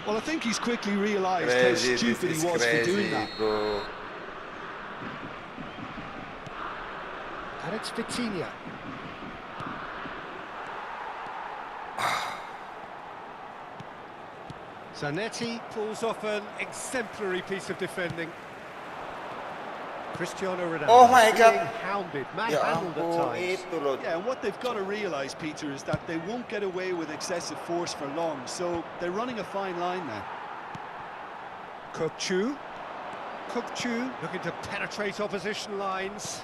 Well, I think he's quickly realised how stupid he was for doing that. Bro. And it's Vitinha. Zanetti pulls off an exemplary piece of defending. Cristiano Ronaldo. Oh my God. Being hounded, Ya manhandled at ampun, times. itu loh. Yeah, and what they've got to realise, Peter, is that they won't get away with excessive force for long. So they're running a fine line now. Kokchu looking to penetrate opposition lines.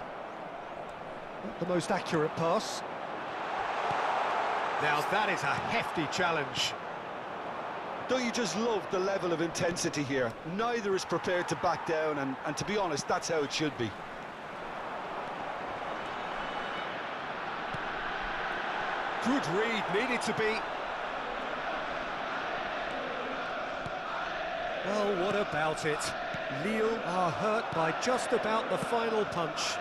Not the most accurate pass. Now that is a hefty challenge. Don't you just love the level of intensity here? Neither is prepared to back down, and to be honest, that's how it should be. Good read, needed to be. Well, what about it? Lille are hurt by just about the final punch.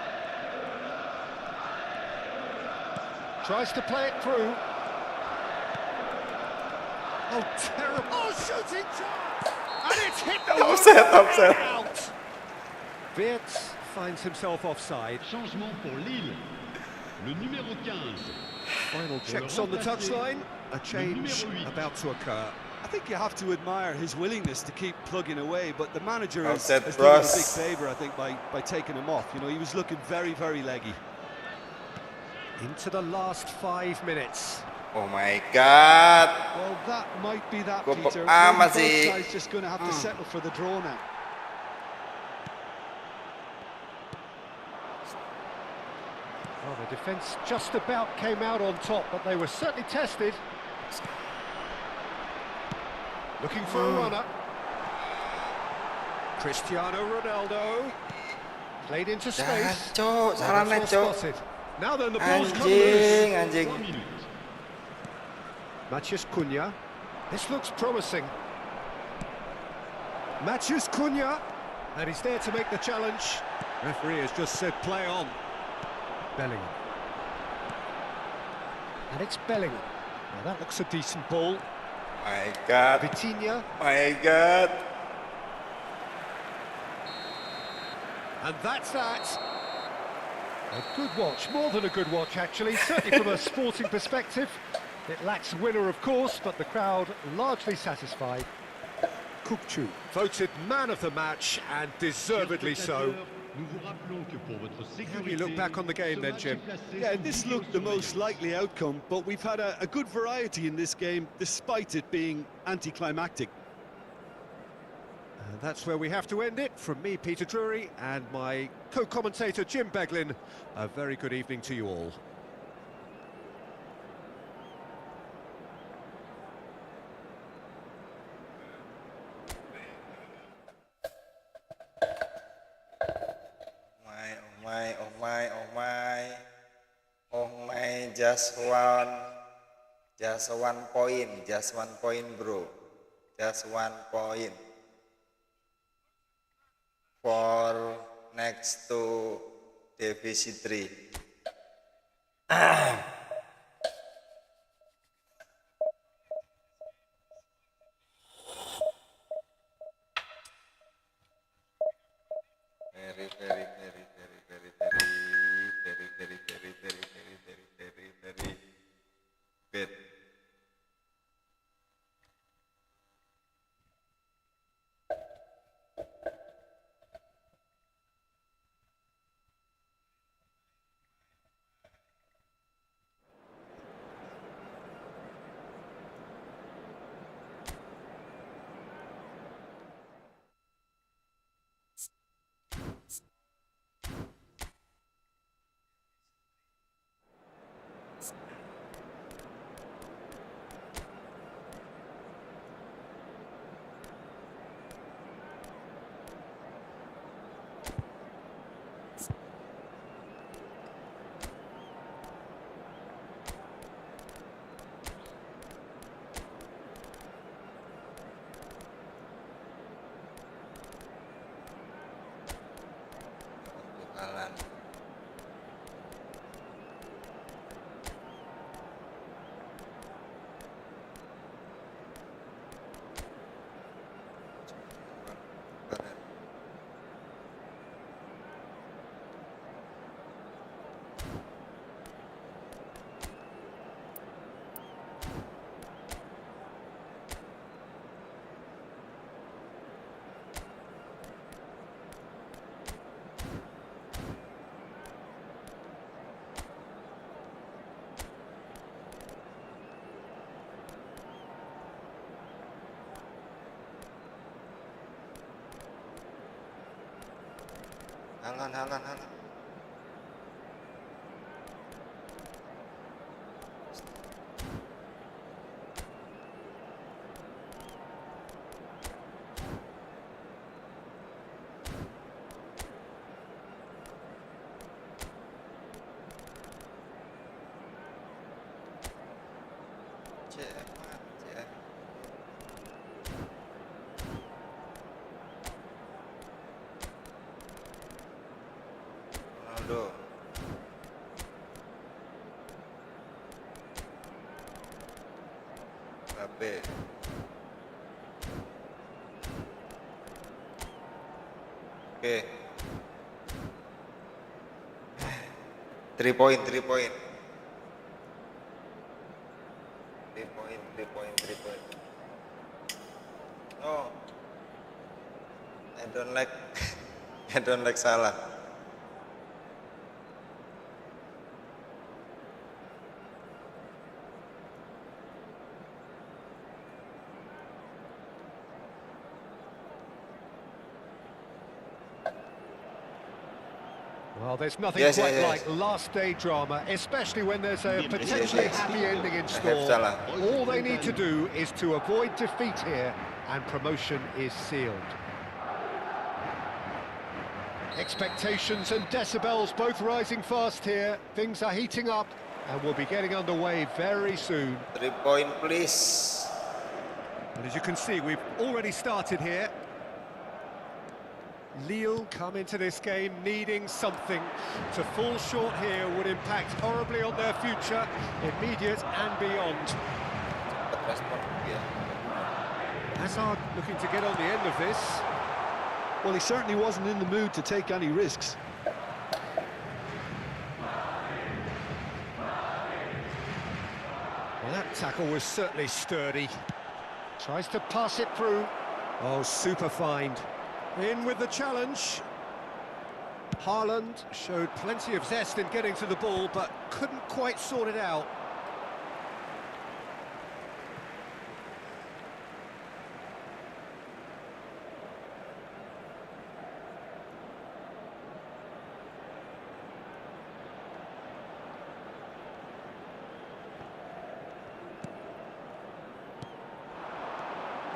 Tries to play it through. Oh, terrible. Oh, shooting chance! And it's hit the Offside. out. Wirtz finds himself offside. Changement pour Lille. Le numéro 15. Final checks on the touchline. A change about to occur. I think you have to admire his willingness to keep plugging away, but the manager has Offside, done him a big bros. favour, I think, by taking him off. You know, he was looking very, very leggy. Into the last 5 minutes. Oh my god. Well, that might be that, Gua Peter. amat Maybe sih. both guys just going to have to settle for the draw now. Well, the defence just about came out on top, but they were certainly tested. Looking for a runner. Cristiano Ronaldo. Played into Jangan, space. Cok. Salah Well, net, Cok. spotted. Now then, the ball's come loose. Anjing. Matheus Cunha. This looks promising. Matheus Cunha. And he's there to make the challenge. Referee has just said play on. Bellingham. And it's Bellingham. Now that looks a decent ball. My god. Vitinha. My god. And that's that. A good watch, more than a good watch actually, certainly from a sporting perspective. It lacks winner of course, but the crowd largely satisfied. Kukçu voted man of the match and deservedly so. How do you look back on the game then, Jim? Yeah, this looked the most likely outcome, but we've had a good variety in this game, despite it being anticlimactic. And that's where we have to end it. From me, Peter Drury, and my co-commentator, Jim Beglin, a very good evening to you all. Oh my, just one point, bro. Just 1 point. For next to Division 3. Very bad. Alan. Halan. Ronaldo. Mbappe. Oke. 3 point. 3 point. No, I don't like I don't like Salah. Well, there's nothing Yes, quite yes, like yes. last day drama, especially when there's a potentially yes. happy ending in I have store. Salah. All they need to do is to avoid defeat here, and promotion is sealed. Expectations and decibels both rising fast here. Things are heating up, and we'll be getting underway very soon. 3 point, please. And as you can see, we've already started here. Lille come into this game needing something. To fall short here would impact horribly on their future, immediate and beyond. Hazard looking to get on the end of this. Well, he certainly wasn't in the mood to take any risks. Well, that tackle was certainly sturdy. Tries to pass it through. Oh, super find. In with the challenge. Haaland showed plenty of zest in getting to the ball, but couldn't quite sort it out.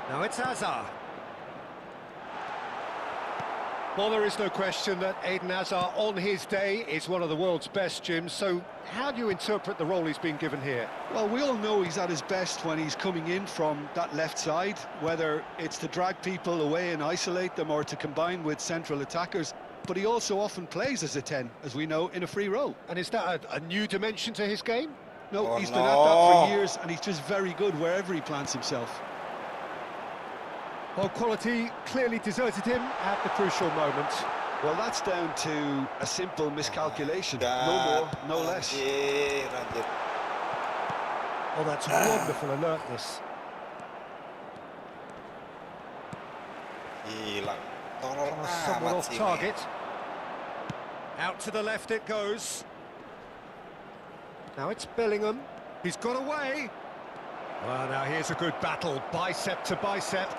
Now it's Hazard. Well, there is no question that Eden Hazard, on his day, is one of the world's best, Jim. So how do you interpret the role he's been given here? Well, we all know he's at his best when he's coming in from that left side, whether it's to drag people away and isolate them or to combine with central attackers. But he also often plays as a 10, as we know, in a free role. And is that a new dimension to his game? No, Oh, he's been at that no. for years, and he's just very good wherever he plants himself. Well, quality clearly deserted him at the crucial moment. Well, that's down to a simple miscalculation. No more, no less. Anjir. Oh, that's wonderful alertness. Gila. Tolol Oh, someone amat off sih, target. Out to the left it goes. Now it's Bellingham. He's got away. Well, now here's a good battle, bicep to bicep.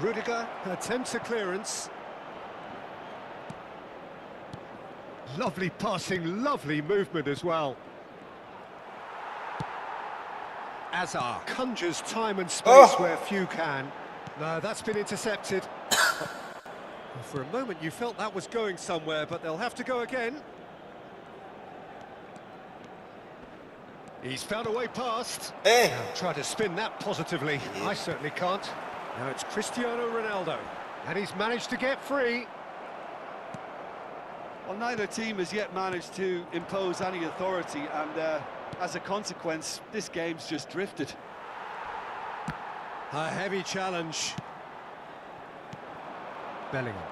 Rudiger attempts a clearance. Lovely passing, lovely movement as well. Hazard conjures time and space where few can. No, that's been intercepted. For a moment you felt that was going somewhere, but they'll have to go again. He's found a way past. Eh. Try to spin that positively. I certainly can't. Now it's Cristiano Ronaldo, and he's managed to get free. Well, neither team has yet managed to impose any authority, and as a consequence, this game's just drifted. A heavy challenge. Bellingham.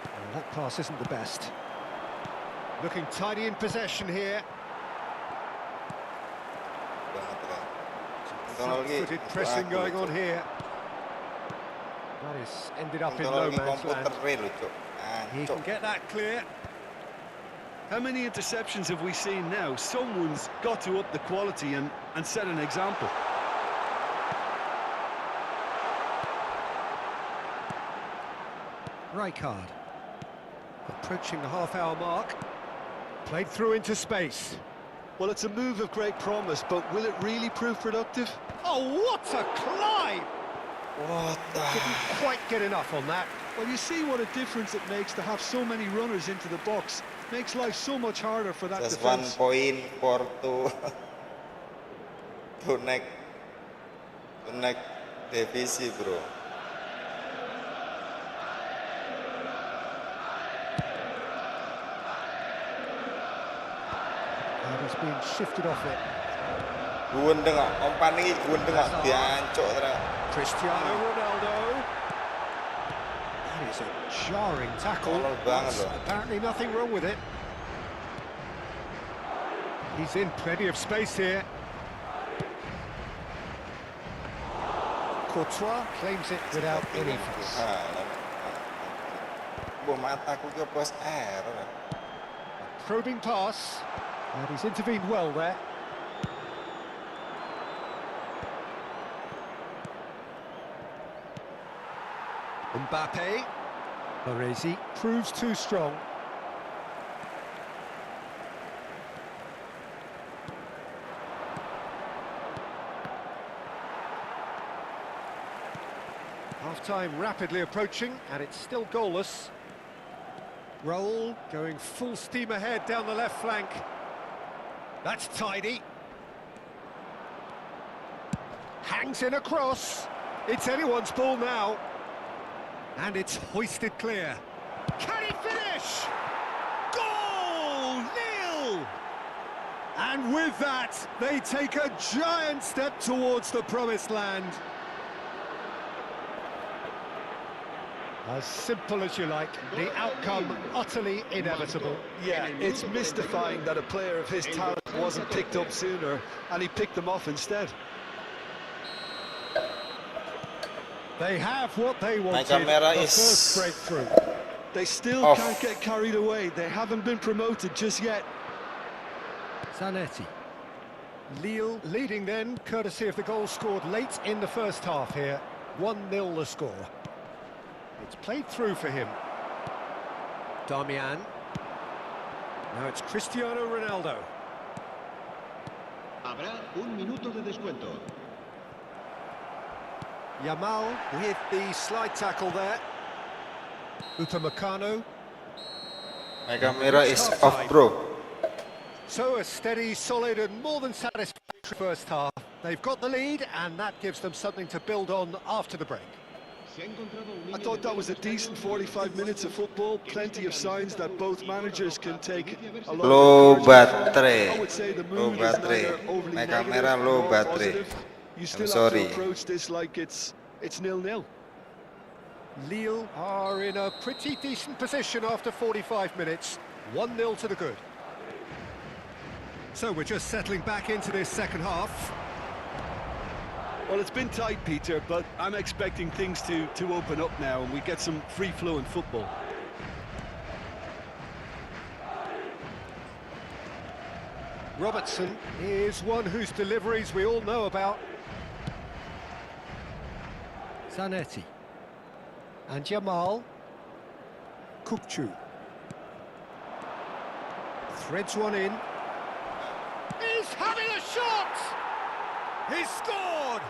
Well, that pass isn't the best. Looking tidy in possession here. Front-footed pressing going on here. That is ended up in no man's land. He can get that clear. How many interceptions have we seen now? Someone's got to up the quality and set an example. Rijkaard. Approaching the half-hour mark. Played through into space. Well, it's a move of great promise, but will it really prove productive? Oh, what a climb! What the... Didn't quite get enough on that. Well, you see what a difference it makes to have so many runners into the box. Makes life so much harder for that Just 1 defence. point for to neck deficit, bro. And he's being shifted off it. Guun tengok, umpan ini guun tengok diancuk terus. Cristiano Ronaldo. That is a jarring tackle. Tolol banget loh. Apparently nothing wrong with it. He's in plenty of space here. Courtois claims it without any fuss. Buah mataku ke plus air. Probing pass, and he's intervened well there. Mbappe. Baresi proves too strong. Half-time rapidly approaching, and it's still goalless. Raul going full steam ahead down the left flank. That's tidy. Hangs in a cross. It's anyone's ball now. And it's hoisted clear. Can he finish? Goal! Nil! And with that, they take a giant step towards the promised land. As simple as you like, the outcome utterly inevitable. Yeah, it's mystifying that a player of his talent wasn't picked up sooner, and he picked them off instead. They have what they wanted, camera the is first breakthrough. They still off. can't get carried away. They haven't been promoted just yet. Zanetti. Lille leading then, courtesy of the goal scored late in the first half here. 1-0 the score. It's played through for him. Darmian. Now it's Cristiano Ronaldo. Habrá un minuto de descuento. Yamal with the slide tackle there. Upamecano. My camera is off, bro. So a steady, solid and more than satisfactory first half. They've got the lead and that gives them something to build on after the break. I thought that was a decent 45 minutes of football. Plenty of signs that both managers can take a lot Low of encouragement from. battery. I would say the Low mood is battery. neither overly My negative camera low nor battery. positive. You still have sorry. to approach this like it's 0-0. Lille are in a pretty decent position after 45 minutes. 1-0 to the good. So we're just settling back into this second half. Well, it's been tight, Peter, but I'm expecting things to open up now and we get some free-flowing football. Robertson is one whose deliveries we all know about. Zanetti. And Yamal. Kupchu. Threads one in. He's having a shot! He's scored!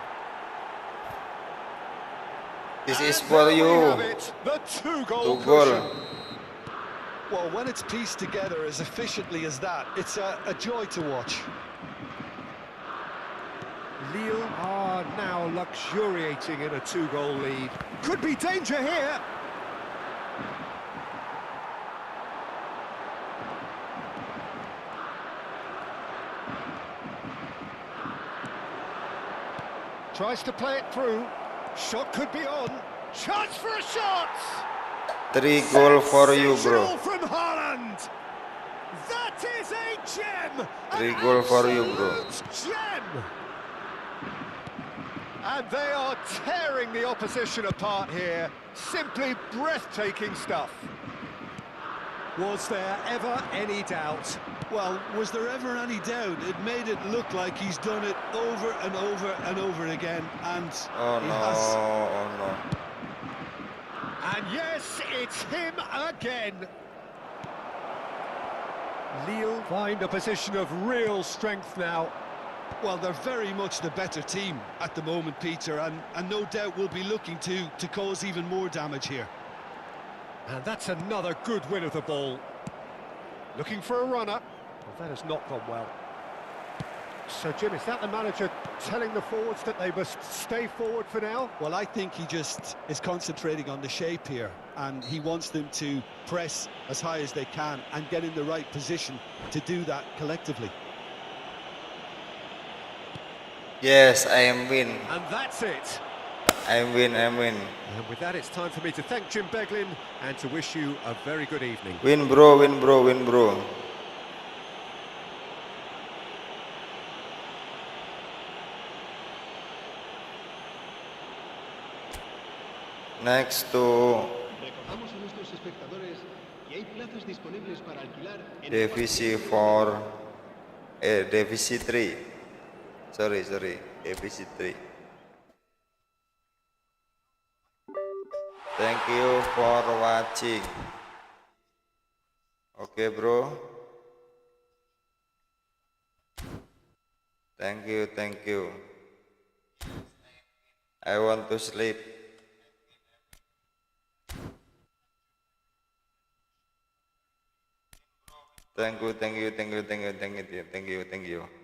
This is And for there we you. have it, the two-goal Two goal. cushion. Well, when it's pieced together as efficiently as that, it's a joy to watch. Lille are now luxuriating in a two-goal lead. Could be danger here. Tries to play it through. Shot could be on. Chance for a shot! 3 goal for you, bro. Sensational from Haaland. That is a gem. 3 goal for you, bro. Absolute gem. And they are tearing the opposition apart here. Simply breathtaking stuff. Was there ever any doubt? Well, was there ever any doubt? It made it look like he's done it over and over and over again, and Oh he no, has. oh no. And yes, it's him again. Lille find a position of real strength now. Well, they're very much the better team at the moment, Peter, and no doubt will be looking to cause even more damage here. And that's another good win of the ball. Looking for a runner. Well, that has not gone well. So, Jim, is that the manager telling the forwards that they must stay forward for now? Well, I think he just is concentrating on the shape here, and he wants them to press as high as they can and get in the right position to do that collectively. Yes, I am win. And that's it. I am win, I am win. And with that, it's time for me to thank Jim Beglin and to wish you a very good evening. Win, bro, win, bro, win, bro. Next to Recordamos a nuestros espectadores que hay plazas disponibles para alquilar en Divisi 4, Divisi 3. Sorry, Divisi 3. Thank you for watching. Okay, bro. Thank you. I want to sleep. Thank you.